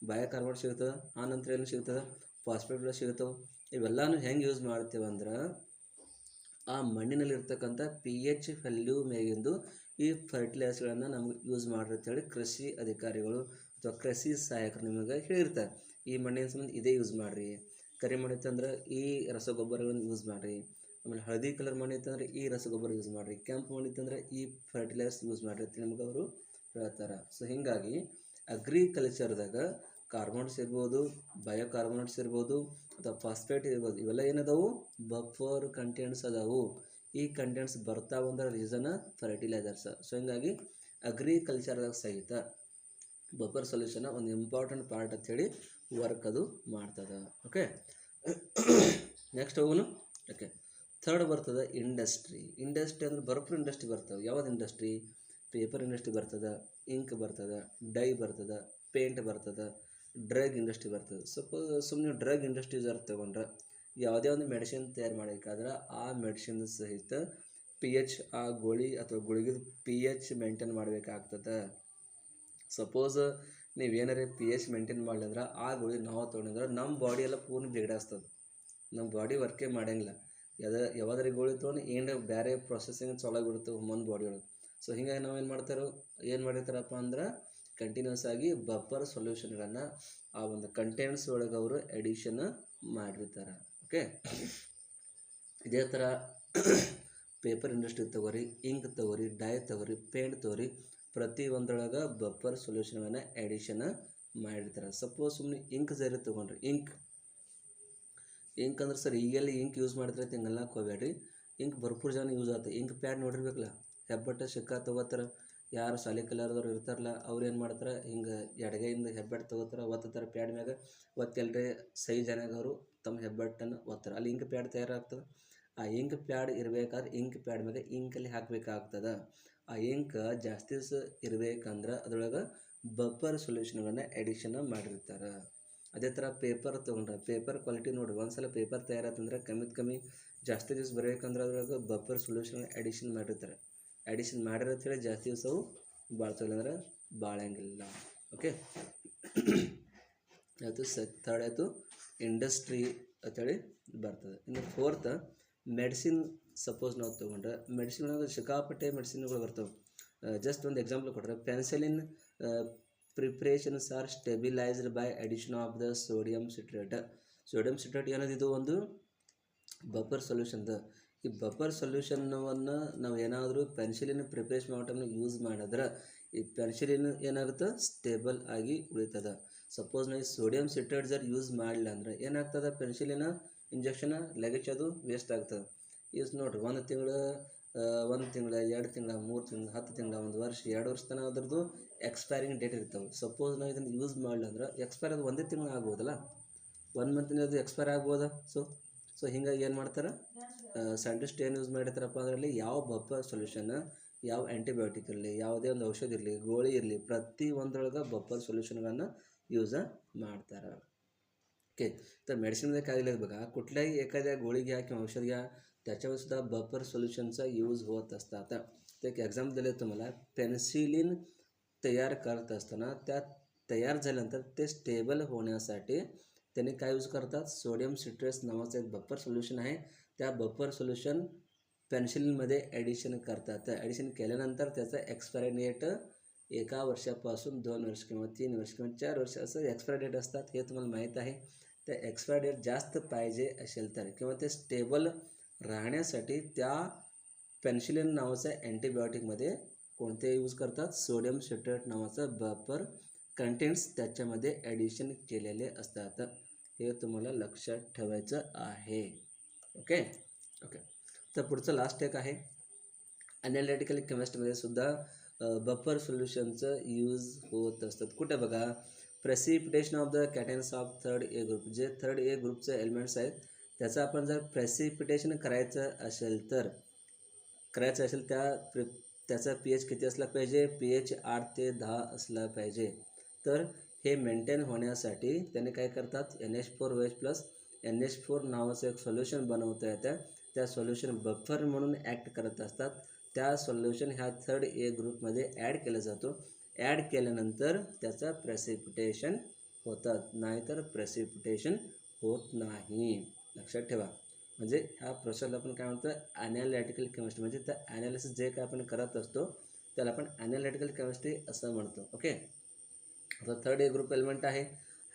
ಬಯೋಕಾರ್ಬನ್ ಸಿಗ್ತದೆ, ಆ ನಂತರ ಏನು ಸಿಗ್ತದೆ? ಫಾಸ್ಫೇಟ್ಗಳು ಸಿಗ್ತವೆ. ಇವೆಲ್ಲನೂ ಹೆಂಗೆ ಯೂಸ್ ಮಾಡ್ತೇವೆ ಅಂದ್ರೆ ಆ ಮಣ್ಣಿನಲ್ಲಿರ್ತಕ್ಕಂಥ pH ವ್ಯಾಲ್ಯೂ ಮೇಗಿಂದು ಈ ಫರ್ಟಿಲೈಸರ್ಗಳನ್ನು ನಮ್ಗೆ ಯೂಸ್ ಮಾಡ್ರಿ ಅಂತೇಳಿ ಕೃಷಿ ಅಧಿಕಾರಿಗಳು ಅಥವಾ ಕೃಷಿ ಸಹಾಯಕರು ನಿಮಗೆ ಹೇಳಿರ್ತಾರೆ. ಈ ಮಣ್ಣಿನ ಸಂಬಂಧ ಇದೇ ಯೂಸ್ ಮಾಡಿರಿ, ಕರಿ ಮಣ್ಣು ಇತ್ತಂದ್ರೆ ಈ ರಸಗೊಬ್ಬರಗಳನ್ನು ಯೂಸ್ ಮಾಡಿರಿ, ಆಮೇಲೆ ಹಳದಿ ಕಲರ್ ಮಣ್ಣು ಇತ್ತಂದ್ರೆ ಈ ರಸಗೊಬ್ಬರ ಯೂಸ್ ಮಾಡಿರಿ, ಕೆಂಪು ಮಣ್ಣು ಇತ್ತಂದ್ರೆ ಈ ಫರ್ಟಿಲೈಸರ್ಸ್ ಯೂಸ್ ಮಾಡಿರಿ ಅಂತ ನಿಮ್ಗೆ ಅವರು ಹೇಳ್ತಾರೆ. ಸೊ ಹೀಗಾಗಿ ಅಗ್ರಿಕಲ್ಚರ್ದಾಗ ಕಾರ್ಬನ್ಸ್ ಇರ್ಬೋದು, ಬಯೋಕಾರ್ಬನೇಟ್ಸ್ ಇರ್ಬೋದು ಅಥವಾ ಫಾಸ್ಫೇಟ್ ಇರ್ಬೋದು, ಇವೆಲ್ಲ ಏನದಾವು? ಬಫರ್ ಕಂಟೆಂಟ್ಸ್ ಅದಾವು. ಈ ಕಂಟೆಂಟ್ಸ್ ಬರ್ತಾವಂದ್ರೆ ರೀಸನ್ ಫರ್ಟಿಲೈಸರ್ಸ್. ಸೊ ಹೀಗಾಗಿ ಅಗ್ರಿಕಲ್ಚರ್ದಾಗ ಸಹಿತ ಬಫರ್ ಸೊಲ್ಯೂಷನ್ ಒಂದು ಇಂಪಾರ್ಟೆಂಟ್ ಪಾರ್ಟ್ ಅಂಥೇಳಿ ವರ್ಕ್ ಅದು ಮಾಡ್ತದೆ. ಓಕೆ, ನೆಕ್ಸ್ಟ್ ಹೋಗೋನು. ಓಕೆ, ಥರ್ಡ್ ಬರ್ತದೆ ಇಂಡಸ್ಟ್ರಿ. ಇಂಡಸ್ಟ್ರಿ ಅಂದ್ರೆ ಬರಪುರ ಇಂಡಸ್ಟ್ರಿ ಬರ್ತವೆ. ಯಾವ್ದು ಇಂಡಸ್ಟ್ರಿ? ಪೇಪರ್ ಇಂಡಸ್ಟ್ರಿ ಬರ್ತದೆ, ಇಂಕ್ ಬರ್ತದೆ, ಡೈ ಬರ್ತದೆ, ಪೇಂಟ್ ಬರ್ತದೆ, ಡ್ರಗ್ ಇಂಡಸ್ಟ್ರಿ ಬರ್ತದೆ. ಸುಮ್ಮನೆ ಡ್ರಗ್ ಇಂಡಸ್ಟ್ರೀಸ್ ಅರ್ಥ ತೊಗೊಂಡ್ರೆ ಯಾವುದೇ ಒಂದು ಮೆಡಿಸಿನ್ ತಯಾರು ಮಾಡಬೇಕಾದ್ರೆ ಆ ಮೆಡಿಸಿನ್ ಸಹಿತ pH ಆ ಗೋಳಿ ಅಥವಾ ಗುಳಿಗೆದ pH ಮೇಂಟೈನ್ ಮಾಡಬೇಕಾಗ್ತದೆ. ಸಪೋಸ್ ನೀವೇನಾರೇ pH ಮೇಂಟೈನ್ ಮಾಡಲಿದ್ರೆ ಆ ಗೋಳಿ ನಾವು ತೊಗೊಂಡ್ರೆ ನಮ್ಮ ಬಾಡಿ ಎಲ್ಲ ಪೂರ್ಣ ಬಿಗಡಿಸ್ತದೆ, ನಮ್ಮ ಬಾಡಿ ವರ್ಕೇ ಮಾಡೋಂಗಿಲ್ಲ. ಯಾವ್ದಾರ ಗೋಳಿ ತೊಗೊಂಡು ಏನು ಬೇರೆ ಪ್ರೊಸೆಸಿಂಗ್ ಬಿಡ್ತವೆ ಒಂದು ಬಾಡಿ ಒಳಗೆ. ಸೊ ಹೀಗಾಗಿ ನಾವೇನು ಮಾಡಿರ್ತಾರಪ್ಪ ಅಂದ್ರೆ ಕಂಟಿನ್ಯೂಸ್ ಆಗಿ ಬಫರ್ ಸೊಲ್ಯೂಷನ್ಗಳನ್ನು ಆ ಒಂದು ಕಂಟೆಂಟ್ಸ್ ಒಳಗೆ ಅವರು ಎಡಿಷನ್ ಮಾಡಿರ್ತಾರೆ. ಓಕೆ, ಇದೇ ಥರ ಪೇಪರ್ ಇಂಡಸ್ಟ್ರಿ ತೊಗೋರಿ, ಇಂಕ್ ತೊಗೋರಿ, ಡೈ ತೊಗೋರಿ, ಪೇಂಟ್ ತೊಗೋರಿ, ಪ್ರತಿಯೊಂದರೊಳಗೆ ಬಫರ್ ಸೊಲ್ಯೂಷನ್ಗಳನ್ನು ಎಡಿಷನ್ ಮಾಡಿರ್ತಾರೆ. ಸಪೋಸ್ ಸುಮ್ಮನೆ ಇಂಕ್ ಜರಿ ತೊಗೊಂಡ್ರಿ, ಇಂಕ್ ಅಂದ್ರೆ ಸರ್ ಈಗೆಲ್ಲ ಇಂಕ್ ಯೂಸ್ ಮಾಡ್ತಾರೆ ಹಿಂಗೆಲ್ಲ ಹೋಗ್ಬೇಡ್ರಿ. ಇಂಕ್ ಭರ್ಪೂರು ಜನ ಯೂಸ್ ಆಗ್ತದೆ. ಇಂಕ್ ಪ್ಯಾಡ್ ನೋಡಿರ್ಬೇಕಲ್ಲ, ಹೆಬ್ಬಟ್ಟ ಸಿಕ್ಕ ತೊಗೋತಾರೆ. ಯಾರು ಶಾಲೆ ಕಲಿಯೋದವ್ರು ಇರ್ತಾರಲ್ಲ ಅವ್ರು ಏನು ಮಾಡ್ತಾರೆ, ಹಿಂಗೆ ಎಡಗೈಯಿಂದ ಹೆಬ್ಬೆಟ್ಟು ತೊಗೋತಾರೆ, ಒತ್ತಾರೆ ಪ್ಯಾಡ್ ಮ್ಯಾಗ. ಒತ್ತೆಲ್ಲರೆ ಸೈ ಜನಾಗ ಅವರು ತಮ್ಮ ಹೆಬ್ಬೆಟ್ಟನ್ನು ಒತ್ತಾರೆ, ಅಲ್ಲಿ ಇಂಕ್ ಪ್ಯಾಡ್ ತಯಾರಾಗ್ತದೆ. ಆ ಇಂಕ್ ಪ್ಯಾಡ್ ಇರಬೇಕಾದ್ರೆ ಇಂಕ್ ಪ್ಯಾಡ್ ಮ್ಯಾಗ ಇಂಕಲ್ಲಿ ಹಾಕಬೇಕಾಗ್ತದೆ. ಆ ಇಂಕ್ ಜಾಸ್ತಿ ದಿವಸ ಇರಬೇಕಂದ್ರೆ ಅದರೊಳಗೆ ಬಫರ್ ಸೊಲ್ಯೂಷನ್ಗಳನ್ನು ಎಡಿಷನ್ ಮಾಡಿರ್ತಾರೆ. ಅದೇ ಥರ ಪೇಪರ್ ತೊಗೊಂಡ್ರೆ ಪೇಪರ್ ಕ್ವಾಲಿಟಿ ನೋಡಿರಿ, ಒಂದ್ಸಲ ಪೇಪರ್ ತಯಾರಾತಂದ್ರೆ ಕಮ್ಮಿ ಜಾಸ್ತಿ ದಿವಸ ಬರಬೇಕಂದ್ರೆ ಅದ್ರೊಳಗೆ ಬಫರ್ ಸೊಲ್ಯೂಷನ್ ಎಡಿಷನ್ ಮಾಡಿರ್ತಾರೆ. ಅಡಿಷನ್ ಮಾಡಿರತ್ತೇಳಿ ಜಾಸ್ತಿ ದಿವಸ ಅವು ಬಾಳ್ತಾವಿಲ್ಲ ಅಂದ್ರೆ ಬಾಳಂಗಿಲ್ಲ. ಓಕೆ, ಆಯಿತು. ಥರ್ಡ್ ಆಯಿತು ಇಂಡಸ್ಟ್ರಿ ಅಂತೇಳಿ ಬರ್ತದೆ. ಇನ್ನು ಫೋರ್ತ್ ಮೆಡಿಸಿನ್. ಸಪೋಸ್ ನಾವು ತೊಗೊಂಡ್ರೆ ಮೆಡಿಸಿನ್ ಒಳಗೆ ಸಿಕ್ಕಾಪಟ್ಟೆ ಮೆಡಿಸಿನ್ಗಳು ಬರ್ತವೆ. ಜಸ್ಟ್ ಒಂದು ಎಕ್ಸಾಂಪಲ್ ಕೊಟ್ಟರೆ penicillin preparations are stabilised by addition of the sodium citrate. Sodium citrate ಏನದಿದು ಒಂದು ಬಫರ್ ಸೊಲ್ಯೂಷನ್ದ. ಈ ಬಫರ್ ಸೊಲ್ಯೂಷನ್ನವನ್ನು ನಾವು ಏನಾದರೂ ಪೆನ್ಸಿಲಿನ್ ಪ್ರಿಪ್ರೇಷನ್ ಮಾಡೋ ಟೈಮ್ನಾಗ ಯೂಸ್ ಮಾಡಿದ್ರೆ ಈ ಪೆನ್ಸಿಲಿನ್ ಏನಾಗುತ್ತೆ, ಸ್ಟೇಬಲ್ ಆಗಿ ಉಳಿತದೆ. ಸಪೋಸ್ ನಾವು ಸೋಡಿಯಂ ಸಿಟ್ರೇಟ್ ಯೂಸ್ ಮಾಡಲಿಲ್ಲ ಅಂದರೆ ಏನಾಗ್ತದೆ, ಪೆನ್ಸಿಲಿನ ಇಂಜೆಕ್ಷನ್ ಲಗೇಜ್ ಅದು ವೇಸ್ಟ್ ಆಗ್ತದೆ. ಯೂಸ್ ನೋಡಿರಿ, ಒಂದು ತಿಂಗಳು 2 ತಿಂಗಳು 3 ತಿಂಗಳು 10 ತಿಂಗಳು 1 ವರ್ಷ 2 ವರ್ಷ ತನಕ ಅದ್ರದ್ದು ಎಕ್ಸ್ಪೈರಿಂಗ್ ಡೇಟ್ ಇರ್ತವೆ. ಸಪೋಸ್ ನಾವು ಇದನ್ನು ಯೂಸ್ ಮಾಡಲಿಲ್ಲ ಅಂದ್ರೆ ಎಕ್ಸ್ಪೈರ್ ಅದು 1 ತಿಂಗಳು ಆಗ್ಬೋದಲ್ಲ, 1 ಮಂತಿನ ಅದು ಎಕ್ಸ್ಪೈರ್ ಆಗ್ಬೋದಾ. ಸೊ ಹಿಂಗಾಗಿ ಏನು ಮಾಡ್ತಾರೆ ಸೈಂಟಿಸ್ಟ್ ಏನು ಯೂಸ್ ಮಾಡಿರ್ತಾರಪ್ಪ ಅದರಲ್ಲಿ ಯಾವ ಬಫರ್ ಸೊಲ್ಯೂಷನ್, ಯಾವ ಆ್ಯಂಟಿಬಯೋಟಿಕ್ ಇರಲಿ, ಯಾವುದೇ ಒಂದು ಔಷಧಿ ಇರಲಿ, ಗೋಳಿ ಇರಲಿ, ಪ್ರತಿ ಒಂದರೊಳಗೆ ಬಫರ್ ಸೊಲ್ಯೂಷನ್ಗಳನ್ನು ಯೂಸ ಮಾಡ್ತಾರೆ. ओके. तर मेडिसिनमध्ये काय दिलं बघा, कुठल्याही एखाद्या गोळी घ्या किंवा औषध घ्या त्याच्यावर सुद्धा बफर सोल्युशनचा यूज होत असतात. तर एक एक्झाम्पल दिलं तुम्हाला, पेनिसिलिन तयार करत असताना त्या तयार झाल्यानंतर ते स्टेबल होण्यासाठी त्याने काय यूज करतात, सोडियम सिट्रेट नावाचं एक बफर सोल्युशन आहे. त्या बफर सोल्युशन पेनिसिलिनमध्ये ॲडिशन करतात. तर ॲडिशन केल्यानंतर त्याचा एक्सपायरी डेट 1 वर्षापासून 2 वर्ष किंवा 3 वर्ष किंवा 4 वर्ष असं एक्सपायरी डेट असतात. हे तुम्हाला माहीत आहे. त्या एक्सपायरी डेट जास्त पाहिजे असेल तर किंवा ते स्टेबल राहण्यासाठी त्या पेनिसिलिन नावाच्या अँटीबायोटिकमध्ये कोणते यूज करतात, सोडियम सिट्रेट नावाचं बफर कंटेंट्स त्याच्यामध्ये ॲडिशन केलेले असतात. हे तुम्हाला लक्षात ठेवायचं आहे. ओके. तर पुढचं लास्ट एक आहे, ॲनालिटिकल केमिस्ट्रीमध्ये सुद्धा बफर सोल्युशनचं यूज होत असतात. कुठे बघा, precipitation of the कॅटायन्स of 3rd A group, J 3rd A ग्रुपचे एलिमेंट्स आहेत त्याचं आपण जर प्रेसिपिटेशन करायचं असेल त्याचा pH किती असला पाहिजे, pH 8 ते 10 असला पाहिजे. तर हे मेंटेन होण्यासाठी त्याने काय करतात, NH4OH प्लस NH4 नावाचं एक सोल्युशन बनवता येतं. त्या सोल्युशन बफर म्हणून ॲक्ट करत असतात. त्या सोल्युशन ह्या 3rd A ग्रुपमध्ये ॲड केला जातो. ॲड केल्यानंतर त्याचं प्रेसिपिटेशन होतात, नाहीतर प्रेसिपिटेशन होत नाही. लक्षात ठेवा. म्हणजे ह्या प्रोसेसला आपण काय म्हणतो, ॲनालिटिकल केमिस्ट्री. म्हणजे त्या ॲनालिसिस जे काय आपण करत असतो त्याला आपण ॲनालिटिकल केमिस्ट्री असं म्हणतो. ओके. आता 3rd A ग्रुप एलिमेंट आहे.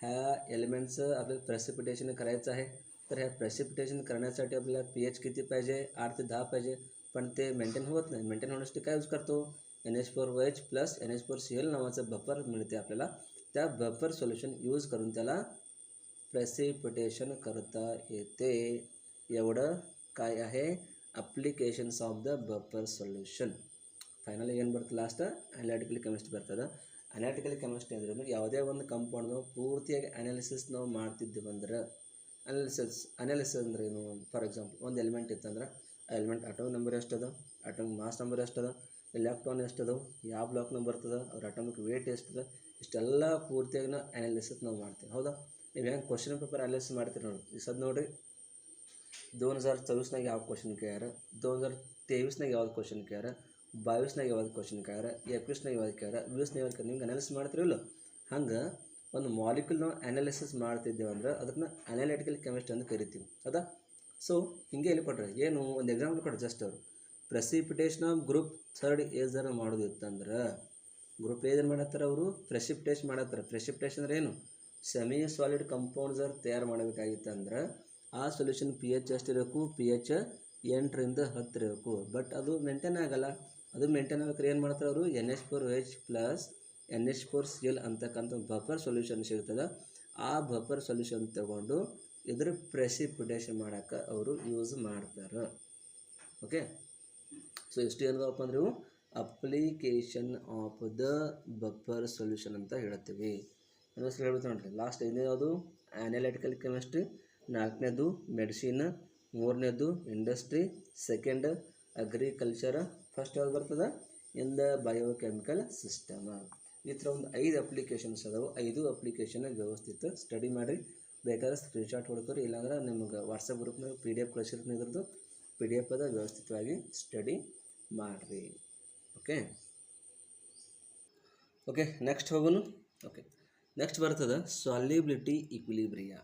ह्या एलिमेंटचं आपल्याला प्रेसिपिटेशन करायचं आहे. तर ह्या प्रेसिपिटेशन करण्यासाठी आपल्याला pH किती पाहिजे, 8 ते 10 पाहिजे. पण ते मेंटेन होत नाही. मेंटेन होण्यासाठी काय यूज करतो, NH4OH प्लस NH4Cl नावाचं बफर मिळते आपल्याला. त्या बफर सोल्युशन यूज करून त्याला प्रेसिपिटेशन करता येते. एवढं काय आहे, applications of the buffer solution. Finally ಏನು ಬರ್ತದೆ, ಲಾಸ್ಟ್ ಅನಾಲಿಟಿಕಲ್ ಕೆಮಿಸ್ಟ್ರಿ ಬರ್ತದೆ. ಅನಾಲಿಟಿಕಲ್ ಕೆಮಿಸ್ಟ್ರಿ ಅಂದ್ರೆ ಯಾವುದೇ ಒಂದು ಕಂಪೌಂಡ್ನ ಪೂರ್ತಿಯಾಗಿ ಅನಾಲಿಸಿಸ್ ನಾವು ಮಾಡ್ತಿದ್ದೀವಿ ಅಂದ್ರೆ, ಅನಾಲಿಸಿಸ್ ಅಂದ್ರೆ ಏನು, ಫಾರ್ ಎಕ್ಸಾಂಪಲ್ ಒಂದು ಎಲಿಮೆಂಟ್ ಇತ್ತಂದ್ರೆ ಆ ಎಲಿಮೆಂಟ್ ಅಟೋಮಿಕ್ ನಂಬರ್ ಎಷ್ಟದ, ಅಟೋಮಿಕ್ ಮಾಸ್ ನಂಬರ್ ಎಷ್ಟದ, ಎಲೆಕ್ಟ್ರಾನ್ ಎಷ್ಟದ, ಯಾವ ಬ್ಲಾಕ್ನಾಗ ಬರ್ತದೆ, ಅವ್ರ ಅಟೋಮಿಕ್ ವೇಟ್ ಎಷ್ಟದ, ಇಷ್ಟೆಲ್ಲ ಪೂರ್ತಿಯಾಗಿ ನಾವು ಅನಾಲಿಸಿಸ್ ನಾವು ಮಾಡ್ತೀವಿ. ಹೌದಾ. ನೀವು ಹೆಂಗೆ ಕ್ವಶನ್ ಪೇಪರ್ ಅನಾಲಿಸಿಸ್ ಮಾಡ್ತೀರಿ ನೋಡಿ. ಈ ಸದ್ ನೋಡಿರಿ, 2024 ಯಾವ ಕ್ವಶನ್ ಕೇಳ್ಯಾರ, 2023 ಯಾವ್ದು ಕ್ವಶನ್ ಕೇಳ್ಯಾರ, 22 ಯಾವ್ದು ಕ್ವಶನ್ ಕೇಳ್ಯಾರ, 21 ಯಾವ್ದು ಕೇಳ್ಯಾರ, 20 ಯಾವ್ದು ಕೇಳ್ಯಾರ, ನಿಮ್ಗೆ ಅನಾಲಿಸಿಸ್ ಮಾಡ್ತಿರಲ್ಲ. ಹಂಗೆ ಒಂದು ಮಾಲಿಕ್ಯೂಲ್ ನಾವು ಅನಾಲಿಸಿಸ್ ಮಾಡ್ತಿದ್ದೇವೆ ಅಂದ್ರೆ ಅದನ್ನು ಅನಾಲಿಟಿಕಲ್ ಕೆಮಿಸ್ಟ್ರಿ ಅಂತ ಕರಿತೀವಿ. ಹೌದಾ. ಸೊ ಹಿಂಗೆ ಇಲ್ಲಿ ಕೊಟ್ಟರೆ ಏನು, ಒಂದು ಎಕ್ಸಾಂಪಲ್ ಕೊಟ್ಟರೆ ಜಸ್ಟ್ ಅವರು precipitation of group 3rd A ಮಾಡೋದಿತ್ತಂದ್ರೆ, ಗ್ರೂಪ್ ಏನು ಮಾಡತ್ತಾರೆ ಅವರು, ಪ್ರೆಸಿಪಿಟೇಷನ್ ಮಾಡತ್ತಾರೆ. ಪ್ರೆಸಿಪಿಟೇಷನ್ ಅಂದ್ರೆ ಏನು, ಸೆಮಿ ಸಾಲಿಡ್ ಕಂಪೌಂಡ್ ತಯಾರು ಮಾಡಬೇಕಾಗಿತ್ತಂದ್ರೆ ಆ ಸೊಲ್ಯೂಷನ್ pH ಎಷ್ಟಿರಬೇಕು, pH 8ರಿಂದ 10 ಇರಬೇಕು. ಬಟ್ ಅದು ಮೇಂಟೈನ್ ಆಗಲ್ಲ. ಅದು ಮೇಂಟೈನ್ ಆಗಕ್ಕೆ ಏನು ಮಾಡ್ತಾರೆ ಅವರು, NH4OH ಪ್ಲಸ್ NH4Cl ಅಂತಕ್ಕಂಥ ಬಫರ್ ಸೊಲ್ಯೂಷನ್ ಸಿಗ್ತದೆ. ಆ ಬಫರ್ ಸೊಲ್ಯೂಷನ್ ತಗೊಂಡು ಇದ್ರ ಪ್ರೆಸಿಪಿಟೇಷನ್ ಮಾಡೋಕ್ಕೆ ಅವರು ಯೂಸ್ ಮಾಡ್ತಾರೆ. ಓಕೆ. ಸೊ ಎಷ್ಟು ಏನದಪ್ಪ ಅಂದ್ರೆ ಇವು application of the buffer solution ಅಂತ ಹೇಳ್ತೀವಿ. ಇನ್ನೊಂದು ಹೇಳ್ಬೇಕು ನೋಡ್ರಿ, ಲಾಸ್ಟ್ ಐದನೇ ಯಾವುದು ಅನಾಲಿಟಿಕಲ್ ಕೆಮಿಸ್ಟ್ರಿ, 4ನೇದು ಮೆಡಿಸಿನ್, 3ನೇದು ಇಂಡಸ್ಟ್ರಿ, 2nd ಅಗ್ರಿಕಲ್ಚರ್, ಫಸ್ಟ್ ಯಾವ್ದು ಬರ್ತದೆ ಇನ್ ದ ಬಯೋಕೆಮಿಕಲ್ ಸಿಸ್ಟಮ್. ಈ ಥರ ಒಂದು 5 ಅಪ್ಲಿಕೇಶನ್ಸ್ ಅದಾವೆ. 5 ಅಪ್ಲಿಕೇಶನ್ ವ್ಯವಸ್ಥಿತ ಸ್ಟಡಿ ಮಾಡಿರಿ. ಬೇಕಾದ್ರೆ ಸ್ಕ್ರೀನ್ಶಾಟ್ ಹೊಡ್ಕೊರಿ, ಇಲ್ಲಾಂದ್ರೆ ನಿಮ್ಗೆ ವಾಟ್ಸಪ್ ಗ್ರೂಪ್ನಾಗ PDF ಕಳಿಸಿರ್ತೀನಿ. ಇದ್ರದ್ದು PDF ಅದ ವ್ಯವಸ್ಥಿತವಾಗಿ ಸ್ಟಡಿ ಮಾಡಿರಿ. ಓಕೆ ಓಕೆ ನೆಕ್ಸ್ಟ್ ಹೋಗೋನು. ಓಕೆ ನೆಕ್ಸ್ಟ್ ಬರ್ತದೆ ಸಾಲ್ಯುಬಿಲಿಟಿ ಈಕ್ವಿಲಿಬ್ರಿಯಾ.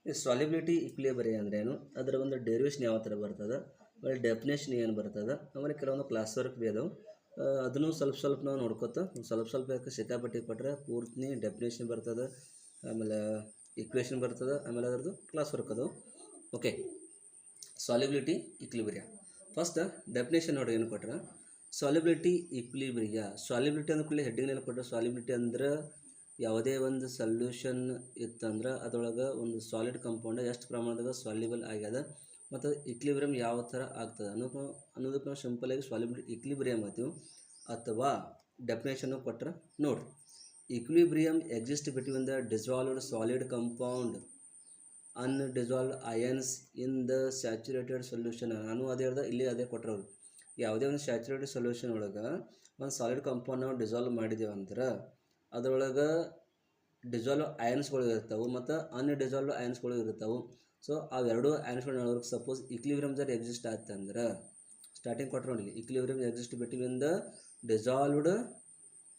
ಈ ಸಾಲ್ಯುಬಿಲಿಟಿ ಈಕ್ವಿಲಿಬ್ರಿಯಾ ಅಂದ್ರೇನು, ಅದರ ಒಂದು ಡೆರಿವೇಷನ್ ಯಾವ ಥರ ಬರ್ತದೆ, ಆಮೇಲೆ ಡೆಫಿನೇಷನ್ ಏನು ಬರ್ತದೆ, ಆಮೇಲೆ ಕೆಲವೊಂದು ಕ್ಲಾಸ್ ವರ್ಕ್ ಭೀ ಅದಾವೆ, ಅದನ್ನು ಸ್ವಲ್ಪ ನಾವು ನೋಡ್ಕೊತ ಸ್ವಲ್ಪ ಯಾಕೆ ಸಿಕ್ಕಾಪಟ್ಟಿ ಕೊಟ್ಟರೆ ಪೂರ್ತಿ ಡೆಫಿನೇಷನ್ ಬರ್ತದೆ, ಆಮೇಲೆ ಈಕ್ವೇಷನ್ ಬರ್ತದೆ, ಆಮೇಲೆ ಅದರದ್ದು ಕ್ಲಾಸ್ ವರ್ಕ್ ಅದು. ಓಕೆ ಸಾಲ್ಯುಬಿಲಿಟಿ ಈಕ್ವಿಲಿಬ್ರಿಯಾ ಫಸ್ಟ್ ಡೆಫಿನೇಷನ್ ನೋಡಿ ಏನು ಕೊಟ್ರೆ, ಸಾಲ್ಯುಬಿಲಿಟಿ ಈಕ್ವಿಲಿಬ್ರಿಯಾ. ಸಾಲ್ಯುಬಿಲಿಟಿ ಅಂದ ಕೂಡಲೇ ಹೆಡ್ಡಿಂಗ್ ಏನು ಕೊಟ್ಟರೆ, ಸಾಲ್ಯುಬಿಲಿಟಿ ಅಂದ್ರೆ ಯಾವುದೇ ಒಂದು ಸೊಲ್ಯೂಷನ್ ಇತ್ತಂದ್ರೆ ಅದರೊಳಗೆ ಒಂದು ಸಾಲಿಡ್ ಕಂಪೌಂಡ್ ಎಷ್ಟು ಪ್ರಮಾಣದಾಗ ಸಾಲ್ಯುಬಲ್ ಆಗ್ಯದ ಮತ್ತು ಈಕ್ವಿಲಿಬ್ರಿಯಮ್ ಯಾವ ಥರ ಆಗ್ತದೆ ಅನ್ನೋದಕ್ಕೆ ನಾವು ಸಿಂಪಲಾಗಿ ಸಾಲ್ಯುಬಿಲಿಟಿ ಈಕ್ವಿಲಿಬ್ರಿಯಮ್ ಅಂತೀವಿ. ಅಥವಾ ಡೆಫಿನೇಷನ್ನು ಕೊಟ್ಟರೆ ನೋಡಿರಿ, equilibrium exist between the dissolved solid compound undissolved ions in the saturated solution. ನಾನು ಅದೇ ಹೇಳ್ದೆ, ಇಲ್ಲಿ ಅದೇ ಕೊಟ್ಟರವ್ರು. ಯಾವುದೇ ಒಂದು ಸ್ಯಾಚುರೇಟೆಡ್ ಸೊಲ್ಯೂಷನ್ ಒಳಗೆ ಒಂದು ಸಾಲಿಡ್ ಕಂಪೌಂಡ್ ನಾವು ಡಿಸಾಲ್ವ್ ಮಾಡಿದ್ದೇವೆ ಅಂದ್ರೆ ಅದರೊಳಗೆ ಡಿಸಾಲ್ವ್ ಅಯನ್ಸ್ಗಳು ಇರ್ತಾವೆ ಮತ್ತು ಅನ್ಡಿಸಾಲ್ವ್ಡ್ ಅಯನ್ಸ್ಗಳು ಇರ್ತಾವೆ. ಸೊ ಅವೆರಡು ಅಯನ್ಸ್ಗಳು ಸಪೋಸ್ ಈಕ್ವಿಲಿಬ್ರಿಯಮ್ ಜರ್ ಎಕ್ಸಿಸ್ಟ್ ಆಯ್ತು ಅಂದ್ರೆ, ಸ್ಟಾರ್ಟಿಂಗ್ ಕೊಟ್ಟರೆ ನೋಡಿ, equilibrium exist between the dissolved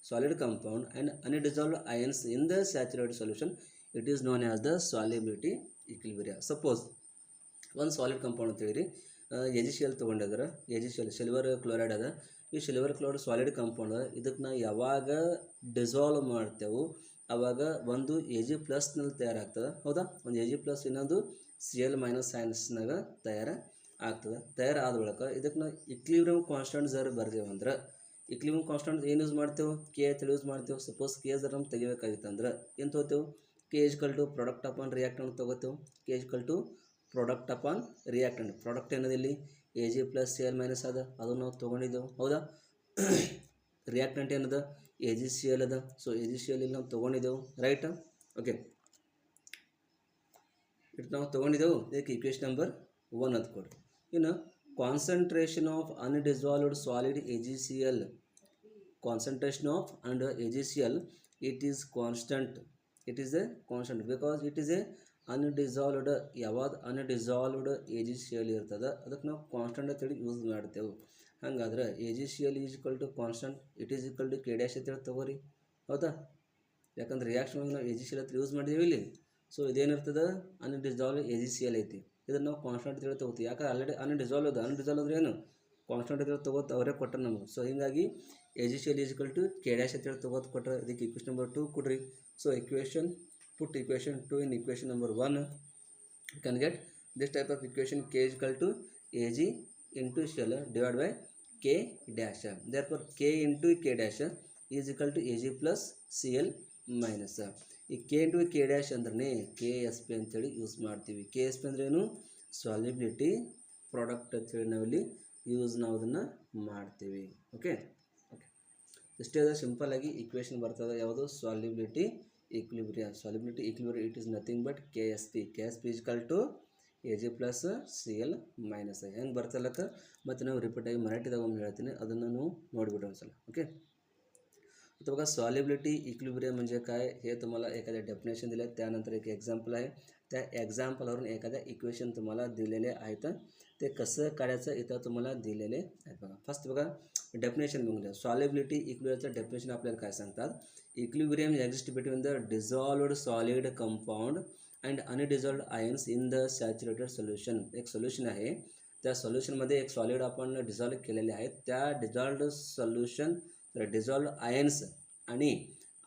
solid compound and undissolved ions in the saturated solution, it is known as the solubility equilibria. Suppose ಒಂದು ಸಾಲಿಡ್ ಕಂಪೌಂಡ್ ಅಂತೇಳಿ AgCl ತೊಗೊಂಡಿದ್ರೆ, AgCl ಸಿಲ್ವರ್ ಕ್ಲೋರೈಡ್ ಅದ. ಈ ಸಿಲ್ವರ್ ಕ್ಲೋರೈಡ್ ಸಾಲಿಡ್ ಕಂಪೌಂಡ್, ಇದಕ್ಕೆ ನಾವು ಯಾವಾಗ ಡಿಸಾಲ್ವ್ ಮಾಡ್ತೇವೆ ಆವಾಗ ಒಂದು Ag+ನಲ್ಲಿ ತಯಾರಾಗ್ತದೆ, ಹೌದಾ. ಒಂದು Ag+, ಇನ್ನೊಂದು Cl- ಸೈನ್ಸ್ನಾಗ ತಯಾರಾದ ಬಳಿಕ ಇದಕ್ಕೆ ನಾವು ಈಕ್ವಿಲಿಬ್ರಿಯಮ್ ಕಾನ್ಸ್ಟೆಂಟ್ ಜರ್ ಬರ್ದೇವು ಅಂದ್ರೆ, ಈಕ್ವಿಲಿಬ್ರಿಯಮ್ ಕಾನ್ಸ್ಟೆಂಟ್ ಏನು ಯೂಸ್ ಮಾಡ್ತೇವೆ, K ಅಂತ ಯೂಸ್ ಮಾಡ್ತೇವೆ. ಸಪೋಸ್ K ಜರ್ ನಮ್ಗೆ ತೆಗಿಬೇಕಾಗಿತ್ತು ಅಂದ್ರೆ ಏನು ತೊಗೋತೇವೆ, K = ಪ್ರಾಡಕ್ಟ್ ಅಪಾನ್ ರಿಯಾಕ್ಟೆಂಟ್ ತೊಗೋತೇವೆ. K = product upon reactant. Product ಏನದಿಲ್ಲಿ Ag+Cl- ಅದ, ಅದನ್ನು ನಾವು ತೊಗೊಂಡಿದ್ದೆವು, ಹೌದಾ. ರಿಯಾಕ್ಟೆಂಟ್ ಏನದ AgCl ಅದ. ಸೊ AgCl ಇಲ್ಲಿ ನಾವು ತೊಗೊಂಡಿದ್ದೆವು, ರೈಟ್. ಓಕೆ ಇಟ್ಟು ನಾವು ತೊಗೊಂಡಿದ್ದೆವು, ಇದಕ್ಕೆ ಈಕ್ವೇಷನ್ ನಂಬರ್ 1 ಅಂತ ಕೊಡಿ. ಇನ್ನು concentration of undissolved solid AgCl, concentration of and AgCl, it is constant because it is a ಅನ್ಡಿಸಾಲ್ವ್ಡ್. ಯಾವಾಗ ಅನ್ಡಿಸಾಲ್ವ್ಡ್ AgCl ಇರ್ತದೆ ಅದಕ್ಕೆ ನಾವು ಕಾನ್ಸ್ಟೆಂಟ್ ಅಂತೇಳಿ ಯೂಸ್ ಮಾಡ್ತೇವೆ. ಹಾಗಾದ್ರೆ AgCl = constant, it is = K' ಅಂತೇಳಿ ತಗೋರಿ, ಹೌದಾ. ಯಾಕಂದ್ರೆ ರಿಯಾಕ್ಷನ್ ನಾವು AgCl ಅಂತ ಯೂಸ್ ಮಾಡಿದ್ದೀವಿ ಇಲ್ಲಿ. ಸೊ ಇದೇನಿರ್ತದೆ, ಅನ್ಡಿಸಾಲ್ವ್ಡ್ AgCl ಐತಿ, ಇದನ್ನು ನಾವು ಕಾನ್ಸ್ಟೆಂಟ್ ಅಂತೇಳಿ ತೊಗೋತೀವಿ. ಯಾಕಂದ್ರೆ ಆಲ್ರೆಡಿ ಅನ್ಡಿಸಾಲ್ವ್ ಅಂದ್ರೆ ಏನು, ಕಾನ್ಸ್ಟೆಂಟ್ ಅಂತೇಳಿ ತೊಗೋತ ಅವರೇ ಕೊಟ್ಟರೆ ನಮಗೆ. ಸೊ ಹೀಗಾಗಿ AgCl = K' ಅಂತೇಳಿ ತೊಗೋತ ಕೊಟ್ಟರೆ, ಇದಕ್ಕೆ ಈಕ್ವೇಷನ್ ನಂಬರ್ 2 ಕೊಡ್ರಿ. So put equation 2 in equation number 1, you can get this type of equation, K = Ag into Cl divided by K dash. Therefore K into K dash is equal to Ag plus Cl minus. ಈ K into K dash ಅಂದ್ರೆ KSP ಅಂತೇಳಿ ಯೂಸ್ ಮಾಡ್ತೀವಿ. KSP ಅಂದ್ರೆ ಏನು, ಸಾಲ್ಯುಬಿಲಿಟಿ ಪ್ರಾಡಕ್ಟ್ ಅಂತೇಳಿ ನಾವಿಲ್ಲಿ ನಾವು ಅದನ್ನು ಮಾಡ್ತೀವಿ. ಓಕೆ ಇಷ್ಟೇ ಅದ, ಸಿಂಪಲ್ ಆಗಿ ಈಕ್ವೇಷನ್ ಬರ್ತದೆ. ಯಾವುದು, solubility equilibrium. Solubility equilibrium it is nothing but KSP = Ag+Cl - ಹೆಂಗೆ ಬರ್ತಲ್ಲಕ್ಕ ಮತ್ತು ನಾವು ರಿಪೀಟಾಗಿ ಮರಾಠಿದಾಗ ಒಮ್ಮೆ ಹೇಳ್ತೀನಿ, ಅದನ್ನು ನಾವು ನೋಡಿಬಿಟ್ಟು ಒಂದ್ಸಲ. ओके आता बघा सॉल्युबिलिटी इक्विलिब्रियम म्हणजे काय हे तुम्हाला एखाद्या डेफिनेशन दिले, त्यानंतर एक एक्झाम्पल आहे, त्या एक्झाम्पलवरून एखाद्या इक्वेशन तुम्हाला दिलेले आहेत, ते कसं काढायचं इथं तुम्हाला दिलेले आहेत. बघा फर्स्ट बघा डेफिनेशन बघूया. सॉल्युबिलिटी इक्विलिब्रियमचं डेफिनेशन आपल्याला काय सांगतात, equilibrium exist between the dissolved solid compound and undissolved ions in the saturated solution. एक सोल्युशन आहे, त्या सोल्युशनमध्ये एक सॉलिड आपण डिझॉल्व केलेले आहेत, त्या डिझॉल्व्ड सोल्युशन डिझॉल्व्ड आयन्स आणि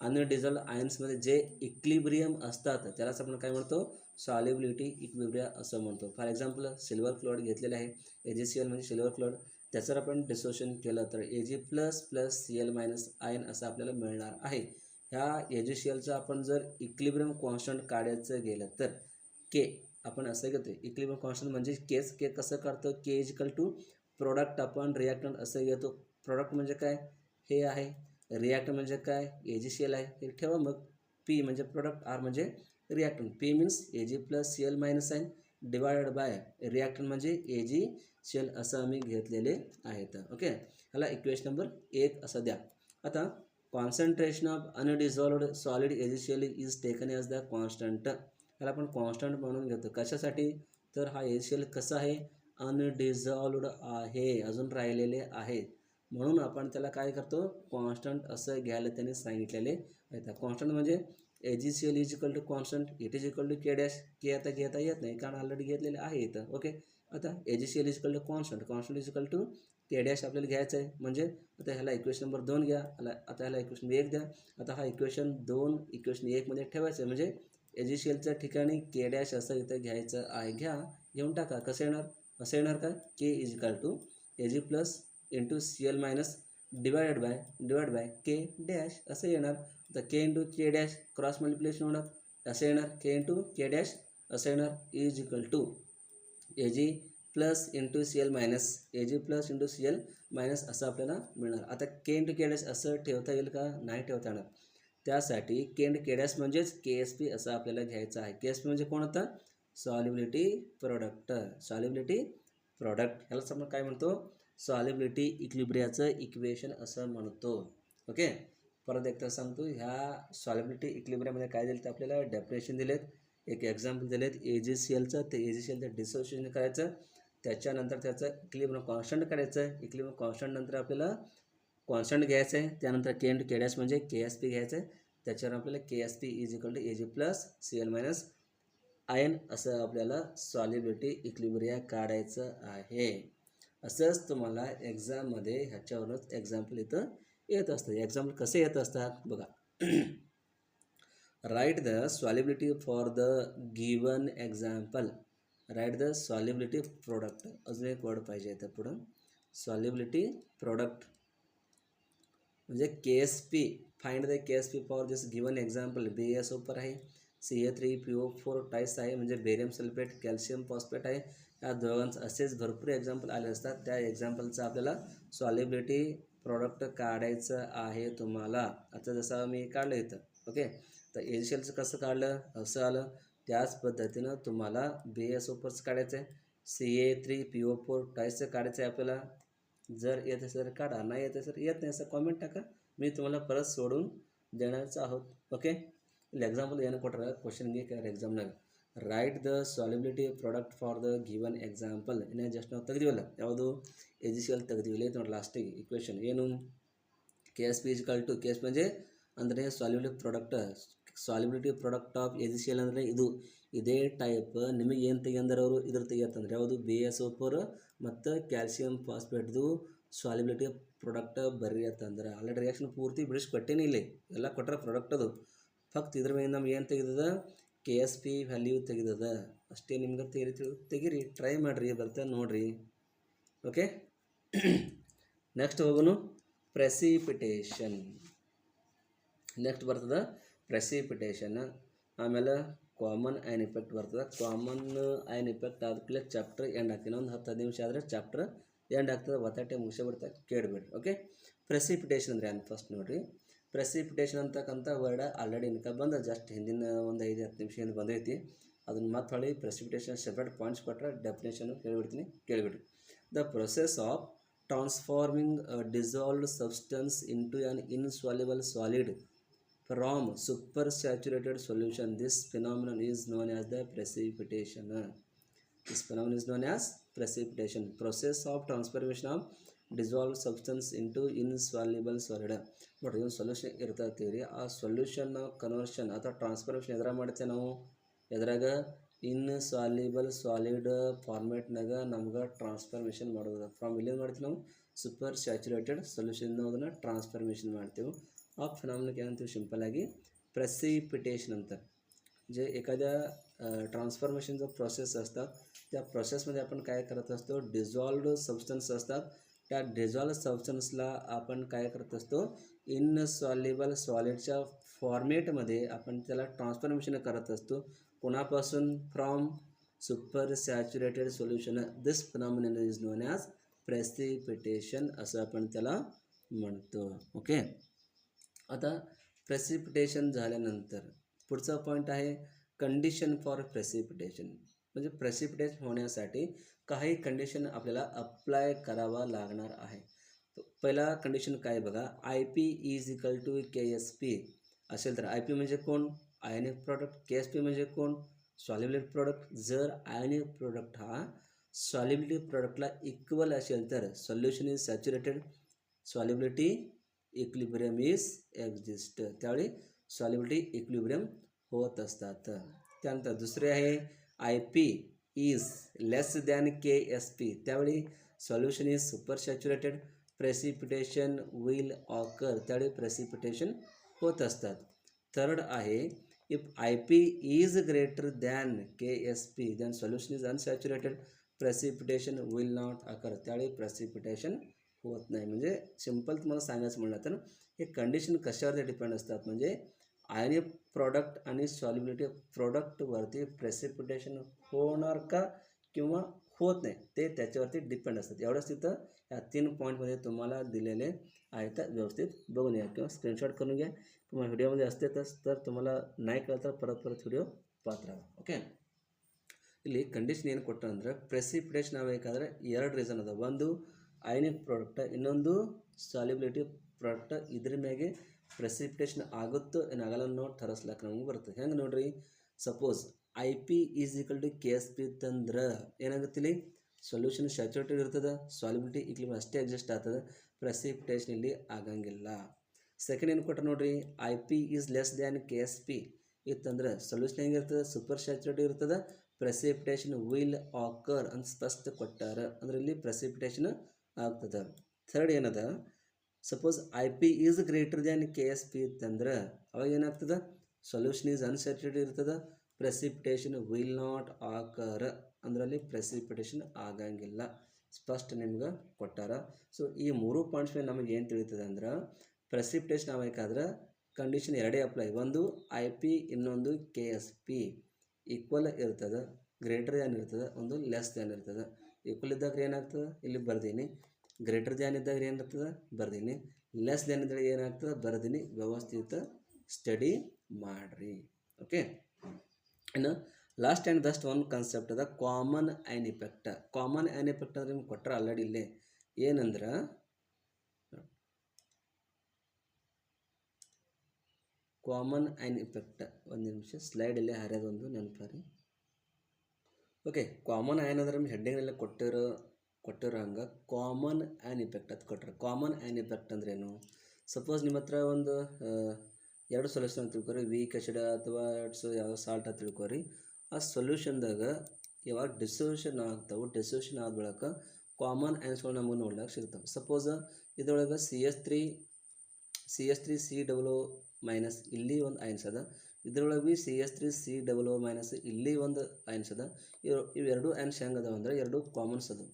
अनडिझॉल्व्ड आयन्समध्ये जे इक्विलिब्रियम असतात त्यालाच आपण काय म्हणतो, सॉल्युबिलिटी इक्विलिब्रियम असं म्हणतो. फॉर एक्झाम्पल सिल्वर क्लोराईड घेतलेलं आहे, AgCl म्हणजे सिल्वर क्लोराईड, त्याचं आपण डिसोसिएशन केलं तर Ag++Cl- आयन असं आपल्याला मिळणार आहे. ह्या AgClचं आपण जर इक्विलिब्रियम कॉन्स्टंट काढायचं गेलं तर K आपण असं घेतो. इक्विलिब्रियम कॉन्स्टंट म्हणजे K कसं काढतो, K = प्रोडक्ट आपण रिॲक्टंट असं घेतो. प्रोडक्ट म्हणजे काय, हे आहे, रिॲक्टंट म्हणजे काय, AgCl आहे, हे ठेवा. मग P म्हणजे प्रोडक्ट, R म्हणजे reactant. P means Ag+Cl- ion divided by reactant म्हणजे AgCl असं आम्ही घेतलेले आहेत. ओके ह्याला इक्वेशन नंबर 1 असं द्या. आता concentration of undissolved solid AgCl is taken as the constant. ह्याला आपण कॉन्स्टंट म्हणून घेतो. कशासाठी, तर हा AgCl कसा आहे, अनडिझॉल्व्ड आहे, अजून राहिलेले आहे. म्हणून आपण त्याला काय करतो, कॉन्स्टंट असं घ्यायला त्यांनी सांगितलेले आहे. कॉन्स्टंट म्हणजे AgCl is equal to constant, it is equal to K dash. K आता घेता येत नाही कारण ऑलरेडी घेतलेलं आहे इथं. ओके, आता AgCl is equal to constant, constant is equal to K dash आपल्याला घ्यायचं आहे. म्हणजे आता ह्याला इक्वेशन नंबर 2 घ्या, आता ह्याला इक्वेशन 1 द्या. आता हा इक्वेशन 2 इक्वेशन 1 मध्ये ठेवायचं आहे. म्हणजे AgClच्या ठिकाणी के डॅश असं इथं घ्यायचं आहे. घेऊन टाका. कसं येणार, असं येणार का, K is equal to Ag plus into Cl minus divide by K dash असं येणार. तर के into K dash cross multiplication होणार, असं येणार. के इंटू के डॅश असं येणार is equal to Ag plus into Cl minus Cl minus असं आपल्याला मिळणार. आता के इंटू के डॅश असं ठेवता येईल का, नाही ठेवता येणार. त्यासाठी के इंटू के डॅश म्हणजेच KSP असं आपल्याला घ्यायचं आहे. KSP म्हणजे कोण होतं, सॉल्युबिलिटी प्रोडक्ट. ह्यालाच आपण काय म्हणतो, सॉल्युबिलिटी इक्विलिब्रियाचं इक्वेशन असं म्हणतो. ओके, परत एकदा सांगतो, ह्या सॉल्युबिलिटी इक्विलिब्रियामध्ये काय दिलं तर आपल्याला डेफिनेशन दिलेत, एक एक्झाम्पल दिलेत AgClचं. ते AgClचं डिसोसिएशन करायचं, त्याच्यानंतर त्याचं इक्विलिब्रियम कॉन्स्टंट काढायचं. इक्विलिब्रियम कॉन्स्टंट नंतर आपल्याला कॉन्स्टंट घ्यायचं आहे. त्यानंतर के इंटू के डॅश म्हणजे KSP घ्यायचं आहे. त्याच्यावर आपल्याला KSP is equal to Ag plus Cl minus ion असं आपल्याला सॉल्युबिलिटी इक्विलिब्रिया काढायचं आहे. असंच तुम्हाला एक्झाममध्ये ह्याच्यावरूनच एक्झाम्पल इथं येत असतं. एक्झाम्पल कसे येत असतात बघा. Write the solubility for the given example. Write the solubility product. अजून एक वर्ड पाहिजे इथं पुढं, सॉल्युबिलिटी प्रोडक्ट म्हणजे KSP. Find the KSP for this given example. BaSO पर आहे, Ca3PO4 टाईस आहे म्हणजे बेरियम सल्फेट, कॅल्शियम फॉस्फेट आहे. या दोघांचं असेच भरपूर एक्झाम्पल आले असतात. त्या एक्झाम्पलचं आपल्याला सॉल्युबिलिटी प्रोडक्ट काढायचं आहे तुम्हाला. आता जसं मी काढलं इथं. ओके, तर AgClचं कसं काढलं, असं आलं. त्याच पद्धतीनं तुम्हाला BaSO परचं काढायचं आहे, Ca3PO4 टाईसचं काढायचं आहे आपल्याला. जर येत असेल तर काढा, नाही येत असेल येत नाही असं कॉमेंट टाका, मी तुम्हाला परत सोडून देणारच आहोत. ओके, एक्झाम्पल ಏನು ಕೊಟ್ಟರೆ ಕ್ವಶನ್ಗೆ ಎಕ್ಸಾಮ್ನಾಗ write the solubility product for the given example. ಇನ್ನೇ ಜಸ್ಟ್ ನಾವು ತೆಗೆದಿವಲ್ಲ, ಯಾವುದು AgCl ತೆಗೆದಿವಿಲ್ಲ, ಇದು ನೋಡಿ ಲಾಸ್ಟಿಗೆ ಇಕ್ವೇಷನ್ ಏನು, KSP is equal to, KSP म्हणजे ಅಂದರೆ ಸಾಲ್ಯುಬಿಲಿಟಿ ಪ್ರಾಡಕ್ಟ್ ಆಫ್ AgCl ಅಂದರೆ ಇದು. ಇದೇ ಟೈಪ್ ನಿಮಗೆ ಏನು ತೆಗೆಂದ್ರೆ ಅವರು ಇದ್ರ ತೆಗಿಯತ್ತಂದ್ರೆ ಯಾವುದು BaSO4 ಮತ್ತು ಕ್ಯಾಲ್ಸಿಯಂ ಫಾಸ್ಫೇಟ್ದು ಸಾಲ್ಯುಬಿಲಿಟಿ ಪ್ರಾಡಕ್ಟ್ ಬರ್ರಿ ಅಂತಂದ್ರೆ ಆಲ್ರೆಡಿ ರಿಯಾಕ್ಷನ್ ಪೂರ್ತಿ ಬಿಡಿಸ್ಕೊಟ್ಟೇನೆ, ಇಲ್ಲಿ ಎಲ್ಲ ಕೊಟ್ಟರೆ ಪ್ರಾಡಕ್ಟ್ ಅದು. ಫಕ್ತ್ ಇದ್ರ ಮೇಲೆ ನಮ್ಗೆ ಏನು ತೆಗೆದದ, KSP ವ್ಯಾಲ್ಯೂ ತೆಗೆದದ ಅಷ್ಟೇ. ನಿಮ್ಗೆ ತೆಗಿರಿ, ಟ್ರೈ ಮಾಡಿರಿ, ಬರ್ತಾ ನೋಡಿರಿ. ಓಕೆ, ನೆಕ್ಸ್ಟ್ ಹೋಗೋನು ಪ್ರೆಸಿಪಿಟೇಷನ್. ನೆಕ್ಸ್ಟ್ ಬರ್ತದೆ ಪ್ರೆಸಿಪಿಟೇಷನ್, ಆಮೇಲೆ ಕಾಮನ್ ಐನ್ ಇಫೆಕ್ಟ್ ಬರ್ತದೆ. ಕಾಮನ್ ಐನ್ ಇಫೆಕ್ಟ್ ಆದಮೇಲೆ ಚಾಪ್ಟರ್ ಎಂಡ್ ಆಗ್ತೀನಿ. ಒಂದು 10 ನಿಮಿಷ ಆದರೆ ಚಾಪ್ಟರ್ ಎಂಡ್ ಆಗ್ತದೆ. ಒತ್ತಾಟೆ ಮುಗಿಸ್ಬಿಡ್ತಾರೆ, ಕೇಳಿಬಿಡ್ರಿ. ಓಕೆ, ಪ್ರೆಸಿಪಿಟೇಷನ್ ಅಂದರೆ ಏನು ಫಸ್ಟ್ ನೋಡಿರಿ. ಪ್ರೆಸಿಪಿಟೇಷನ್ ಅಂತಕ್ಕಂಥ ವರ್ಡ್ ಆಲ್ರೆಡಿ ಇನ್ಕ ಬಂದ, ಜಸ್ಟ್ ಹಿಂದಿನ ಒಂದು 5-10 ನಿಮಿಷ ಹಿಂದೆ ಬಂದೈತಿ. ಅದನ್ನು ಮತ್ತೆ ಹೊಳ್ಳಿ ಪ್ರೆಸಿಪಿಟೇಷನ್ ಸೆಪ್ರೇಟ್ ಪಾಯಿಂಟ್ಸ್ ಕೊಟ್ಟರೆ ಡೆಫಿನೇಷನು ಹೇಳಿಬಿಡ್ತೀನಿ, ಕೇಳಿಬಿಡ್ರಿ. The process of transforming dissolved substance into an insoluble solid from super saturated solution. This phenomenon is known as the precipitation. This phenomenon is known as precipitation. Process of transformation of dissolved substance into insoluble solid. ನೋಡಿರಿ, ಒಂದು ಸೊಲ್ಯೂಷನ್ ಇರ್ತೈತಿ, ಆ ಸೊಲ್ಯೂಷನ್ ಕನ್ವರ್ಷನ್ ಅಥವಾ ಟ್ರಾನ್ಸ್ಫಾರ್ಮೇಷನ್ ಎದ್ರಾಗ ಮಾಡ್ತೇವೆ ನಾವು, ಎದ್ರಾಗ ಇನ್ಸಾಲ್ಯುಬಲ್ ಸಾಲಿಡ್ ಫಾರ್ಮೇಟ್ನಾಗ ನಮ್ಗೆ ಟ್ರಾನ್ಸ್ಫಾರ್ಮೇಷನ್ ಮಾಡೋದು. ಫ್ರಮ್ ಇಲ್ಲೇನು ಮಾಡ್ತೀವಿ ನಾವು, ಸೂಪರ್ ಸ್ಯಾಚುರೇಟೆಡ್ ಸೊಲ್ಯೂಷನ್ ಅದನ್ನು ಟ್ರಾನ್ಸ್ಫಾರ್ಮೇಷನ್ ಮಾಡ್ತೀವಿ. ಆ ಫಿನಾಮಿನಕ್ಕೆ ಏನಂತೀವಿ सिंपलआगी प्रेसिपिटेशन ಅಂತ. जे एखाद्या ट्रान्सफॉर्मेशन जो प्रोसेस असतात त्या प्रोसेसमध्ये आपण काय करत असतो, डिझॉल्व्ड सबस्टन्स असतात, त्या डिझॉल्व्ड सबस्टन्सला आपण काय करत असतो, इनसॉल्युबल सॉलिडच्या फॉर्मेटमध्ये आपण त्याला ट्रान्सफॉर्मेशन करत असतो. कोणापासून, from super saturated solution. This phenomenon is known as precipitation असं आपण त्याला म्हणतो. ओके, आता प्रेसिपिटेशन झाल्यानंतर पुढचा पॉईंट आहे कंडिशन फॉर प्रेसिपिटेशन. म्हणजे प्रेसिपिटेशन होण्यासाठी काही कंडिशन आपल्याला अप्लाय करावा लागणार आहे. पहिला कंडिशन काय बघा, IP is equal to KSP असेल तर IP म्हणजे कोण, आयनिक प्रोडक्ट. KSP म्हणजे कोण, सॉल्युबिलिटी प्रोडक्ट. जर आयनिक प्रोडक्ट हा सॉल्युबिलिटी प्रोडक्टला इक्वल असेल तर solution is saturated. Solubility equilibrium is exist, त्यावेळी सॉल्युबिलिटी इक्विलिब्रियम होत असतात. त्यानंतर दुसरे आहे I P is less than K S P, त्यावेळी solution is super saturated, precipitation will occur, त्यावेळी प्रेसिपिटेशन होत असतात. थर्ड आहे if I P is greater than K S P than solution is unsaturated, precipitation will not occur, त्यावेळी प्रेसिपिटेशन होत नाही. म्हणजे सिम्पल तुम्हाला सांगायचं म्हणलं तर हे कंडिशन कशावरती डिपेंड असतात, म्हणजे आयनिक प्रॉडक्ट आणि सॉल्युबिलिटी प्रॉडक्टवरती प्रेसिपिटेशन होणार का किंवा होत नाही ते त्याच्यावरती डिपेंड असतात. एवढंच तिथं या 3 पॉईंटमध्ये तुम्हाला दिलेले आहे, तर व्यवस्थित बघून घ्या किंवा स्क्रीनशॉट करून घ्या. तुम्हाला व्हिडिओमध्ये असते तर तुम्हाला नाही कळलं तर परत व्हिडिओ पाहत राहा. ಓಕೆ, ಇಲ್ಲಿ ಕಂಡೀಷನ್ ಏನು ಕೊಟ್ಟ ಅಂದರೆ ಪ್ರೆಸಿಪಿಟೇಷನ್ ಆಗಬೇಕಾದ್ರೆ 2 ರೀಸನ್ ಅದ. ಒಂದು ಅಯನಿಕ್ ಪ್ರಾಡಕ್ಟ್, ಇನ್ನೊಂದು ಸಾಲ್ಯುಬಿಲಿಟಿ ಪ್ರಾಡಕ್ಟ್. ಇದ್ರ ಮ್ಯಾಗೆ ಪ್ರೆಸಿಪಿಟೇಷನ್ ಆಗುತ್ತೋ ಏನಾಗಲ್ಲ ನೋಡಿ ತರಿಸ್ಲಾಕ ನಮಗೆ ಬರ್ತದೆ. ಹೆಂಗೆ ನೋಡ್ರಿ, suppose I P is equal to K S P ಇತ್ತಂದ್ರೆ ಏನಾಗುತ್ತೆ, ಇಲ್ಲಿ ಸೊಲ್ಯೂಷನ್ ಸ್ಯಾಚುರೇಟೆಡ್ ಇರ್ತದೆ, ಸಾಲ್ಯುಬಿಲಿಟಿ ಈಕ್ವಿಲಿಬ್ರಿಯಂ ಅಷ್ಟೇ ಎಕ್ಸಿಸ್ಟ್ ಆಗ್ತದೆ, ಪ್ರೆಸಿಪಿಟೇಷನ್ ಇಲ್ಲಿ ಆಗಂಗಿಲ್ಲ. ಸೆಕೆಂಡ್ ಏನು ಕೊಟ್ಟರೆ ನೋಡ್ರಿ, I P is less than K S P ಇತ್ತಂದ್ರೆ ಸೊಲ್ಯೂಷನ್ ಹೆಂಗಿರ್ತದೆ, ಸೂಪರ್ ಸ್ಯಾಚುರೇಟೆಡ್ ಇರ್ತದೆ, ಪ್ರೆಸಿಪಿಟೇಷನ್ ವಿಲ್ ಆಕರ್ ಅಂತ ಸ್ಪಷ್ಟ ಕೊಟ್ಟಾರ, ಅಂದ್ರೆ ಇಲ್ಲಿ ಪ್ರೆಸಿಪಿಟೇಷನ್ ಆಗ್ತದೆ. ಥರ್ಡ್ ಏನದ, suppose I P is greater than K S P ಇತ್ತಂದ್ರೆ ಅವಾಗ ಏನಾಗ್ತದೆ, ಸೊಲ್ಯೂಷನ್ ಈಸ್ ಅನ್ಸ್ಯಾಚುರೇಟೆಡ್ ಇರ್ತದೆ, ಪ್ರೆಸಿಪಿಟೇಷನ್ ವಿಲ್ ನಾಟ್ ಆಕರ್, ಅಂದ್ರಲ್ಲಿ ಪ್ರೆಸಿಪಿಟೇಷನ್ ಆಗಂಗಿಲ್ಲ, ಸ್ಪಷ್ಟ ನಿಮ್ಗೆ ಕೊಟ್ಟಾರ. ಸೊ ಈ 3 ಪಾಯಿಂಟ್ಸ್ ಮೇಲೆ ನಮಗೆ ಏನು ತಿಳಿತದೆ ಅಂದ್ರೆ ಪ್ರೆಸಿಪಿಟೇಷನ್ ಆಗಬೇಕಾದ್ರೆ ಕಂಡೀಷನ್ ಎರಡೇ ಅಪ್ಲೈ. ಒಂದು ಐ ಪಿ, ಇನ್ನೊಂದು ಕೆ ಎಸ್ ಪಿ ಈಕ್ವಲ್ ಇರ್ತದೆ, ಗ್ರೇಟರ್ ದ್ಯಾನ್ ಇರ್ತದೆ, ಒಂದು ಲೆಸ್ ದ್ಯಾನ್ ಇರ್ತದೆ. ಈಕ್ವಲ್ ಇದ್ದಾಗ ಏನಾಗ್ತದೆ ಇಲ್ಲಿ ಬರ್ದೀನಿ, ಗ್ರೇಟರ್ ದ್ಯಾನ್ ಇದ್ದಾಗ ಏನಿರ್ತದೆ ಬರ್ದೀನಿ, ಲೆಸ್ ದ್ಯಾನ್ ಇದ್ದಾಗ ಏನಾಗ್ತದೆ ಬರ್ದೀನಿ. ವ್ಯವಸ್ಥಿತ ಸ್ಟಡಿ ಮಾಡಿರಿ. ಓಕೆ, ಇನ್ನು ಲಾಸ್ಟ್ ಆ್ಯಂಡ್ ಬೆಸ್ಟ್ ಒಂದು ಕಾನ್ಸೆಪ್ಟ್ ಅದ, common ion effect. Common ion effect ಅಂದ್ರೆ ನಿಮ್ಗೆ ಕೊಟ್ಟರೆ ಆಲ್ರೆಡಿ ಇಲ್ಲೇ ಏನಂದ್ರೆ ಕಾಮನ್ ಆ್ಯನ್ ಇಫೆಕ್ಟ್. ಒಂದು ನಿಮಿಷ ಸ್ಲೈಡ್ ಇಲ್ಲೇ ಹರಿಯೋದೊಂದು ನೆನಪಾರಿ. ಓಕೆ, ಕಾಮನ್ ಆ್ಯನ್ ಅಂದ್ರೆ ನಿಮ್ಮ ಹೆಡ್ಡಿಂಗ್ನೆಲ್ಲ ಕೊಟ್ಟಿರೋ ಹಂಗೆ ಕಾಮನ್ ಆ್ಯನ್ ಇಫೆಕ್ಟ್ ಅದು ಕೊಟ್ಟರೆ. ಕಾಮನ್ ಆ್ಯನ್ ಇಫೆಕ್ಟ್ ಅಂದ್ರೇನು, ಸಪೋಸ್ ನಿಮ್ಮ ಹತ್ರ ಒಂದು 2 ಸೊಲ್ಯೂಷನ್ ಅಂತ ತಿಳ್ಕೊರಿ, ವೀಕ್ ಆಸಿಡ್ ಅಥವಾ 2 ಯಾವುದೋ ಸಾಲ್ಟ್ ಅಂತ ತಿಳ್ಕೊರಿ. ಆ ಸೊಲ್ಯೂಷನ್ದಾಗ ಯಾವಾಗ ಡಿಸೊಲ್ಯೂಷನ್ ಆಗ್ತಾವೆ, ಡಿಸೊಲ್ಯೂಷನ್ ಆದ ಬಳಿಕ ಕಾಮನ್ ಆ್ಯನ್ಸ್ಗಳು ನಮಗೆ ನೋಡ್ಲಿಕ್ಕೆ ಸಿಗ್ತವೆ. ಸಪೋಸ್ ಇದರೊಳಗೆ CH3COO ಮೈನಸ್ ಇಲ್ಲಿ ಒಂದು ಐನ್ಸ್ ಅದ, ಇದರೊಳಗೆ ಬಿ CH3COO ಮೈನಸ್ ಇಲ್ಲಿ ಒಂದು ಐನ್ಸ್ ಅದ. ಇವೆರಡು ಐನ್ಸ್ ಹೆಂಗೆ ಅದಾವ ಅಂದ್ರೆ ಎರಡು ಕಾಮನ್ಸ್ ಅದು.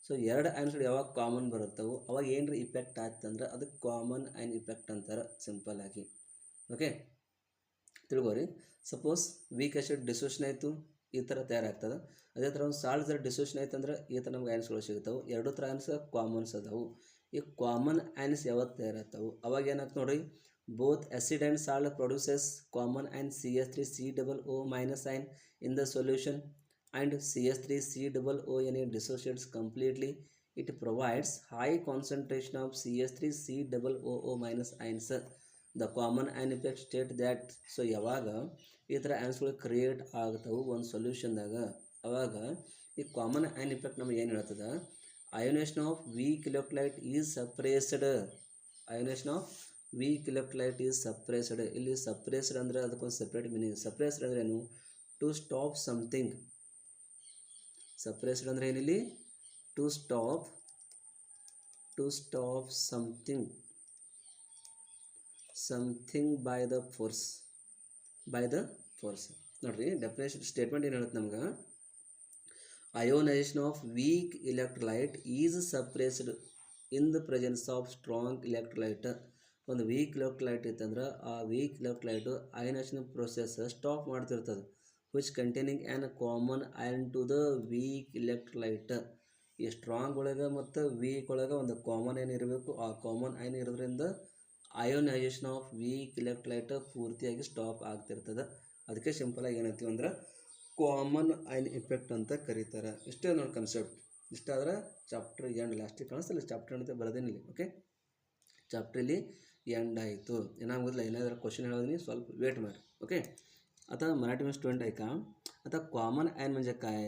ಸೊ 2 ಐನ್ಸ್ಗಳು ಯಾವಾಗ ಕಾಮನ್ ಬರುತ್ತವೆ ಅವಾಗ ಏನ್ರಿ ಇಫೆಕ್ಟ್ ಆಗ್ತಂದ್ರೆ ಅದಕ್ಕೆ ಕಾಮನ್ ಆ್ಯನ್ ಇಫೆಕ್ಟ್ ಅಂತಾರೆ ಸಿಂಪಲ್ ಆಗಿ. ಓಕೆ, ತಿಳ್ಕೊರಿ. ಸಪೋಸ್ ವೀಕ್ ಆಸಿಡ್ ಡಿಸೊಲ್ಯೂಷನ್ ಆಯಿತು, ಈ ಥರ ತಯಾರಾಗ್ತದೆ. ಅದೇ ಥರ ಒಂದು ಸಾಲ್ಟ್ ಜರ ಡಿಸೊಲ್ಯೂಷನ್ ಆಯ್ತು ಅಂದ್ರೆ ಈ ಥರ ನಮ್ಗೆ ಐನ್ಸ್ಗಳು ಸಿಗ್ತಾವೆ. 2 ಥರ ಐನ್ಸ್ ಕಾಮನ್ಸ್ ಅದಾವು. ಈ ಕಾಮನ್ ಐನ್ಸ್ ಯಾವತ್ತು ತಯಾರಾಗ್ತಾವೆ ಅವಾಗ ಏನಾಗ್ತದೆ ನೋಡಿರಿ, both acid and salt produces common an CH3COO minus ion in the solution, and CH3COO dissociates completely. It provides high concentration of CH3COO minus ions. The common ion effect state that so ಯಾವಾಗ ಈ ಥರ ಐನ್ಸ್ಗಳು ಕ್ರಿಯೇಟ್ ಆಗ್ತಾವೆ ಒಂದು ಸೊಲ್ಯೂಷನ್ದಾಗ ಅವಾಗ ಈ ಕಾಮನ್ ಐನ್ ಇಫೆಕ್ಟ್ ನಮಗೆ ಏನು ಹೇಳ್ತದೆ, ionisation of weak electrolyte is suppressed. Ionisation of weak electrolyte is suppressed. ಇಲ್ಲಿ ಸಪ್ರೆಸ್ಡ್ ಅಂದರೆ ಅದಕ್ಕೊಂದು ಸಪ್ರೇಟ್ ಮೀನಿಂಗ್. ಸಪ್ರೆಸ್ಡ್ ಅಂದರೆ ಏನು, ಟು ಸ್ಟಾಪ್ ಸಮಥಿಂಗ್. ಸಪ್ರೆಸ್ಡ್ ಅಂದರೆ ಏನಿಲ್ಲಿ to stop something by the force. ನೋಡ್ರಿ ಡೆಫಿನೇಷನ್ ಸ್ಟೇಟ್ಮೆಂಟ್ ಏನು ಹೇಳುತ್ತೆ ನಮ್ಗೆ, ionisation of weak electrolyte is suppressed in the presence of strong electrolyte. ಒಂದು ವೀಕ್ ಎಲೆಕ್ಟ್ರೋಲೈಟ್ ಇತ್ತಂದ್ರೆ ಆ weak electrolyte ionisation process stop ಮಾಡ್ತಿರ್ತದೆ, which containing an common ion to the weak electrolyte. ಈ ಸ್ಟ್ರಾಂಗ್ ಒಳಗೆ ಮತ್ತು ವೀಕ್ ಒಳಗೆ ಒಂದು ಕಾಮನ್ ಐನ್ ಇರಬೇಕು. ಆ ಕಾಮನ್ ಐನ್ ಇರೋದ್ರಿಂದ ಅಯೋನೈಸೇಷನ್ ಆಫ್ ವೀಕ್ ಎಲೆಕ್ಟ್ರೋಲೈಟ್ ಪೂರ್ತಿಯಾಗಿ ಸ್ಟಾಪ್ ಆಗ್ತಿರ್ತದೆ. ಅದಕ್ಕೆ ಸಿಂಪಲಾಗಿ ಏನಂತೀವಿ ಅಂದ್ರೆ ಕಾಮನ್ ಐನ್ ಇಫೆಕ್ಟ್ ಅಂತ ಕರೀತಾರೆ. ಇಷ್ಟೇ ನೋಡಿ ಕಾನ್ಸೆಪ್ಟ್. ಇಷ್ಟಾದ್ರೆ ಚಾಪ್ಟರ್ ಎಂಡ್, ಲಾಸ್ಟಿಗೆ ಕಾಣಿಸ್ತಲ್ಲ ಚಾಪ್ಟರ್ ಅಂತ ಬರೋದೇನಿಲ್ಲ. ಓಕೆ, ಚಾಪ್ಟರ್ ಇಲ್ಲಿ ಎಂಡ್ ಆಯಿತು. ಏನಾಗೋದಿಲ್ಲ, ಏನಾದರೂ क्वेश्चन ಹೇಳೋದೀನಿ, ಸ್ವಲ್ಪ ವೇಟ್ ಮಾಡಿ. ओके, आता मराठी में स्टुडंट आहे का, आता कॉमन आयन म्हणजे काय,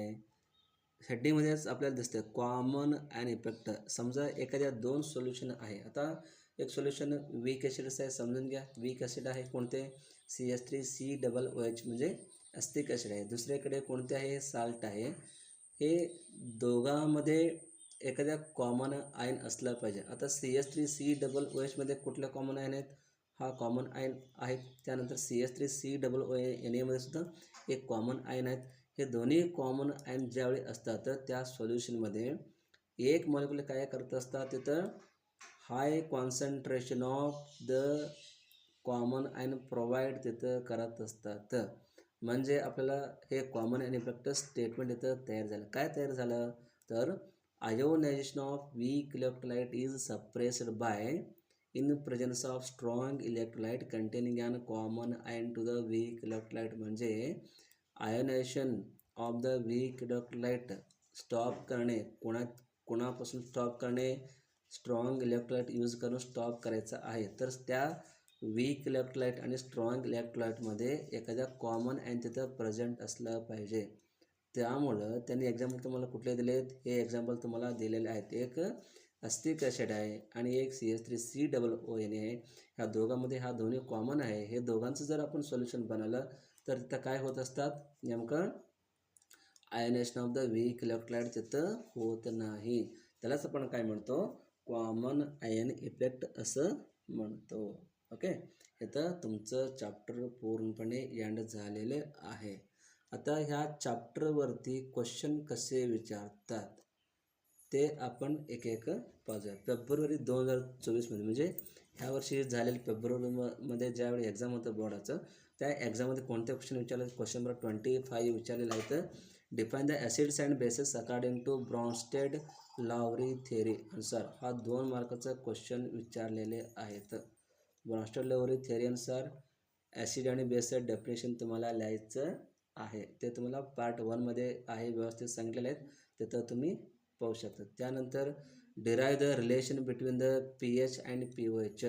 हेडिंगमध्येच आपल्याला दिसतं कॉमन अँड इफेक्ट. समजा एखाद्या 2 सोल्युशन आहे. आता एक सोल्युशन वीक ॲसिडचं आहे, समजून घ्या. वीक ॲसिड आहे कोणते? CH3COOH म्हणजे ॲसिटिक ॲसिड आहे. दुसरीकडे कोणते आहे? साल्ट आहे. हे दोघांमध्ये एखाद्या कॉमन आयन असला पाहिजे. आता CH3COOH मध्ये कुठल्या कॉमन आयन आहेत? हा कॉमन आयन आहे. त्यानंतर CH3COONA मध्ये सुद्धा एक कॉमन आयन आहेत. हे दोन्ही कॉमन आयन ज्यावेळी असतात तर त्या सोल्युशनमध्ये एक मॉलिक्युल काय करत असतात, तिथं high concentration of the common ion provide तिथं करत असतात. म्हणजे आपल्याला हे कॉमन अँड इफेक्ट स्टेटमेंट इथं तयार झालं. काय तयार झालं तर ionisation of weak electrolyte is suppressed by in presence of strong electrolyte containing an common ion to the weak electrolyte. म्हणजे ionization of the weak electrolyte stop करणे. कोणापासून स्टॉप करणे? स्ट्रॉंग इलेक्ट्रोलाइट यूज करून स्टॉप करायचं आहे. तर त्या वीक इलेक्ट्रोलाइट आणि स्ट्रॉंग इलेक्ट्रोलाइटमध्ये एखाद्या कॉमन आयन तिथं प्रेझेंट असलं पाहिजे. त्यामुळं त्यांनी एक्झाम्पल तुम्हाला कुठले दिलेत? हे एक्झाम्पल तुम्हाला दिलेले आहेत. एक ॲसिटिक ॲसिड आहे आणि एक CH3COONA आहे. ह्या दोघांमध्ये हा दोन्ही कॉमन आहे. हे दोघांचं जर आपण सोल्युशन बनवलं तर तिथं काय होत असतात? नेमकं ionisation of the weak electrolyte तिथं होत नाही. त्यालाच आपण काय म्हणतो? कॉमन आयन इफेक्ट असं म्हणतो. ओके, इथं तुमचं चॅप्टर पूर्णपणे एंड झालेले आहे. आता ह्या चॅप्टरवरती क्वेश्चन कसे विचारतात ते आपण एक एक पाहूया. फेब्रुवारी 2024मध्ये म्हणजे ह्या वर्षी झालेलं फेब्रुवारीमध्ये ज्यावेळी एक्झाम होतं बोर्डाचं, त्या एक्झाममध्ये कोणते क्वेश्चन विचारले? क्वेश्चन नंबर 25 विचारलेलं आहे. तर define the acids and bases according to Bronsted Lowry theory अनुसार हा 2 मार्काचा क्वेश्चन विचारलेले आहेत. ब्रॉन्स्टेड लावरी थेअरी अनुसार ॲसिड आणि बेसचं डेफिनेशन तुम्हाला लिहायचं आहे. ते तुम्हाला पार्ट 1मध्ये आहे, व्यवस्थित सांगितलेले आहेत, तिथं तुम्ही पाहू शकता. त्यानंतर derive the relation between the pH and pOH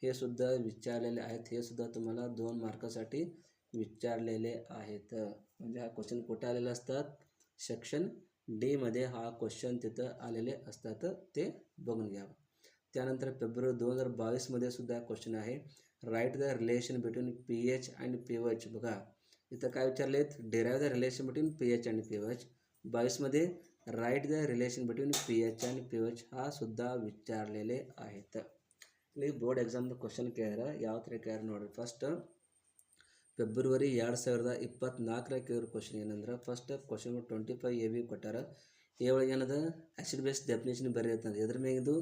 हे सुद्धा विचारलेले आहेत. हे सुद्धा तुम्हाला 2 मार्कासाठी विचारलेले आहेत. म्हणजे हा क्वेश्चन कुठे आलेले असतात? सेक्शन डीमध्ये हा क्वेश्चन तिथं आलेले असतात. ते बघून घ्यावं. त्यानंतर फेब्रुवारी 2022मध्ये सुद्धा क्वेश्चन आहे. Write the relation between pH and pOH. बघा इथं काय विचारलेत? Derive the relation between pH and pOH. 22मध्ये write the relation between pH and pOH हा सुद्धा ವಿಚಾರಲೇಲೆ आहेत. ಇಲ್ಲಿ ಬೋರ್ಡ್ ಎಕ್ಸಾಮ್ದು ಕ್ವಶನ್ ಕೇಳಿದ್ರೆ ಯಾವ ಥರ ಕೇಳಿ ನೋಡಿರಿ. ಫಸ್ಟ್ ಫೆಬ್ರವರಿ 2024 ಕೇಳಿರೋ ಕ್ವಶನ್ ಏನಂದ್ರೆ ಫಸ್ಟ್ ಕ್ವಶನ್ 25AB ಕೊಟ್ಟಾರ. ಎ ಒಳಗೆ ಏನದ ಆ್ಯಸಿಡ್ ಬೇಸ್ ಡೆಫಿನೇಷನ್ ಬರೀತಂದ್ರೆ ಎದ್ರ ಮ್ಯಾಗಿಂದು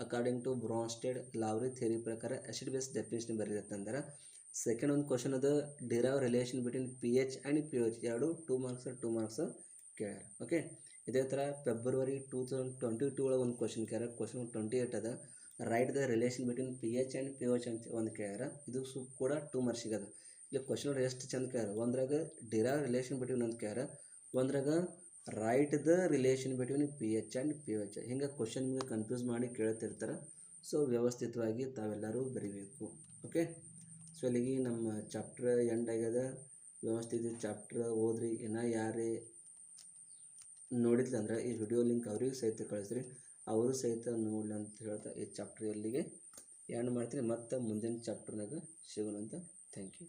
ಅಕಾರ್ಡಿಂಗ್ ಟು ಬ್ರಾನ್ಸ್ಟೆಡ್ ಲಾವ್ರಿ ಥಿಯರಿ ಪ್ರಕಾರ ಆ್ಯಸಿಡ್ ಬೇಸ್ ಡೆಫಿನೇಷನ್ ಬರೀತಂದ್ರೆ ಸೆಕೆಂಡ್ ಒಂದು ಕ್ವಶನ್ ಅದು derive relation between pH and pOH ಎರಡು 2 ಮಾರ್ಕ್ಸ್ ಕೇಳ್ಯಾರ. ಓಕೆ, ಇದೇ ಥರ ಫೆಬ್ರವರಿ 2022 ಒಳಗೆ ಒಂದು ಕ್ವಶನ್ ಕೇಳ್ಯಾರ. ಕ್ವಶನ್ 28 ಅದ. Right the relation between pH and pOH ಅಂತ ಒಂದು ಕೇಳ್ಯಾರ. ಇದು ಕೂಡ 2 ಮಾರ್ಕ್ಸಿಗೆ ಅದ. ಇಲ್ಲಿ ಕ್ವಶನ್ ಎಷ್ಟು ಚಂದ ಕೇಳ್ಯಾರ. ಒಂದ್ರಾಗ ಡಿರೈವ್ ರಿಲೇಷನ್ ಬಿಟ್ವೀನ್ ಅಂತ ಕೇಳ್ಯಾರ, ಒಂದ್ರಾಗ right the relation between pH and pOH. ಹಿಂಗೆ ಕ್ವಶನ್ ನಿಮಗೆ ಕನ್ಫ್ಯೂಸ್ ಮಾಡಿ ಕೇಳ್ತಿರ್ತಾರೆ. ಸೊ ವ್ಯವಸ್ಥಿತವಾಗಿ ತಾವೆಲ್ಲರೂ ಬರೀಬೇಕು. ಓಕೆ, ಸೊ ಇಲ್ಲಿಗೆ ನಮ್ಮ ಚಾಪ್ಟರ್ ಎಂಡ್ ಆಗ್ಯದ. ವ್ಯವಸ್ಥಿತ ಚಾಪ್ಟರ್ ಓದ್ರಿ. ಇನ್ನೂ ಯಾರೇ ನೋಡಿದ್ಲ ಅಂದ್ರೆ ಈ ವಿಡಿಯೋ ಲಿಂಕ್ ಅವ್ರಿಗೆ ಸಹಿತ ಕಳಿಸ್ರಿ, ಅವರು ಸಹಿತ ನೋಡಲಿ ಅಂತ ಹೇಳ್ತಾ ಈ ಚಾಪ್ಟರ್ ಎಲ್ಲಿಗೆ ಎಂಡ್ ಮಾಡ್ತೀನಿ. ಮತ್ತು ಮುಂದಿನ ಚಾಪ್ಟರ್ನಾಗ ಸಿಗೋಣ ಅಂತ. Thank you.